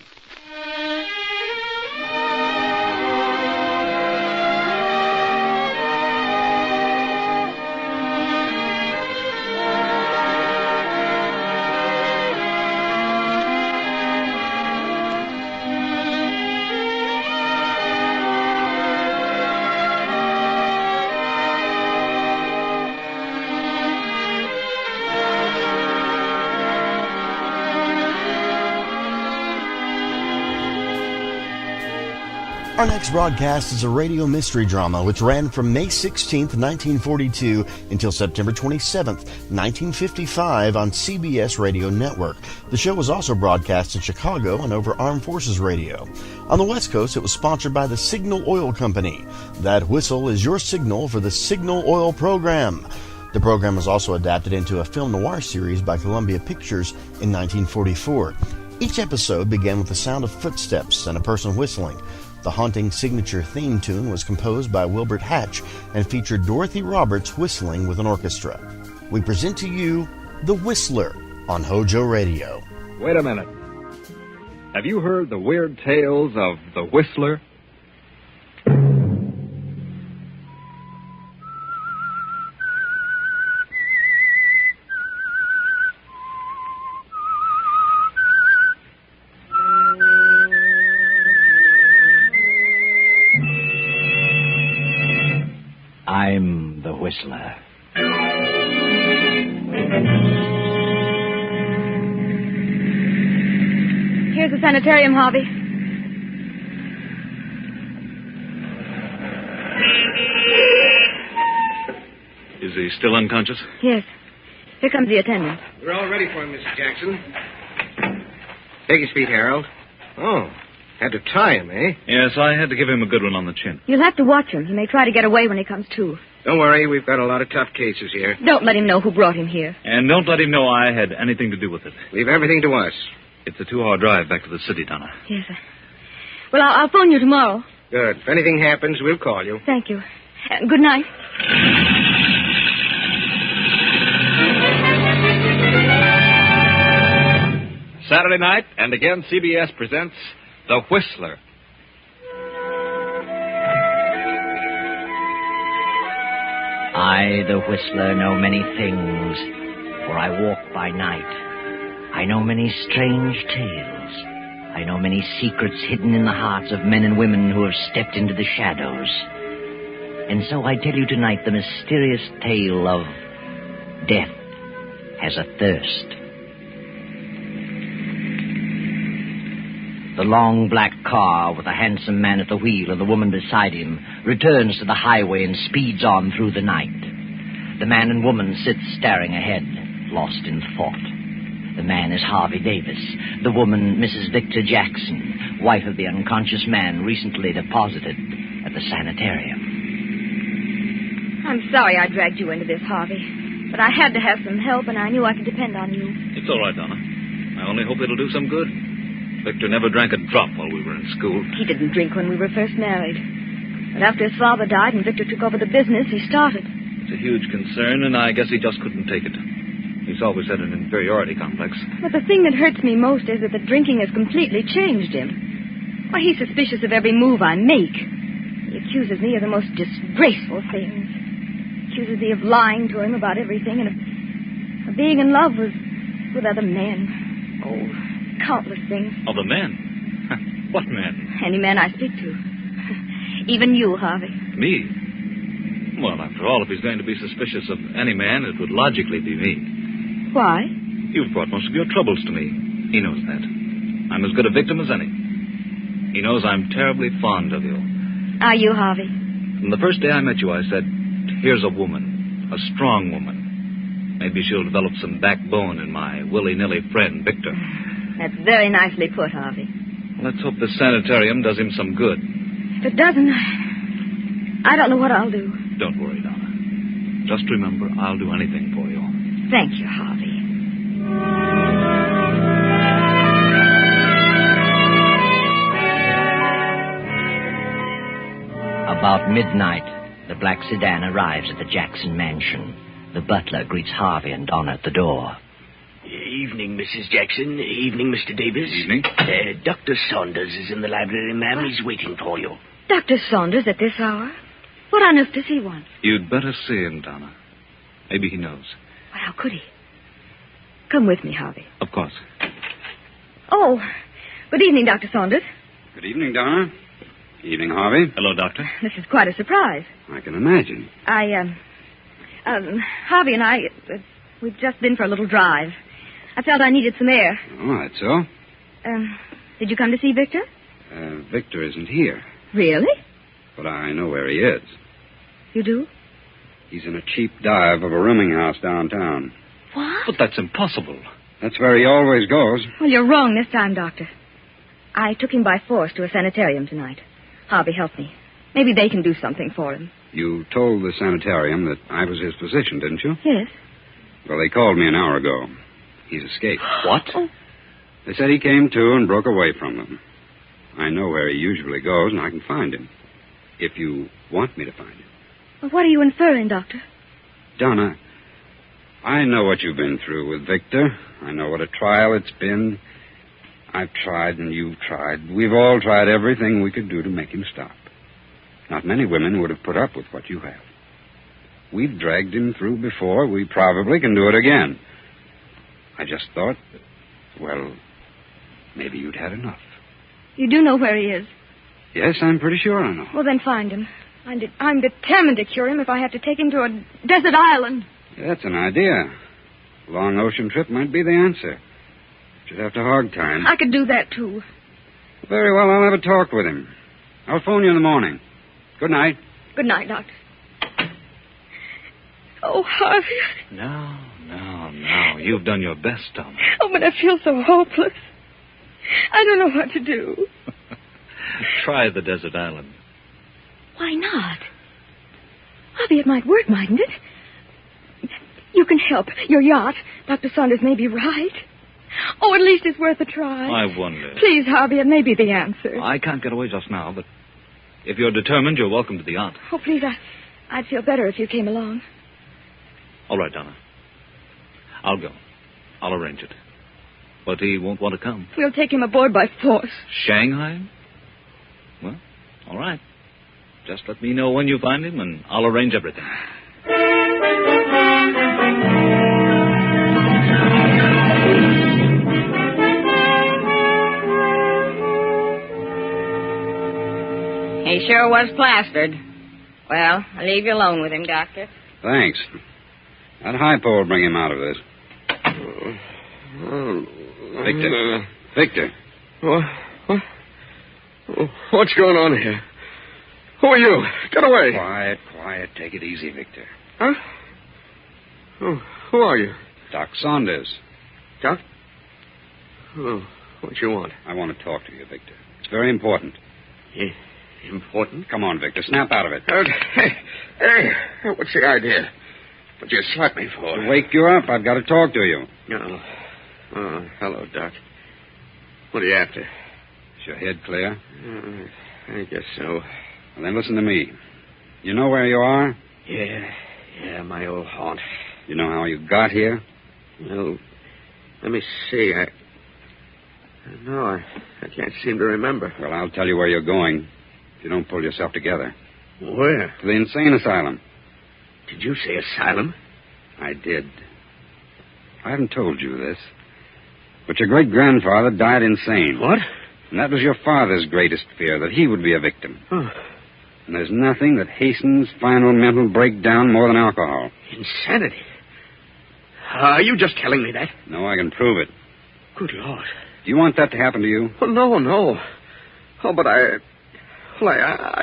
Our next broadcast is a radio mystery drama which ran from May 16th, 1942 until September 27th, 1955 on CBS Radio Network. The show was also broadcast in Chicago and over Armed Forces Radio. On the West Coast, it was sponsored by the Signal Oil Company. That whistle is your signal for the Signal Oil program. The program was also adapted into a film noir series by Columbia Pictures in 1944. Each episode began with the sound of footsteps and a person whistling. The haunting signature theme tune was composed by Wilbert Hatch and featured Dorothy Roberts whistling with an orchestra. We present to you The Whistler on Hojo Radio. Wait a minute. Have you heard the weird tales of The Whistler? I'm the Whistler. Here's the sanitarium, Harvey. Is he still unconscious? Yes. Here comes the attendant. We're all ready for him, Mrs. Jackson. Take his feet, Harold. Oh, had to tie him, eh? Yes, I had to give him a good one on the chin. You'll have to watch him. He may try to get away when he comes to. Don't worry, we've got a lot of tough cases here. Don't let him know who brought him here. And don't let him know I had anything to do with it. Leave everything to us. It's a 2-hour drive back to the city, Donna. Yes, sir. Well, I'll phone you tomorrow. Good. If anything happens, we'll call you. Thank you. Good night. Saturday night, and again CBS presents The Whistler. I, the Whistler, know many things, for I walk by night. I know many strange tales. I know many secrets hidden in the hearts of men and women who have stepped into the shadows. And so I tell you tonight the mysterious tale of Death Has a Thirst. The long black car with a handsome man at the wheel and the woman beside him returns to the highway and speeds on through the night. The man and woman sit staring ahead, lost in thought. The man is Harvey Davis. The woman, Mrs. Victor Jackson, wife of the unconscious man recently deposited at the sanitarium. I'm sorry I dragged you into this, Harvey. But I had to have some help, and I knew I could depend on you. It's all right, Donna. I only hope it'll do some good. Victor never drank a drop while we were in school. He didn't drink when we were first married. But after his father died and Victor took over the business, he started. It's a huge concern, and I guess he just couldn't take it. He's always had an inferiority complex. But the thing that hurts me most is that the drinking has completely changed him. Why, he's suspicious of every move I make. He accuses me of the most disgraceful things. Accuses me of lying to him about everything and of being in love with other men. Oh, countless things. Other men? What men? Any man I speak to. Even you, Harvey. Me? Well, after all, if he's going to be suspicious of any man, it would logically be me. Why? You've brought most of your troubles to me. He knows that. I'm as good a victim as any. He knows I'm terribly fond of you. Are you, Harvey? From the first day I met you, I said, here's a woman, a strong woman. Maybe she'll develop some backbone in my willy-nilly friend, Victor. That's very nicely put, Harvey. Let's hope the sanitarium does him some good. If it doesn't, I don't know what I'll do. Don't worry, Donna. Just remember, I'll do anything for you. Thank you, Harvey. About midnight, the black sedan arrives at the Jackson mansion. The butler greets Harvey and Donna at the door. Evening, Mrs. Jackson. Evening, Mr. Davis. Evening. Dr. Saunders is in the library, ma'am. He's waiting for you. Dr. Saunders at this hour? What on earth does he want? You'd better see him, Donna. Maybe he knows. Well, how could he? Come with me, Harvey. Of course. Oh, good evening, Dr. Saunders. Good evening, Donna. Evening, Harvey. Hello, Doctor. This is quite a surprise. I can imagine. Harvey and I, we've just been for a little drive. I felt I needed some air. Oh, that's so. Did you come to see Victor? Victor isn't here. Really? But I know where he is. You do? He's in a cheap dive of a rooming house downtown. What? But that's impossible. That's where he always goes. Well, you're wrong this time, Doctor. I took him by force to a sanitarium tonight. Harvey helped me. Maybe they can do something for him. You told the sanitarium that I was his physician, didn't you? Yes. Well, they called me an hour ago. He's escaped. What? Oh. They said he came to and broke away from them. I know where he usually goes, and I can find him. If you want me to find him. Well, what are you inferring, Doctor? Donna, I know what you've been through with Victor. I know what a trial it's been. I've tried and you've tried. We've all tried everything we could do to make him stop. Not many women would have put up with what you have. We've dragged him through before. We probably can do it again. I just thought, well, maybe you'd had enough. You do know where he is? Yes, I'm pretty sure I know. Well, then find him. I'm determined to cure him if I have to take him to a desert island. That's an idea. A long ocean trip might be the answer. Should have to hog time. I could do that, too. Very well, I'll have a talk with him. I'll phone you in the morning. Good night. Good night, Doctor. Oh, Harvey. No. You've done your best, Donna. Oh, but I feel so hopeless. I don't know what to do. Try the desert island. Why not? Harvey, it might work, mightn't it? You can help. Your yacht. Dr. Saunders may be right. Oh, at least it's worth a try. I wonder. Please, Harvey, it may be the answer. I can't get away just now, but if you're determined, you're welcome to the yacht. Oh, please, I'd feel better if you came along. All right, Donna. I'll go. I'll arrange it. But he won't want to come. We'll take him aboard by force. Shanghai? Well, all right. Just let me know when you find him, and I'll arrange everything. He sure was plastered. Well, I'll leave you alone with him, Doctor. Thanks. That high pole will bring him out of this. Victor. Victor. What's going on here? Who are you? Get away. Quiet. Take it easy, Victor. Huh? Who are you? Doc Saunders. Doc? Oh, what you want? I want to talk to you, Victor. It's very important. Important? Come on, Victor. Snap out of it. Hey, what's the idea? What you slapped me for? To wake you up. I've got to talk to you. Oh, hello, Doc. What are you after? Is your head clear? I guess so. Well, then listen to me. You know where you are? Yeah, my old haunt. You know how you got here? Well, let me see. I can't seem to remember. Well, I'll tell you where you're going if you don't pull yourself together. Where? To the insane asylum. Did you say asylum? I did. I haven't told you this, but your great-grandfather died insane. What? And that was your father's greatest fear, that he would be a victim. And there's nothing that hastens final mental breakdown more than alcohol. Insanity? Are you just telling me that? No, I can prove it. Good Lord. Do you want that to happen to you? Oh, no. Oh, but I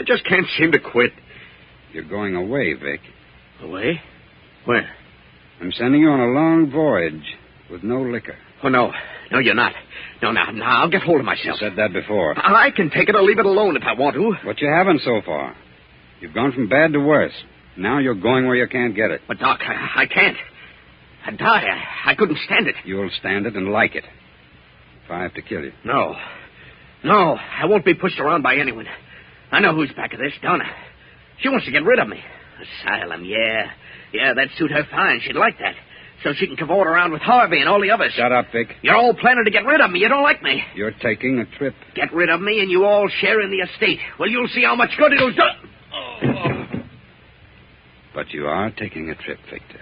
just can't seem to quit. You're going away, Vic. Away? Where? I'm sending you on a long voyage with no liquor. Oh, no. No, you're not. No, now, I'll get hold of myself. You said that before. I can take it or leave it alone if I want to. But you haven't so far. You've gone from bad to worse. Now you're going where you can't get it. But, Doc, I can't. I'd die. I couldn't stand it. You'll stand it and like it. If I have to kill you. No, I won't be pushed around by anyone. I know who's back of this, Donna. She wants to get rid of me. Asylum, yeah. Yeah, that'd suit her fine. She'd like that. So she can cavort around with Harvey and all the others. Shut up, Vic. You're all planning to get rid of me. You don't like me. You're taking a trip. Get rid of me and you all share in the estate. Well, you'll see how much good it'll do. But you are taking a trip, Victor.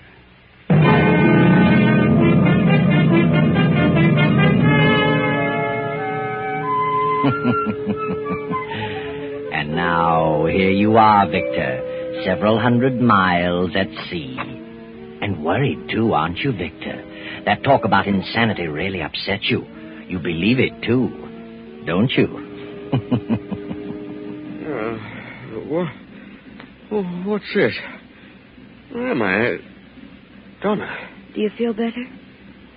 And now, here you are, Victor. Several hundred miles at sea. And worried, too, aren't you, Victor? That talk about insanity really upset you. You believe it, too, don't you? What's this? Where am I? Donna. Do you feel better?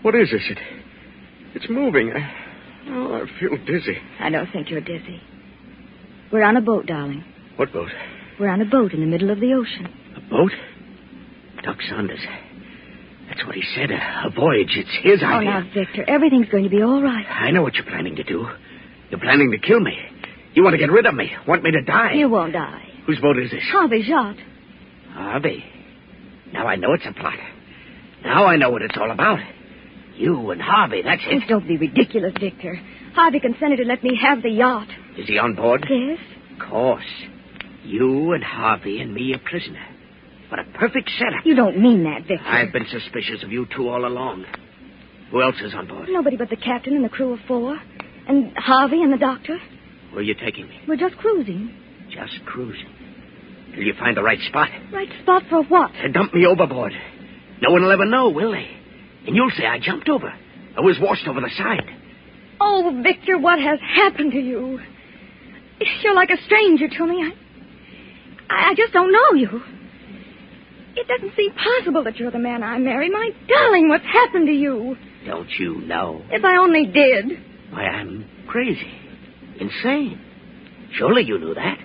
What is this? It's moving. I feel dizzy. I don't think you're dizzy. We're on a boat, darling. What boat? We're on a boat in the middle of the ocean. A boat? Doc Saunders. That's what he said. A voyage. It's his idea. Oh, now, Victor, everything's going to be all right. I know what you're planning to do. You're planning to kill me. You want to get rid of me. Want me to die. You won't die. Whose boat is this? Harvey's yacht. Harvey. Now I know it's a plot. Now I know what it's all about. You and Harvey, that's it. Oh, don't be ridiculous, Victor. Harvey consented to let me have the yacht. Is he on board? Yes. Of course. You and Harvey and me a prisoner. What a perfect setup. You don't mean that, Victor. I've been suspicious of you two all along. Who else is on board? Nobody but the captain and the crew of 4. And Harvey and the doctor. Where are you taking me? We're just cruising. Just cruising. Till you find the right spot. Right spot for what? To dump me overboard. No one will ever know, will they? And you'll say I jumped over. I was washed over the side. Oh, Victor, what has happened to you? You're like a stranger to me. I just don't know you. It doesn't seem possible that you're the man I marry. My darling, what's happened to you? Don't you know? If I only did. Why, I'm crazy. Insane. Surely you knew that.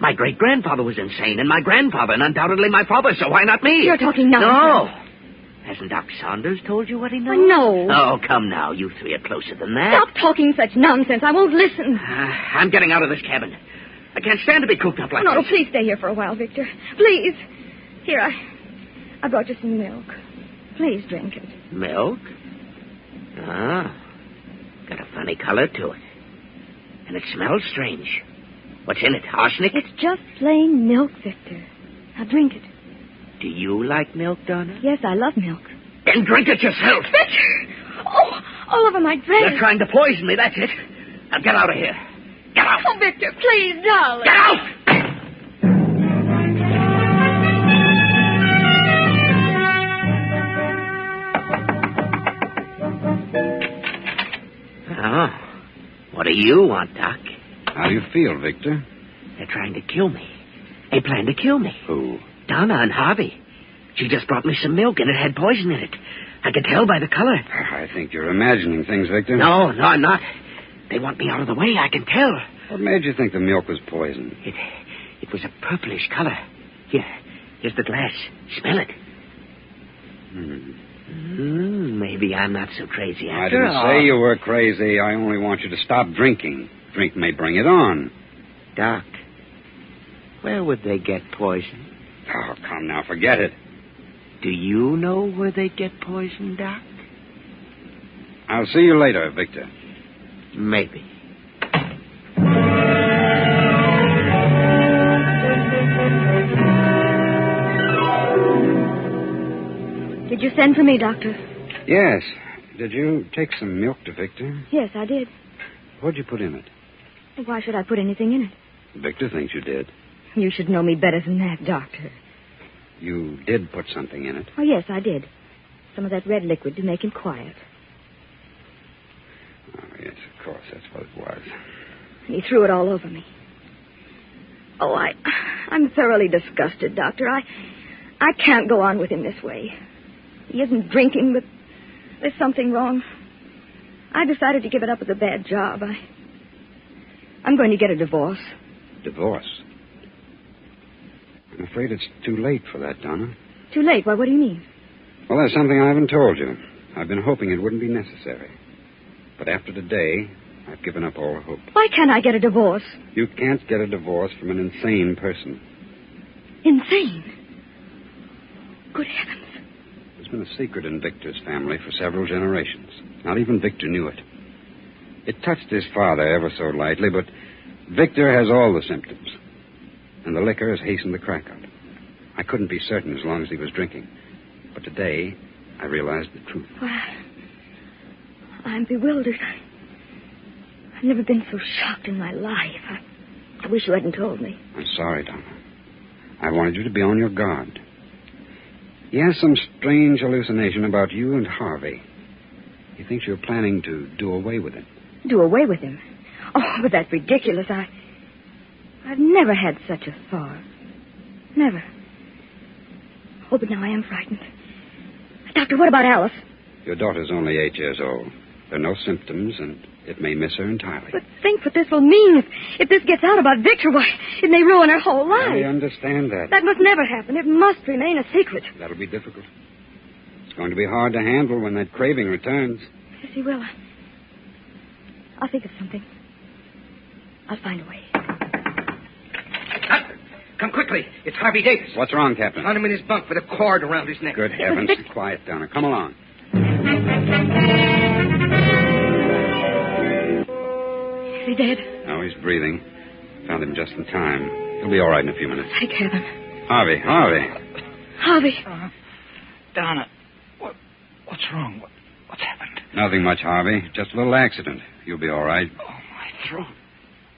My great-grandfather was insane, and my grandfather, and undoubtedly my father, so why not me? You're talking nonsense. No. Hasn't Doc Saunders told you what he knows? No. Oh, come now. You three are closer than that. Stop talking such nonsense. I won't listen. I'm getting out of this cabin. I can't stand to be cooped up like No, this. please stay here for a while, Victor. Please. Here, I brought you some milk. Please drink it. Milk? Ah. Got a funny color to it. And it smells strange. What's in it? Arsenic? It's just plain milk, Victor. Now drink it. Do you like milk, Donna? Yes, I love milk. Then drink it yourself. Victor! Oh, all over my dress. You're trying to poison me, that's it. Now get out of here. Get out. Oh, Victor, please, darling. Get out! Oh. What do you want, Doc? How do you feel, Victor? They're trying to kill me. They plan to kill me. Who? Donna and Harvey. She just brought me some milk, and it had poison in it. I could tell by the color. I think you're imagining things, Victor. No, I'm not. They want me out of the way. I can tell. What made you think the milk was poisoned? It was a purplish color. Here's the glass. Smell it. Maybe I'm not so crazy after all. I didn't say you were crazy. I only want you to stop drinking. Drink may bring it on. Doc, where would they get poison? Oh, come now, forget it. Do you know where they get poison, Doc? I'll see you later, Victor. Maybe. Did you send for me, Doctor? Yes. Did you take some milk to Victor? Yes, I did. What'd you put in it? Why should I put anything in it? Victor thinks you did. You should know me better than that, Doctor. You did put something in it. Oh, yes, I did. Some of that red liquid to make him quiet. Oh, yes, of course, that's what it was. And he threw it all over me. Oh, I'm thoroughly disgusted, Doctor. I can't go on with him this way. He isn't drinking, but there's something wrong. I decided to give it up as a bad job. I'm going to get a divorce. Divorce? I'm afraid it's too late for that, Donna. Too late? Why, what do you mean? Well, there's something I haven't told you. I've been hoping it wouldn't be necessary. But after today, I've given up all hope. Why can't I get a divorce? You can't get a divorce from an insane person. Insane? Good heavens. There's been a secret in Victor's family for several generations. Not even Victor knew it. It touched his father ever so lightly, but Victor has all the symptoms. And the liquor has hastened the crack up. I couldn't be certain as long as he was drinking. But today, I realized the truth. Well, I'm bewildered. I've never been so shocked in my life. I wish you hadn't told me. I'm sorry, Donna. I wanted you to be on your guard. He has some strange hallucination about you and Harvey. He thinks you're planning to do away with him. Do away with him? Oh, but that's ridiculous. I've never had such a thought. Never. Oh, but now I am frightened. Doctor, what about Alice? Your daughter's only 8 years old. There are no symptoms, and it may miss her entirely. But think what this will mean. If this gets out about Victor, why, it may ruin her whole life. I understand that. That must never happen. It must remain a secret. That'll be difficult. It's going to be hard to handle when that craving returns. Yes, he will. I'll think of something. I'll find a way. Doctor, come quickly. It's Harvey Davis. What's wrong, Captain? Found him in his bunk with a cord around his neck. Good heavens. Quiet, Donna. Come along. Is he dead? No, he's breathing. Found him just in time. He'll be all right in a few minutes. Thank heaven. Harvey. Harvey. Donna, what's wrong? What's happened? Nothing much, Harvey. Just a little accident. You'll be all right. Oh, my throat.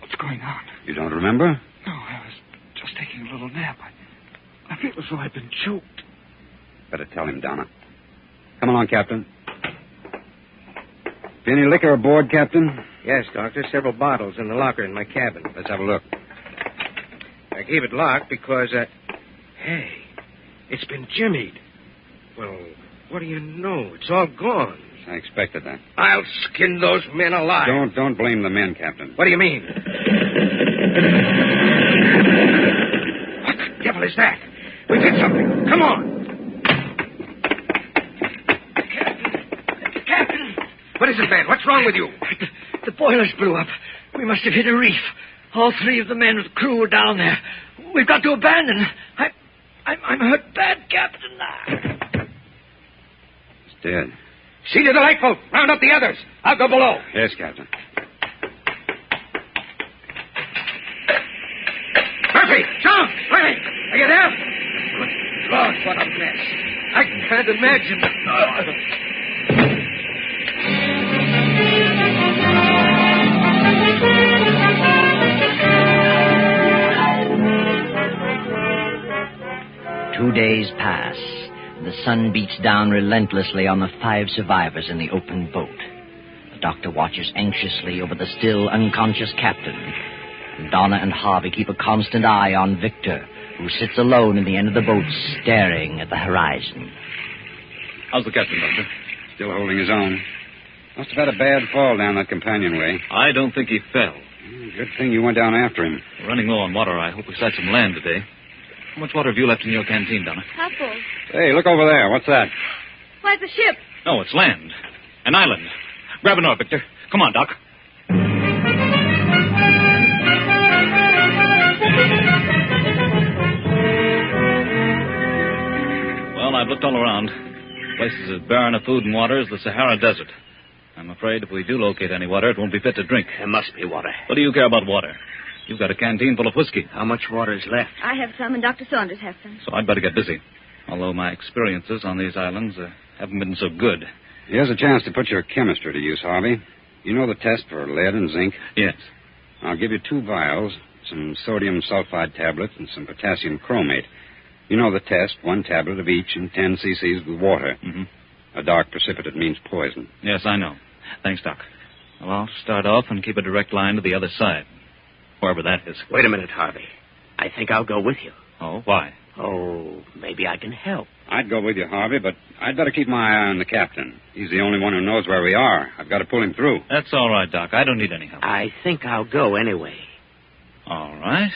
What's going on? You don't remember? No, I was just taking a little nap. I feel as though I'd been choked. Better tell him, Donna. Come along, Captain. Any liquor aboard, Captain? Yes, Doctor. Several bottles in the locker in my cabin. Let's have a look. I gave it locked because, Hey, it's been jimmied. Well, what do you know? It's all gone. I expected that. I'll skin those men alive. Don't blame the men, Captain. What do you mean? What the devil is that? We've hit something. Come on. Captain! What is it, man? What's wrong with you? The boilers blew up. We must have hit a reef. All three of the men with the crew were down there. We've got to abandon. I'm hurt bad, Captain. He's dead. See to the lifeboat. Round up the others. I'll go below. Yes, Captain. Murphy! John! Riley! Are you there? Good Lord, what a mess. I can't imagine. Two days pass. The sun beats down relentlessly on the 5 survivors in the open boat. The doctor watches anxiously over the still unconscious captain. And Donna and Harvey keep a constant eye on Victor, who sits alone in the end of the boat staring at the horizon. How's the captain, Doctor? Still holding his own. Must have had a bad fall down that companionway. I don't think he fell. Good thing you went down after him. We're running low on water. I hope we sight some land today. How much water have you left in your canteen, Donna? Half full. Hey, look over there. What's that? Why, it's a ship. No, it's land. An island. Grab an oar, Victor. Come on, Doc. Well, I've looked all around. Places as barren of food and water as the Sahara Desert. I'm afraid if we do locate any water, it won't be fit to drink. There must be water. What do you care about water? You've got a canteen full of whiskey. How much water is left? I have some, and Dr. Saunders has some. So I'd better get busy. Although my experiences on these islands haven't been so good. Here's a chance to put your chemistry to use, Harvey. You know the test for lead and zinc? Yes. I'll give you 2 vials, some sodium sulfide tablets, and some potassium chromate. You know the test, 1 tablet of each and 10 cc's with water. Mm-hmm. A dark precipitate means poison. Yes, I know. Thanks, Doc. Well, I'll start off and keep a direct line to the other side. Wherever that is. Wait a minute, Harvey. I think I'll go with you. Oh, why? Oh, maybe I can help. I'd go with you, Harvey, but I'd better keep my eye on the captain. He's the only one who knows where we are. I've got to pull him through. That's all right, Doc. I don't need any help. I think I'll go anyway. All right.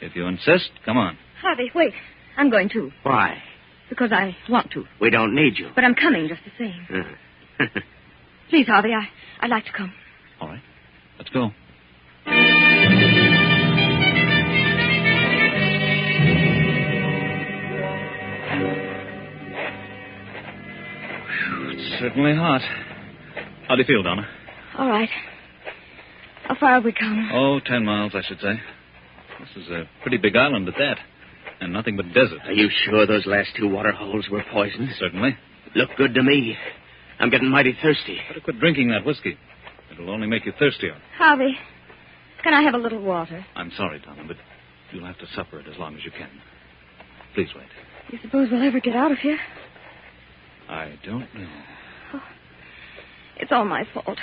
If you insist, come on. Harvey, wait. I'm going too. Why? Because I want to. We don't need you. But I'm coming just the same. Please, Harvey, I'd like to come. All right. Let's go. It's certainly hot. How do you feel, Donna? All right. How far have we come? Oh, 10 miles, I should say. This is a pretty big island at that. And nothing but desert. Are you sure those last 2 water holes were poisoned? Certainly. Look good to me. I'm getting mighty thirsty. Better quit drinking that whiskey. It'll only make you thirstier. Harvey, can I have a little water? I'm sorry, Donna, but you'll have to suffer it as long as you can. Please wait. You suppose we'll ever get out of here? I don't know. Oh, it's all my fault.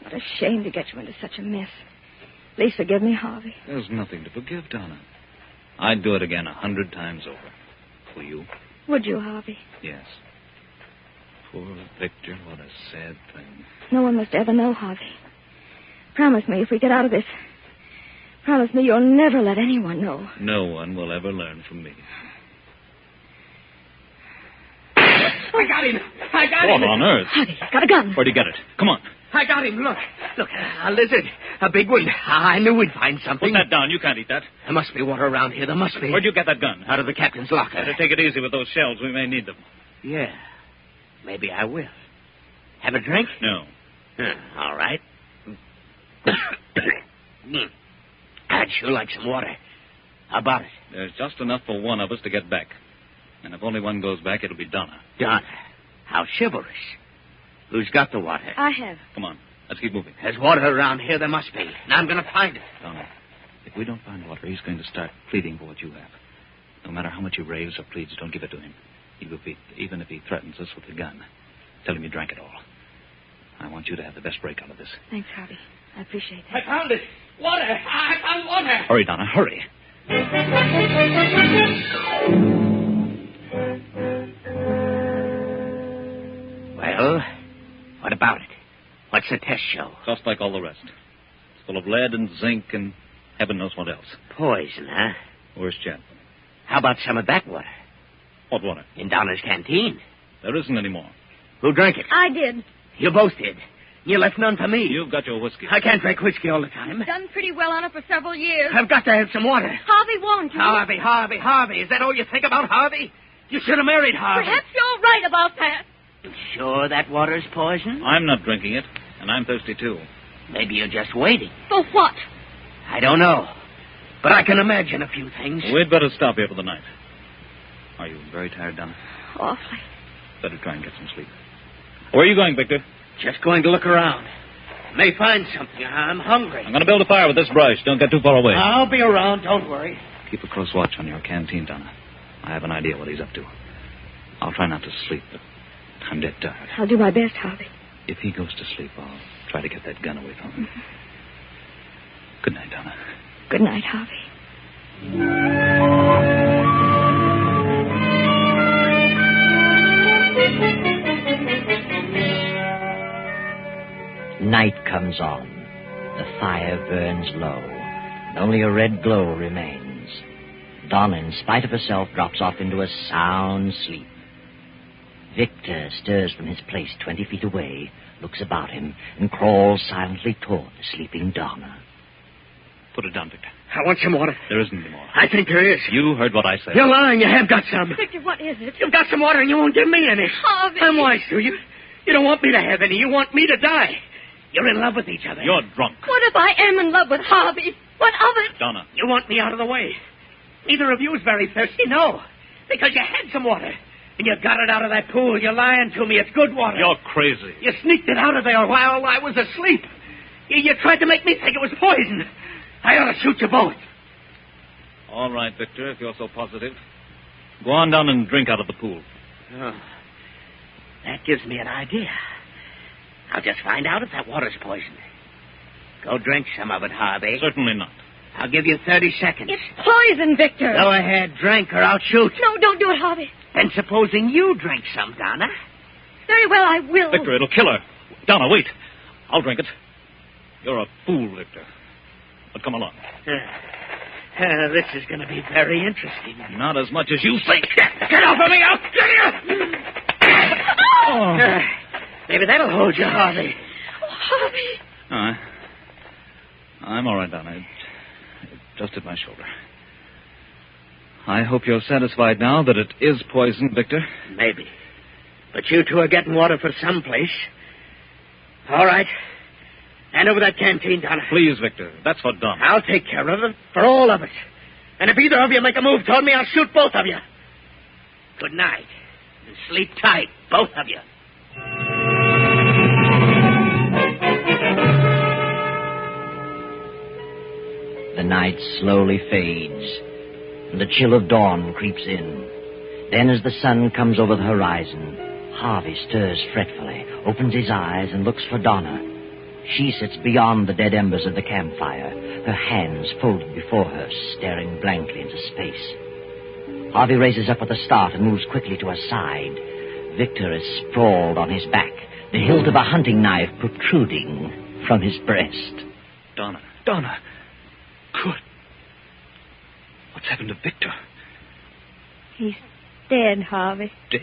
What a shame to get you into such a mess. Please forgive me, Harvey. There's nothing to forgive, Donna. I'd do it again 100 times over. For you. Would you, Harvey? Yes. Poor Victor, what a sad thing. No one must ever know, Harvey. Promise me if we get out of this. Promise me you'll never let anyone know. No one will ever learn from me. I got him. I got him. What on earth? Harvey, he's got a gun. Where'd you get it? Come on. I got him. Look, a lizard. A big one. I knew we'd find something. Put that down. You can't eat that. There must be water around here. There must be. Where'd you get that gun? Out of the captain's locker. Better take it easy with those shells. We may need them. Yeah. Maybe I will. Have a drink? No. All right. I'd sure like some water. How about it? There's just enough for one of us to get back. And if only one goes back, it'll be Donna. Donna? How chivalrous. Who's got the water? I have. Come on. Let's keep moving. There's water around here. There must be. And I'm going to find it. Donna, if we don't find water, he's going to start pleading for what you have. No matter how much he raves or pleads, don't give it to him. Even if he threatens us with a gun. Tell him you drank it all. I want you to have the best break out of this. Thanks, Harvey. I appreciate that. I found it. Water. I found water. Hurry, Donna. Hurry. Well, what about it? What's the test show? Just like all the rest. It's full of lead and zinc and heaven knows what else. Poison, huh? Where's Chad? How about some of that water? What water? In Donna's canteen. There isn't any more. Who drank it? I did. You both did. You left none for me. You've got your whiskey. I can't drink whiskey all the time. Done pretty well on it for several years. I've got to have some water. Harvey won't. Harvey. Is that all you think about, Harvey? You should have married Harvey. Perhaps you're right about that. You sure that water's poison? I'm not drinking it, and I'm thirsty, too. Maybe you're just waiting. For what? I don't know. But I can imagine a few things. We'd better stop here for the night. Are you very tired, Donna? Awfully. Better try and get some sleep. Where are you going, Victor? Just going to look around. May find something. I'm hungry. I'm going to build a fire with this brush. Don't get too far away. I'll be around. Don't worry. Keep a close watch on your canteen, Donna. I have an idea what he's up to. I'll try not to sleep, but I'm dead tired. I'll do my best, Harvey. If he goes to sleep, I'll try to get that gun away from him. Mm-hmm. Good night, Donna. Good night, Harvey. Night comes on. The fire burns low, and only a red glow remains. Donna, in spite of herself, drops off into a sound sleep. Victor stirs from his place 20 feet away, looks about him, and crawls silently toward the sleeping Donna. Put it down, Victor. I want some water. There isn't any more. I think there is. You heard what I said. You're lying. You have got some. Victor, what is it? You've got some water and you won't give me any. Harvey. I'm wise to you. You don't want me to have any. You want me to die. You're in love with each other. You're drunk. What if I am in love with Harvey? What of it? Donna. You want me out of the way. Neither of you is very thirsty, no. Because you had some water. And you got it out of that pool. You're lying to me. It's good water. You're crazy. You sneaked it out of there while I was asleep. You tried to make me think it was poison. I ought to shoot you both. All right, Victor, if you're so positive. Go on down and drink out of the pool. Oh, that gives me an idea. I'll just find out if that water's poison. Go drink some of it, Harvey. Certainly not. I'll give you 30 seconds. It's poison, Victor. Go ahead, drink, or I'll shoot. No, don't do it, Harvey. Then supposing you drink some, Donna. Very well, I will. Victor, it'll kill her. Donna, wait. I'll drink it. You're a fool, Victor. But come along. This is going to be very interesting. Not as much as you think. Get off of me! Out! Oh. Maybe that'll hold you, Harvey. Oh, Harvey. I'm all right, Donna. It just hit my shoulder. I hope you're satisfied now that it is poison, Victor. Maybe. But you two are getting water for someplace. All right. Hand over that canteen, Donna. Please, Victor. That's for Donna. I'll take care of it for all of us. And if either of you make a move toward me, I'll shoot both of you. Good night. And sleep tight, both of you. The night slowly fades, and the chill of dawn creeps in. Then as the sun comes over the horizon, Harvey stirs fretfully, opens his eyes, and looks for Donna. She sits beyond the dead embers of the campfire, her hands folded before her, staring blankly into space. Harvey raises up with a start and moves quickly to her side. Victor is sprawled on his back, the hilt of a hunting knife protruding from his breast. Donna. Good. What's happened to Victor? He's dead, Harvey. Dead?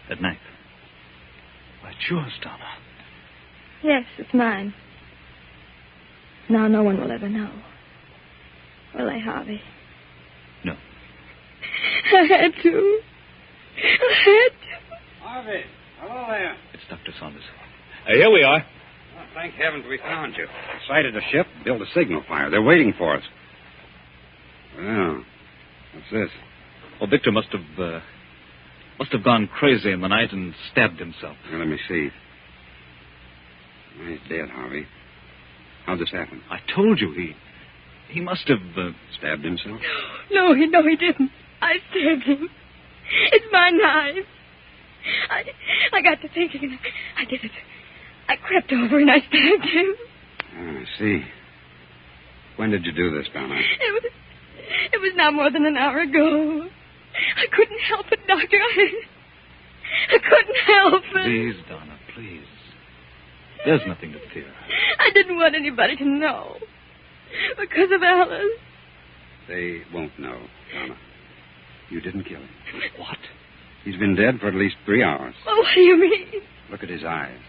That knife. Why, it's yours, Donna. Yes, it's mine. Now no one will ever know. Will they, Harvey? No. I had to. Harvey, hello there. It's Dr. Saunders. Here we are. Oh, thank heavens we found you. Sighted a ship, built a signal fire. They're waiting for us. Well, what's this? Well, Victor must have gone crazy in the night and stabbed himself. Now, let me see. He's dead, Harvey. How'd this happen? I told you he must have stabbed himself. No, he didn't. I stabbed him. It's my knife. I got to thinking and I did it. I crept over and I stabbed him. I see. When did you do this, Donna? It was not more than an hour ago. I couldn't help it, Doctor. I couldn't help it. Please, Donna, please. There's nothing to fear. I didn't want anybody to know. Because of Alice. They won't know, Donna. You didn't kill him. What? He's been dead for at least 3 hours. Well, what do you mean? Look at his eyes.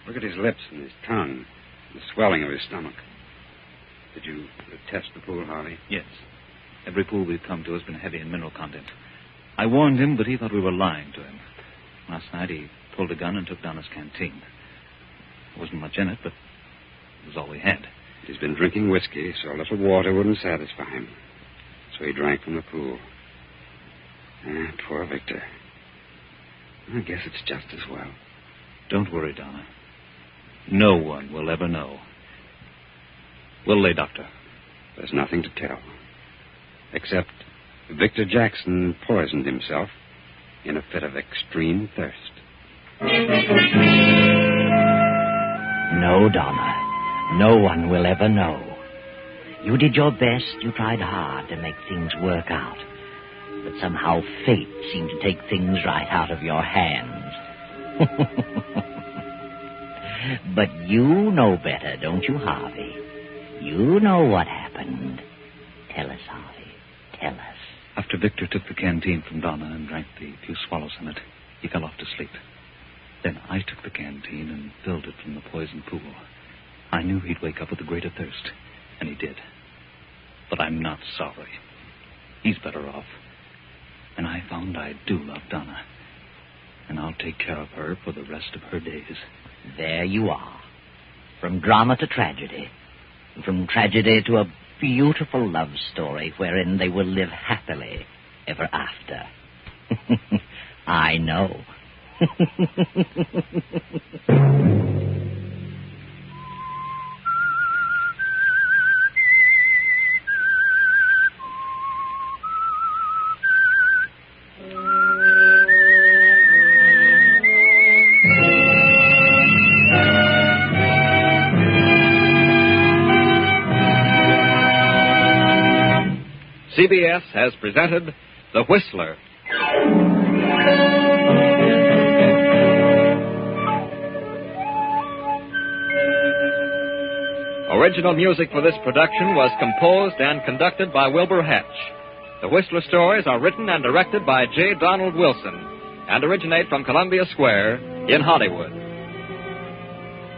Look at his lips and his tongue. The swelling of his stomach. Did you test the pool, Harvey? Yes. Every pool we've come to has been heavy in mineral content. I warned him, but he thought we were lying to him. Last night he pulled a gun and took down his canteen. There wasn't much in it, but it was all we had. He's been drinking whiskey, so a little water wouldn't satisfy him. So he drank from the pool. Poor Victor. I guess it's just as well. Don't worry, Donna. No one will ever know. Will they, Doctor? There's nothing to tell. Except Victor Jackson poisoned himself in a fit of extreme thirst. No, Donna. No one will ever know. You did your best. You tried hard to make things work out. But somehow fate seemed to take things right out of your hands. But you know better, don't you, Harvey? You know what happened. Tell us, Harvey. Tell us. After Victor took the canteen from Donna and drank the few swallows in it, he fell off to sleep. Then I took the canteen and filled it from the poison pool. I knew he'd wake up with a greater thirst, and he did. But I'm not sorry. He's better off. And I found I do love Donna. And I'll take care of her for the rest of her days. There you are. From drama to tragedy. From tragedy to a beautiful love story wherein they will live happily ever after. I know. CBS has presented The Whistler. Original music for this production was composed and conducted by Wilbur Hatch. The Whistler stories are written and directed by J. Donald Wilson and originate from Columbia Square in Hollywood.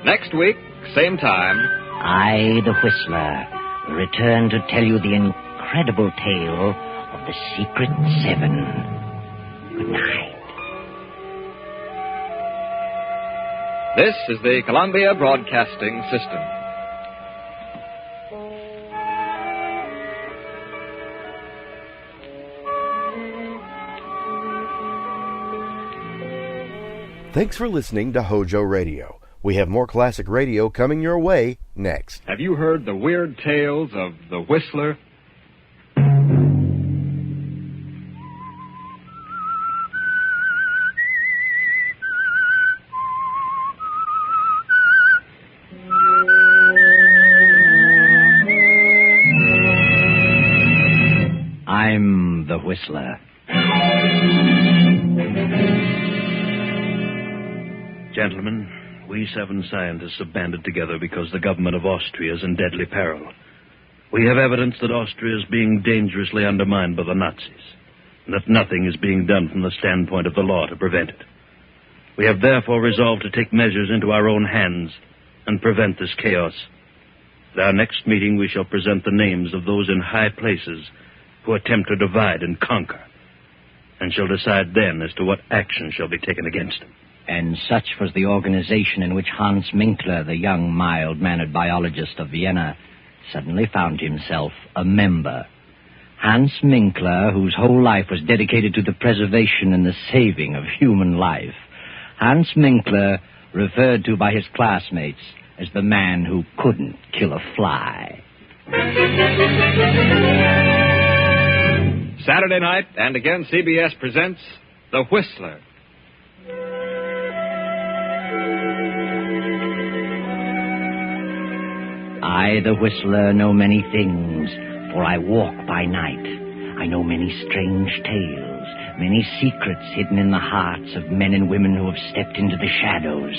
Next week, same time, I, the Whistler, return to tell you the incredible tale of the Secret Seven. Good night. This is the Columbia Broadcasting System. Thanks for listening to Hojo Radio. We have more classic radio coming your way next. Have you heard the weird tales of the Whistler? am the Whistler. Gentlemen, we 7 scientists have banded together because the government of Austria is in deadly peril. We have evidence that Austria is being dangerously undermined by the Nazis, and that nothing is being done from the standpoint of the law to prevent it. We have therefore resolved to take measures into our own hands and prevent this chaos. At our next meeting, we shall present the names of those in high places who attempt to divide and conquer, and shall decide then as to what action shall be taken against them. And such was the organization in which Hans Minkler, the young, mild-mannered biologist of Vienna, suddenly found himself a member. Hans Minkler, whose whole life was dedicated to the preservation and the saving of human life. Hans Minkler, referred to by his classmates as the man who couldn't kill a fly. Saturday night, and again CBS presents The Whistler. I, the Whistler, know many things, for I walk by night. I know many strange tales, many secrets hidden in the hearts of men and women who have stepped into the shadows.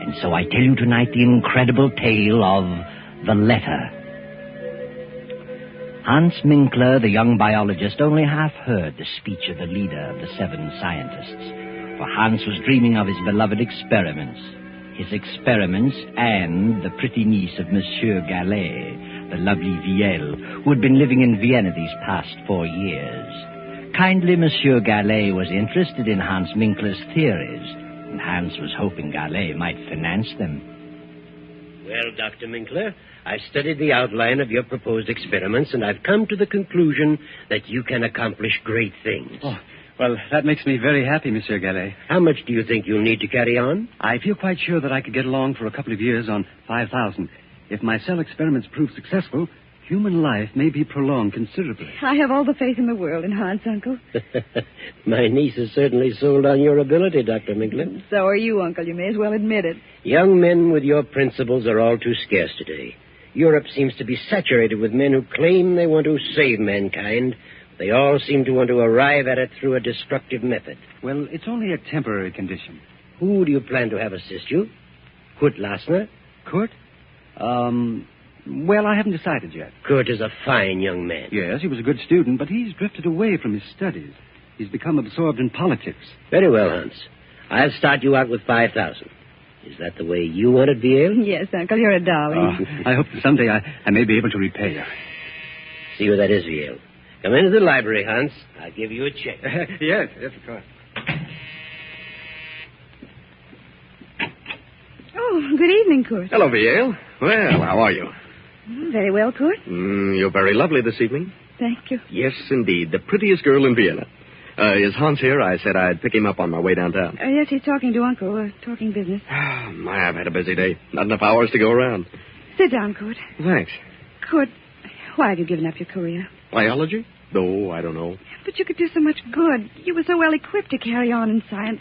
And so I tell you tonight the incredible tale of The Letter. Hans Minkler, the young biologist, only half heard the speech of the leader of the 7 scientists, for Hans was dreaming of his beloved experiments. His experiments and the pretty niece of Monsieur Gallet, the lovely Viel, who had been living in Vienna these past 4 years. Kindly Monsieur Gallet was interested in Hans Minkler's theories, and Hans was hoping Gallet might finance them. Well, Dr. Minkler, I've studied the outline of your proposed experiments, and I've come to the conclusion that you can accomplish great things. Oh, well, that makes me very happy, Monsieur Gallet. How much do you think you'll need to carry on? I feel quite sure that I could get along for a couple of years on 5,000. If my cell experiments prove successful, human life may be prolonged considerably. I have all the faith in the world in Hans, Uncle. My niece is certainly sold on your ability, Dr. Minkler. So are you, Uncle. You may as well admit it. Young men with your principles are all too scarce today. Europe seems to be saturated with men who claim they want to save mankind. They all seem to want to arrive at it through a destructive method. Well, it's only a temporary condition. Who do you plan to have assist you? Kurt Lassner? Kurt? Well, I haven't decided yet. Kurt is a fine young man. Yes, he was a good student, but he's drifted away from his studies. He's become absorbed in politics. Very well, Hans. I'll start you out with 5,000. Is that the way you want it, Viel? Yes, Uncle, you're a darling. I hope that someday I may be able to repay you. See where that is, Viel. Come into the library, Hans. I'll give you a check. Yes, of course. Oh, good evening, Kurt. Hello, Viel. Well, how are you? Very well, Kurt. You're very lovely this evening. Thank you. Yes, indeed. The prettiest girl in Vienna. Is Hans here? I said I'd pick him up on my way downtown. Yes, he's talking to Uncle, talking business. My, I've had a busy day. Not enough hours to go around. Sit down, Kurt. Thanks. Kurt, why have you given up your career? Biology? No, I don't know. But you could do so much good. You were so well equipped to carry on in science.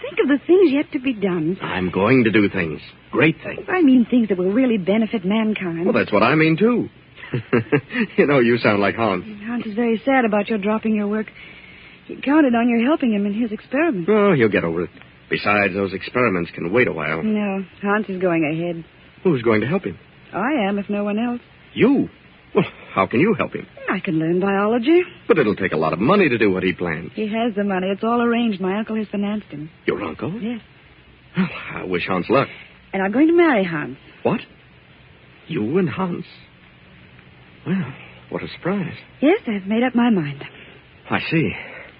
Think of the things yet to be done. I'm going to do things. Great things. I mean things that will really benefit mankind. Well, that's what I mean, too. You know, you sound like Hans. Hans is very sad about your dropping your work. He counted on your helping him in his experiments. Oh, he'll get over it. Besides, those experiments can wait a while. No, Hans is going ahead. Who's going to help him? I am, if no one else. You? Well, how can you help him? I can learn biology. But it'll take a lot of money to do what he planned. He has the money. It's all arranged. My uncle has financed him. Your uncle? Yes. Well, I wish Hans luck. And I'm going to marry Hans. What? You and Hans? Well, what a surprise. Yes, I've made up my mind. I see.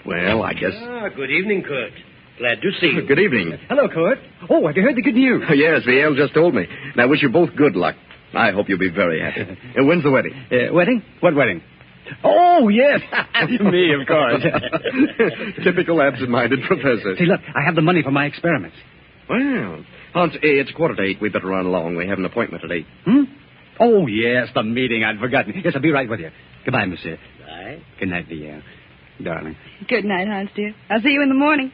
Well, I guess... Good evening, Kurt. Glad to see you. Good evening. Hello, Kurt. Oh, have you heard the good news? Yes, Viel just told me. And I wish you both good luck. I hope you'll be very happy. When's the wedding? Wedding? What wedding? Oh, yes. Me, of course. Typical absent-minded professor. See, look, I have the money for my experiments. Well, Hans, it's 7:45. We better run along. We have an appointment at 8. Oh, yes, the meeting. I'd forgotten. Yes, I'll be right with you. Goodbye, monsieur. Bye. Good night, Viel. Darling. Good night, Hans, dear. I'll see you in the morning.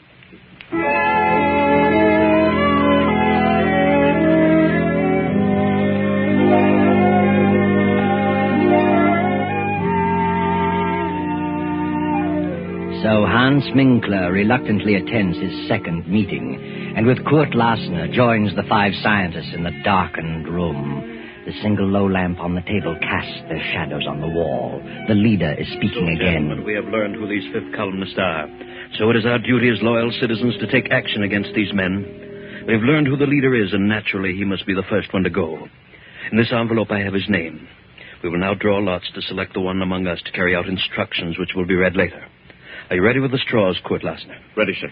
So Hans Minkler reluctantly attends his second meeting, and with Kurt Lassner joins the 5 scientists in the darkened room. The single low lamp on the table casts their shadows on the wall. The leader is speaking again. Gentlemen, we have learned who these 5th columnists are. So it is our duty as loyal citizens to take action against these men. We have learned who the leader is, and naturally he must be the first one to go. In this envelope I have his name. We will now draw lots to select the one among us to carry out instructions which will be read later. Are you ready with the straws, Kurt Lassner? Ready, sir.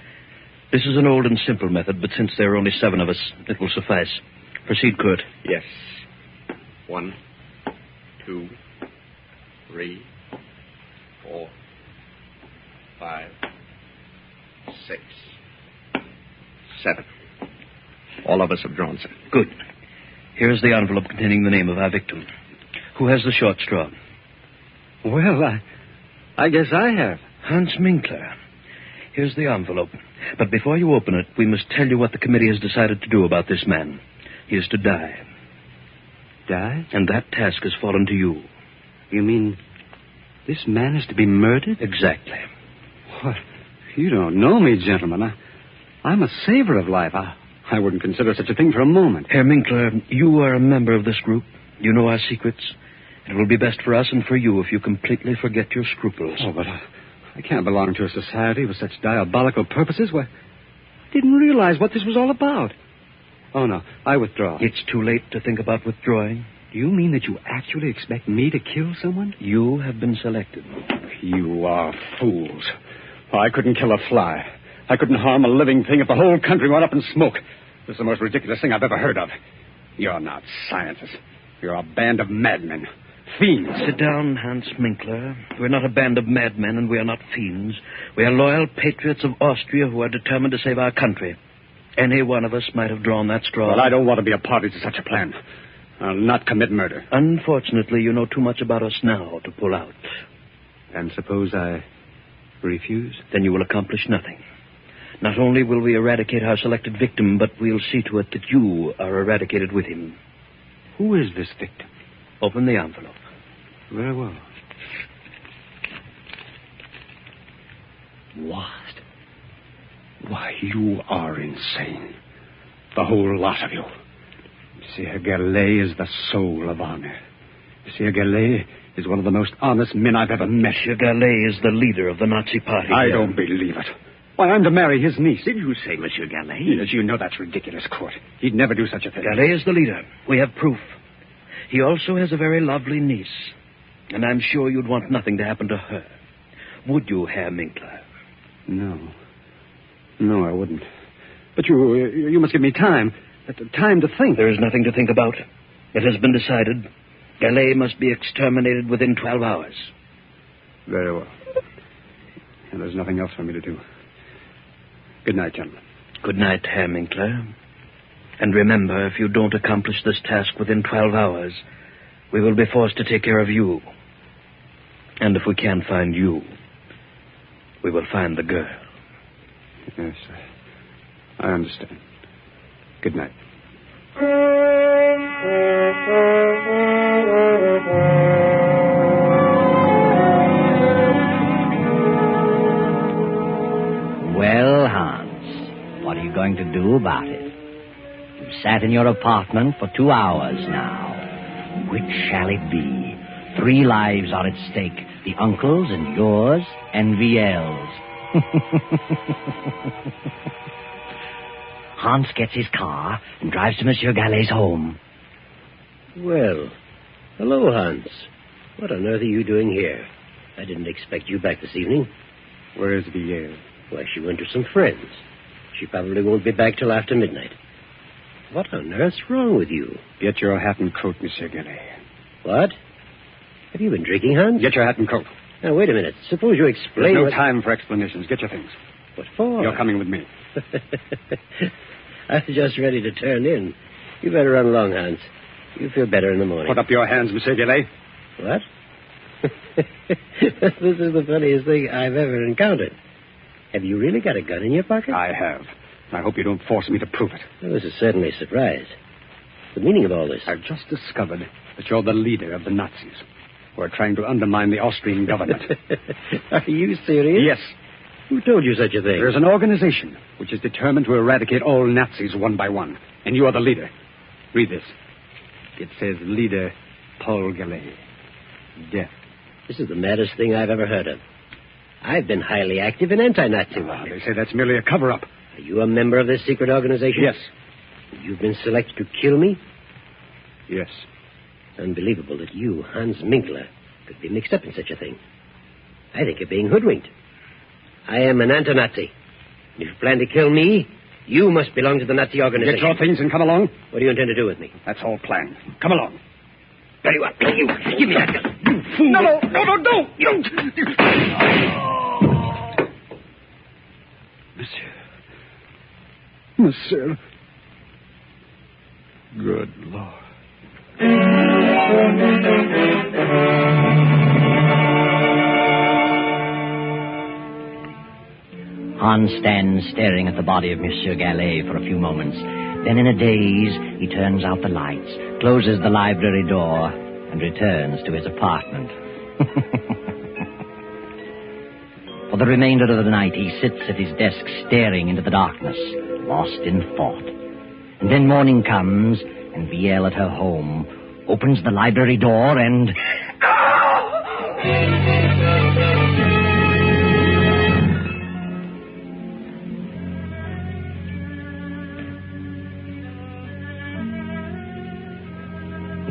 This is an old and simple method, but since there are only 7 of us, it will suffice. Proceed, Kurt. Yes. 1, 2, 3, 4, 5, 6, 7. All of us have drawn, sir. Good. Here is the envelope containing the name of our victim. Who has the short straw? Well, I guess I have. Hans Minkler. Here's the envelope. But before you open it, we must tell you what the committee has decided to do about this man. He is to die. Die? And that task has fallen to you. You mean this man is to be murdered? Exactly. What? You don't know me, gentlemen. I'm a saver of life. I wouldn't consider such a thing for a moment. Herr Minkler, you are a member of this group. You know our secrets. It will be best for us and for you if you completely forget your scruples. Oh, but I can't belong to a society with such diabolical purposes. Why, I didn't realize what this was all about. Oh, no, I withdraw. It's too late to think about withdrawing. Do you mean that you actually expect me to kill someone? You have been selected. You are fools. Oh, I couldn't kill a fly. I couldn't harm a living thing if the whole country went up in smoke. This is the most ridiculous thing I've ever heard of. You're not scientists. You're a band of madmen. Fiends. Sit down, Hans Minkler. We're not a band of madmen, and we are not fiends. We are loyal patriots of Austria who are determined to save our country. Any one of us might have drawn that straw. Well, I don't want to be a party to such a plan. I'll not commit murder. Unfortunately, you know too much about us now to pull out. And suppose I refuse? Then you will accomplish nothing. Not only will we eradicate our selected victim, but we'll see to it that you are eradicated with him. Who is this victim? Open the envelope. Very well. What? Why, you are insane. The whole lot of you. Monsieur Gallet is the soul of honor. Monsieur Gallet is one of the most honest men I've ever met. Monsieur Gallet is the leader of the Nazi party. I don't believe it. Why, I'm to marry his niece. Did you say Monsieur Gallet? Yes, you know that's ridiculous, Court. He'd never do such a thing. Gallet is the leader. We have proof. He also has a very lovely niece. And I'm sure you'd want nothing to happen to her. Would you, Herr Minkler? No. No, I wouldn't. But you must give me time. Time to think. There is nothing to think about. It has been decided. Gallet must be exterminated within 12 hours. Very well. And there's nothing else for me to do. Good night, gentlemen. Good night, Herr Minkler. And remember, if you don't accomplish this task within 12 hours, we will be forced to take care of you. And if we can't find you, we will find the girl. Yes, I understand. Good night. Well, Hans, what are you going to do about it? You've sat in your apartment for 2 hours now. Which shall it be? 3 lives are at stake. The uncle's and yours and VL's. Hans gets his car and drives to Monsieur Gallet's home. Well, hello, Hans. What on earth are you doing here? I didn't expect you back this evening. Where is VL? Why, she went to some friends. She probably won't be back till after midnight. What on earth's wrong with you? Get your hat and coat, Monsieur Gallet. What? Have you been drinking, Hans? Get your hat and coat. Now, wait a minute. Suppose you explain... There's no time for explanations. Get your things. What for? You're coming with me. I was just ready to turn in. You better run along, Hans. You'll feel better in the morning. Put up your hands, Monsieur Gallet. What? This is the funniest thing I've ever encountered. Have you really got a gun in your pocket? I have. I hope you don't force me to prove it. Well, this is certainly a surprise. The meaning of all this? I've just discovered that you're the leader of the Nazis who are trying to undermine the Austrian government. Are you serious? Yes. Who told you such a thing? There's an organization which is determined to eradicate all Nazis one by one. And you are the leader. Read this. It says leader Paul Gallet. Death. This is the maddest thing I've ever heard of. I've been highly active in anti-Nazi work. They say that's merely a cover-up. Are you a member of this secret organization? Yes. You've been selected to kill me? Yes. It's unbelievable that you, Hans Minkler, could be mixed up in such a thing. I think you're being hoodwinked. I am an anti-Nazi. And if you plan to kill me, you must belong to the Nazi organization. Get your things and come along. What do you intend to do with me? That's all planned. Come along. Very well. You, give me that gun. You fool. No, don't. You. Monsieur. Good Lord. Hans stands staring at the body of Monsieur Gallet for a few moments. Then in a daze, he turns out the lights, closes the library door, and returns to his apartment. For the remainder of the night, he sits at his desk staring into the darkness, lost in thought. And then morning comes, and Viel at her home opens the library door and...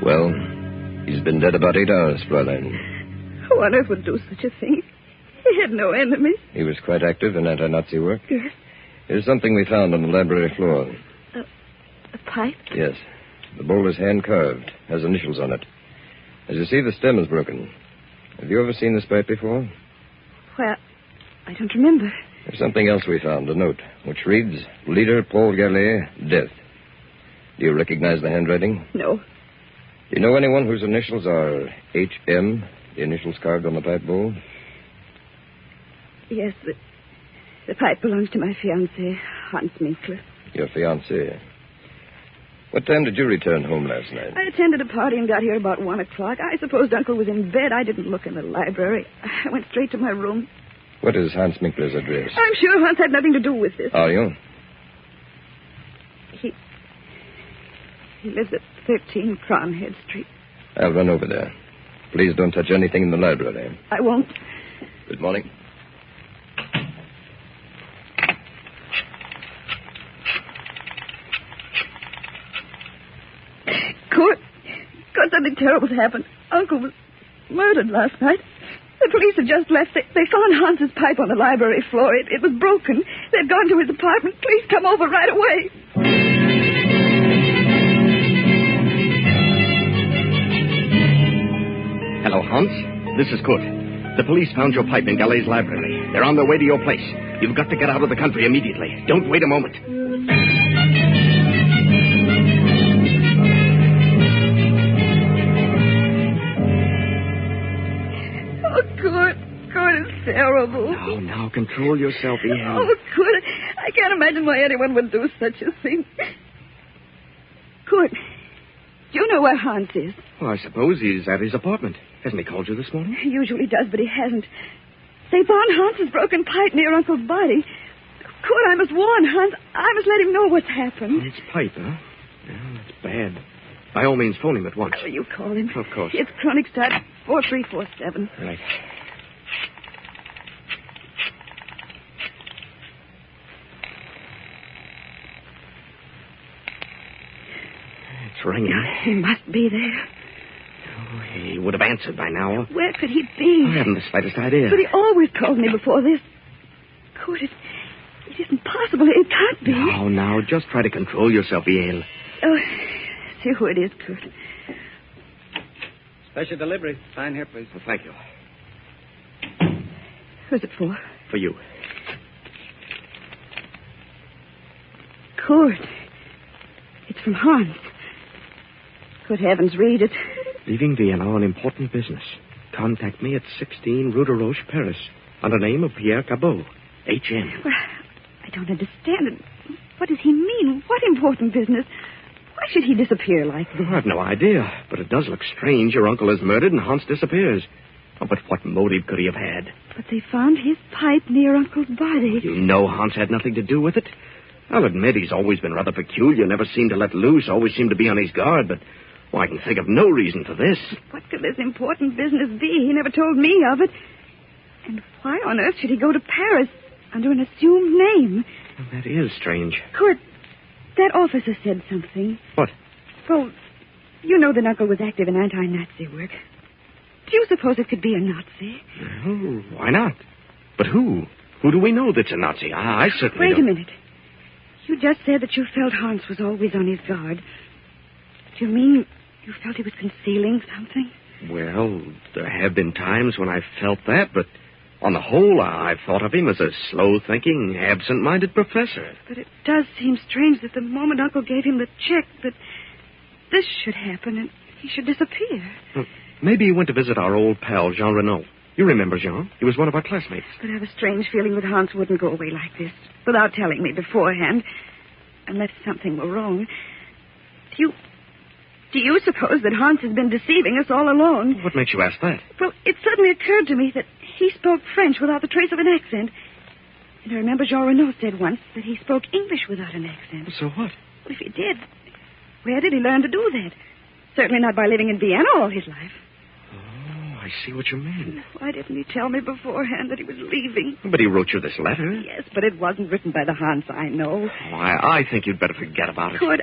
Well, he's been dead about 8 hours, Fräulein. Who on earth would do such a thing? He had no enemies. He was quite active in anti-Nazi work. Yes. Here's something we found on the library floor. A pipe? Yes. The bowl is hand-carved, has initials on it. As you see, the stem is broken. Have you ever seen this pipe before? Well, I don't remember. There's something else we found, a note, which reads, Leader Paul Gallet, death. Do you recognize the handwriting? No. Do you know anyone whose initials are H.M., the initials carved on the pipe bowl? Yes, the pipe belongs to my fiancé, Hans Minkler. Your fiancé. What time did you return home last night? I attended a party and got here about 1 o'clock. I supposed Uncle was in bed. I didn't look in the library. I went straight to my room. What is Hans Minkler's address? I'm sure Hans had nothing to do with this. Are you? He lives at 13 Cronhead Street. I'll run over there. Please don't touch anything in the library. I won't. Good morning. Kurt, something terrible happened. Uncle was murdered last night. The police had just left. They found Hans's pipe on the library floor. It was broken. They'd gone to his apartment. Please come over right away. Hello, Hans. This is Kurt. The police found your pipe in Gallet's library. They're on their way to your place. You've got to get out of the country immediately. Don't wait a moment. Oh, Kurt, it's terrible. Now, control yourself, Ian. Oh, Kurt, I can't imagine why anyone would do such a thing. Kurt, do you know where Hans is? Well, I suppose he's at his apartment. Hasn't he called you this morning? He usually does, but he hasn't. They found Hans's broken pipe near Uncle's body. Kurt, I must warn Hans. I must let him know what's happened. His pipe, huh? Yeah, that's bad. By all means, phone him at once. Oh, you call him. Of course. It's Kronigstad 4347. Right. It's ringing. He must be there. Oh, he would have answered by now. Where could he be? I haven't the slightest idea. But he always called me before this. Kurt, it isn't possible. It can't be. Now, just try to control yourself, Yale. Oh, see who it is, Kurt. Special delivery. Sign here, please. Well, thank you. Who's it for? For you. Kurt. It's from Hans. Good heavens, read it. Leaving Vienna on important business. Contact me at 16 Rue de Roche, Paris, under name of Pierre Cabot, H.M. Well, I don't understand it. What does he mean? What important business? Why should he disappear like this? I have no idea, but it does look strange. Your uncle is murdered and Hans disappears. Oh, but what motive could he have had? But they found his pipe near Uncle's body. You know Hans had nothing to do with it. I'll admit he's always been rather peculiar, never seemed to let loose, always seemed to be on his guard, but I can think of no reason for this. What could this important business be? He never told me of it. And why on earth should he go to Paris under an assumed name? Well, that is strange. Kurt, that officer said something. What? Well, you know that Uncle was active in anti-Nazi work. Do you suppose it could be a Nazi? Oh, why not? But who? Who do we know that's a Nazi? I certainly Wait don't. a minute. You just said that you felt Hans was always on his guard. Do you mean you felt he was concealing something? Well, there have been times when I've felt that, but on the whole, I've thought of him as a slow-thinking, absent-minded professor. But it does seem strange that the moment Uncle gave him the check, that this should happen and he should disappear. Well, maybe he went to visit our old pal, Jean Renault. You remember Jean? He was one of our classmates. But I have a strange feeling that Hans wouldn't go away like this, without telling me beforehand, unless something were wrong. Do you suppose that Hans has been deceiving us all along? What makes you ask that? Well, it suddenly occurred to me that he spoke French without the trace of an accent. And I remember Jean Renault said once that he spoke English without an accent. So what? Well, if he did, where did he learn to do that? Certainly not by living in Vienna all his life. Oh, I see what you mean. Why didn't he tell me beforehand that he was leaving? But he wrote you this letter. Yes, but it wasn't written by the Hans I know. Oh, I think you'd better forget about it. Good.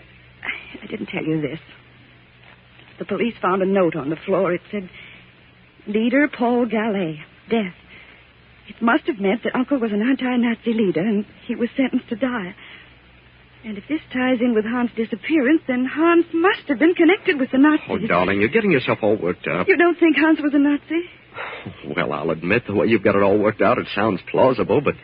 I didn't tell you this. The police found a note on the floor. It said, Leader Paul Gallet, death. It must have meant that Uncle was an anti-Nazi leader and he was sentenced to die. And if this ties in with Hans' disappearance, then Hans must have been connected with the Nazis. Oh, darling, you're getting yourself all worked up. You don't think Hans was a Nazi? Well, I'll admit the way you've got it all worked out, it sounds plausible, but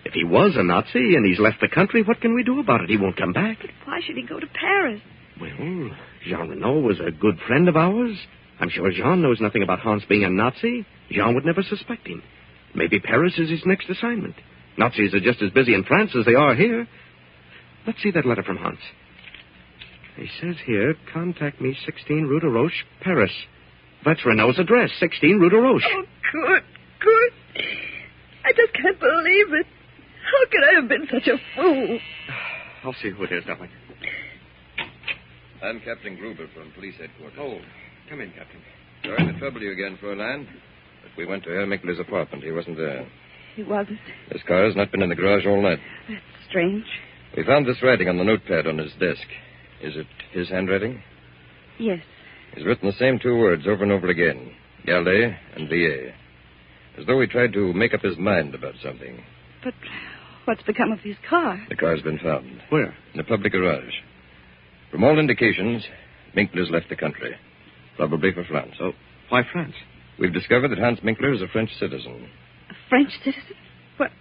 if he was a Nazi and he's left the country, what can we do about it? He won't come back. But why should he go to Paris? Well, Jean Renault was a good friend of ours. I'm sure Jean knows nothing about Hans being a Nazi. Jean would never suspect him. Maybe Paris is his next assignment. Nazis are just as busy in France as they are here. Let's see that letter from Hans. He says here, contact me, 16 Rue de Roche, Paris. That's Renault's address, 16 Rue de Roche. Oh, good. I just can't believe it. How could I have been such a fool? I'll see who it is, darling. I'm Captain Gruber from police headquarters. Oh, come in, Captain. Sorry to trouble you again, Fräulein, but we went to Herr Minkler's apartment. He wasn't there. He wasn't. His car has not been in the garage all night. That's strange. We found this writing on the notepad on his desk. Is it his handwriting? Yes. He's written the same two words over and over again. Gallet and Villiers. As though he tried to make up his mind about something. But what's become of his car? The car's been found. Where? In a public garage. From all indications, Minkler's left the country. Probably for France. Oh, why France? We've discovered that Hans Minkler is a French citizen. A French citizen? What?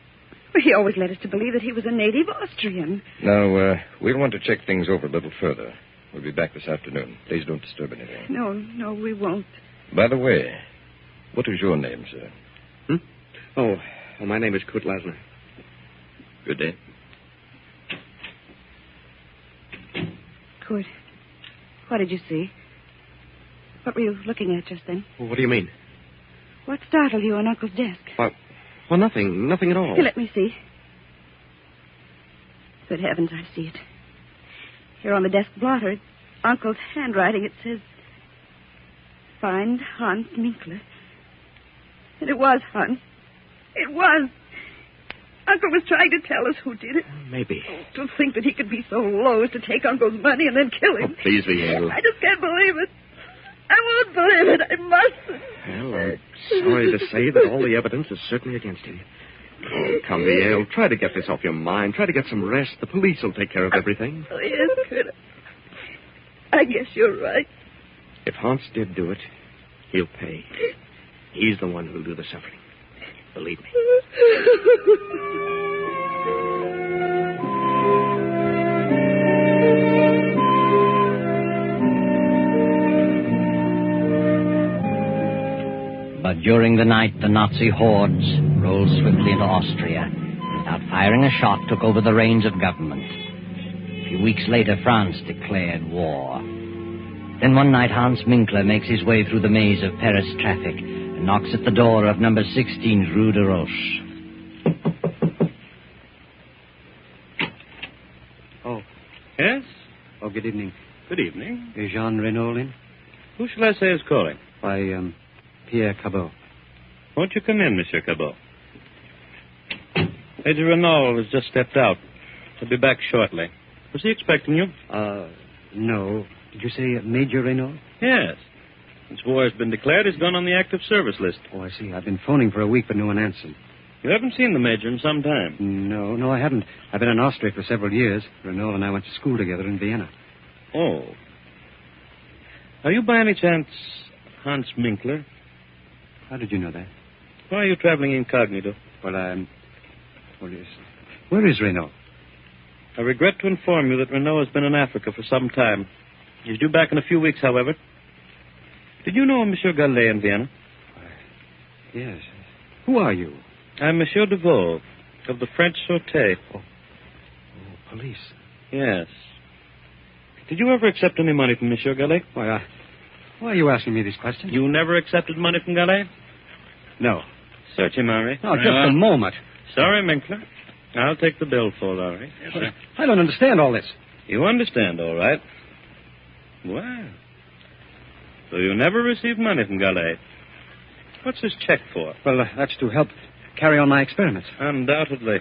Well, he always led us to believe that he was a native Austrian. Now, we'll want to check things over a little further. We'll be back this afternoon. Please don't disturb anything. No, we won't. By the way, what is your name, sir? Oh, my name is Kurt Lasner. Good day. Kurt, what did you see? What were you looking at just then? Well, what do you mean? What startled you on Uncle's desk? Well, nothing at all. Here, let me see. Good heavens, I see it. Here on the desk blotter, Uncle's handwriting, it says, Find Hans Minkler. And it was Hans. It was. Uncle was trying to tell us who did it. Maybe. Oh, to think that he could be so low as to take Uncle's money and then kill him. Oh, please, Vielle. I just can't believe it. I won't believe it. I mustn't. Well, I'm sorry to say that all the evidence is certainly against him. Oh, come, Vielle. Try to get this off your mind. Try to get some rest. The police will take care of everything. Oh, yes, good. I guess you're right. If Hans did do it, he'll pay. He's the one who'll do the suffering. Believe me. But during the night, the Nazi hordes rolled swiftly into Austria. Without firing a shot, took over the reins of government. A few weeks later, France declared war. Then one night, Hans Minkler makes his way through the maze of Paris traffic and knocks at the door of number 16 Rue de Roche. Oh, yes? Oh, good evening. Good evening. Is Jean Renault in? Who shall I say is calling? By, Pierre Cabot. Won't you come in, Monsieur Cabot? Major Renault has just stepped out. He'll be back shortly. Was he expecting you? No. Did you say Major Renault? Yes. Since war has been declared, he's gone on the active service list. Oh, I see. I've been phoning for a week, but no one answered. You haven't seen the Major in some time. No, I haven't. I've been in Austria for several years. Renault and I went to school together in Vienna. Oh. Are you by any chance Hans Minkler? How did you know that? Why are you traveling incognito? Well, where is Renault? I regret to inform you that Renault has been in Africa for some time. He's due back in a few weeks, however. Did you know Monsieur Gallet in Vienna? Yes. Who are you? I'm Monsieur Deveau of the French Sûreté. Oh, police. Yes. Did you ever accept any money from Monsieur Gallet? Why are you asking me these questions? You never accepted money from Gallet? No. Search him, Henri. No, just a moment. Sorry, Minkler. I'll take the bill for it, Henri. Yes, sir. I don't understand all this. You understand, all right. Well, so you never received money from Gallet. What's this check for? Well, that's to help carry on my experiments. Undoubtedly.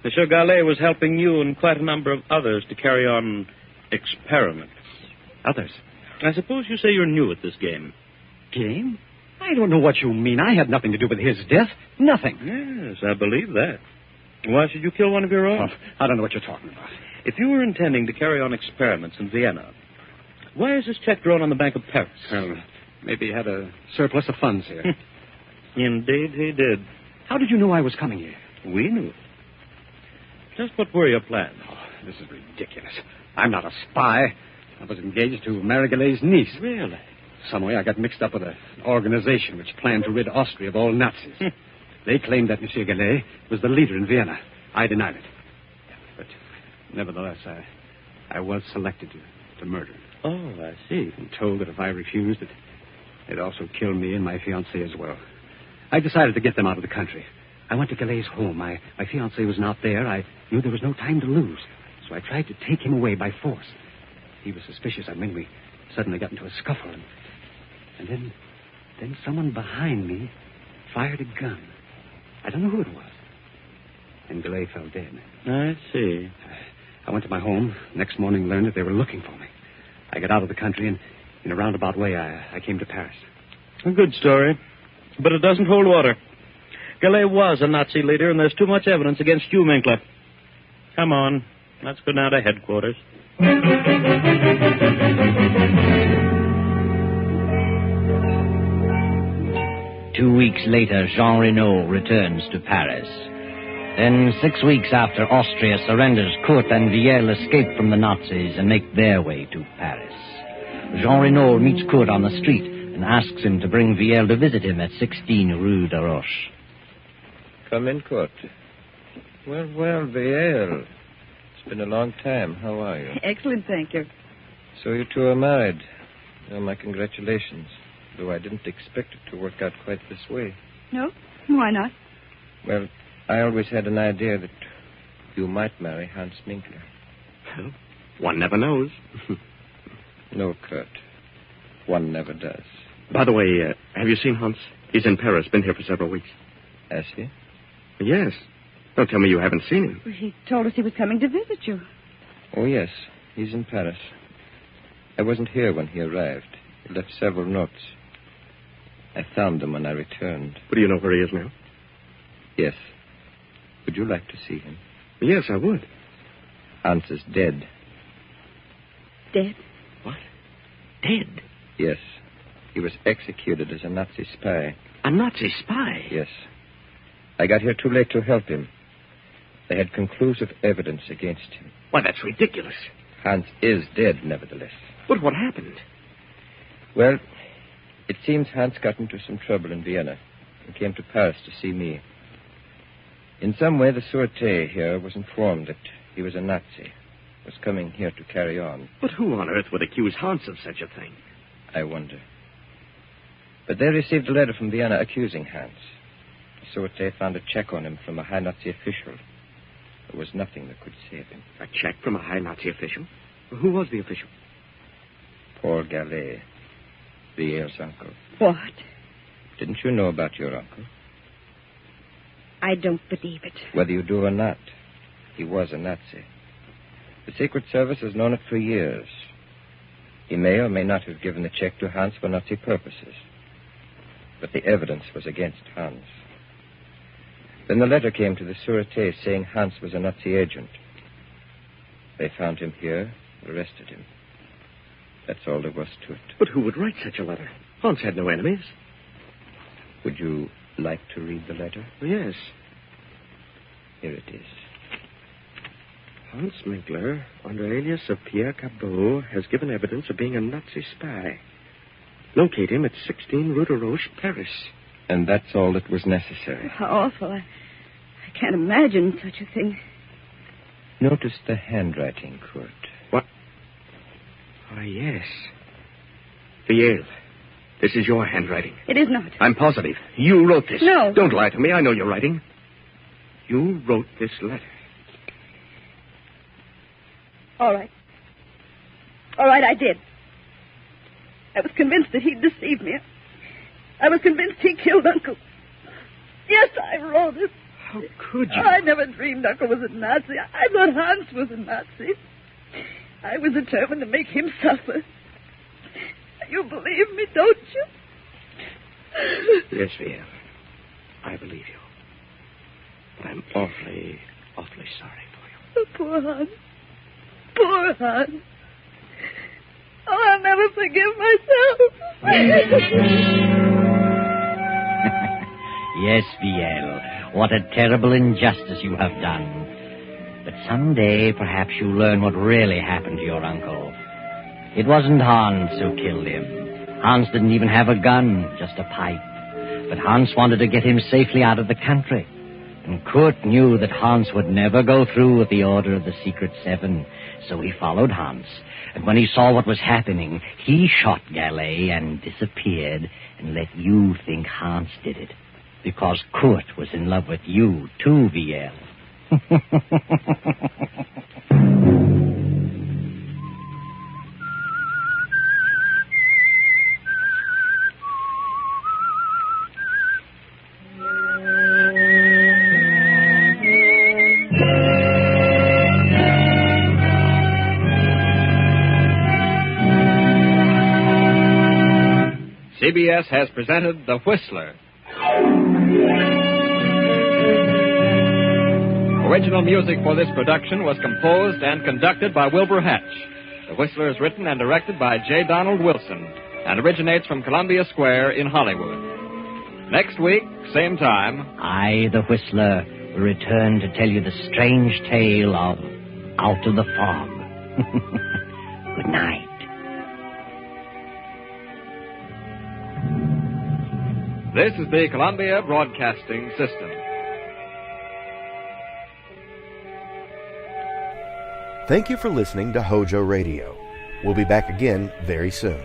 Monsieur Gallet was helping you and quite a number of others to carry on experiments. Others? I suppose you say you're new at this game. Game? I don't know what you mean. I had nothing to do with his death. Nothing. Yes, I believe that. Why should you kill one of your own? Oh, I don't know what you're talking about. If you were intending to carry on experiments in Vienna, why is this check drawn on the Bank of Paris? Well, maybe he had a surplus of funds here. Indeed he did. How did you know I was coming here? We knew it. Just what were your plans? Oh, this is ridiculous. I'm not a spy. I was engaged to marry Gallet's niece. Really? Some way I got mixed up with an organization which planned to rid Austria of all Nazis. They claimed that Monsieur Gallet was the leader in Vienna. I denied it. But nevertheless, I was selected to murder him. Oh, I see. And told that if I refused, they'd also kill me and my fiancée as well. I decided to get them out of the country. I went to Gallet's home. My fiancé was not there. I knew there was no time to lose. So I tried to take him away by force. He was suspicious. I mean, we suddenly got into a scuffle. And then someone behind me fired a gun. I don't know who it was. And Gallet fell dead. I see. I went to my home. Next morning learned that they were looking for me. I got out of the country, and in a roundabout way, I came to Paris. A good story. But it doesn't hold water. Gallet was a Nazi leader, and there's too much evidence against you, Minkler. Come on. Let's go down to headquarters. 2 weeks later, Jean Renault returns to Paris. Then, 6 weeks after Austria surrenders, Kurt and Viel escape from the Nazis and make their way to Paris. Jean Renault meets Kurt on the street and asks him to bring Viel to visit him at 16 Rue de Roche. Come in, Kurt. Well, Viel. It's been a long time. How are you? Excellent, thank you. So you two are married. Well, my congratulations. Though I didn't expect it to work out quite this way. No? Why not? Well, I always had an idea that you might marry Hans Minkler. Well, one never knows. No, Kurt. One never does. By the way, have you seen Hans? He's in Paris, been here for several weeks. Has he? Yes. Don't tell me you haven't seen him. Well, he told us he was coming to visit you. Oh, yes. He's in Paris. I wasn't here when he arrived. He left several notes. I found them when I returned. But do you know where he is now? Yes. Would you like to see him? Yes, I would. Hans is dead. Dead? What? Dead? Yes. He was executed as a Nazi spy. A Nazi spy? Yes. I got here too late to help him. They had conclusive evidence against him. Why, that's ridiculous. Hans is dead, nevertheless. But what happened? Well, it seems Hans got into some trouble in Vienna and came to Paris to see me. In some way, the Sûreté here was informed that he was a Nazi, was coming here to carry on. But who on earth would accuse Hans of such a thing? I wonder. But they received a letter from Vienna accusing Hans. The Sûreté found a check on him from a high Nazi official. There was nothing that could save him. A check from a high Nazi official? Who was the official? Paul Gallet, Viel's uncle. What? Didn't you know about your uncle? I don't believe it. Whether you do or not, he was a Nazi. The Secret Service has known it for years. He may or may not have given the check to Hans for Nazi purposes. But the evidence was against Hans. Then the letter came to the Sûreté saying Hans was a Nazi agent. They found him here, arrested him. That's all there was to it. But who would write such a letter? Hans had no enemies. Would you like to read the letter? Yes. Here it is. Hans Minkler, under alias of Pierre Cabot, has given evidence of being a Nazi spy. Locate him at 16 Rue de Roche, Paris. And that's all that was necessary. How awful. I can't imagine such a thing. Notice the handwriting, Kurt. What? Ah, yes. Viel, this is your handwriting. It is not. I'm positive. You wrote this. No. Don't lie to me. I know your writing. You wrote this letter. All right. All right, I did. I was convinced that he'd deceived me. I was convinced he killed Uncle. Yes, I wrote it. How could you? I never dreamed Uncle was a Nazi. I thought Hans was a Nazi. I was determined to make him suffer. You believe me, don't you? Yes, Viel. I believe you. But I'm awfully sorry for you. Oh, poor Hans. Poor Hans. Oh, I'll never forgive myself. Yes, Viel. What a terrible injustice you have done. But someday, perhaps you'll learn what really happened to your uncle. It wasn't Hans who killed him. Hans didn't even have a gun, just a pipe. But Hans wanted to get him safely out of the country. And Kurt knew that Hans would never go through with the order of the Secret Seven, so he followed Hans. And when he saw what was happening, he shot Gallet and disappeared and let you think Hans did it. Because Kurt was in love with you, too, Viel. CBS has presented The Whistler. Original music for this production was composed and conducted by Wilbur Hatch. The Whistler is written and directed by J. Donald Wilson and originates from Columbia Square in Hollywood. Next week, same time, I, the Whistler, will return to tell you the strange tale of Out of the Fog. Good night. This is the Columbia Broadcasting System. Thank you for listening to Hojo Radio. We'll be back again very soon.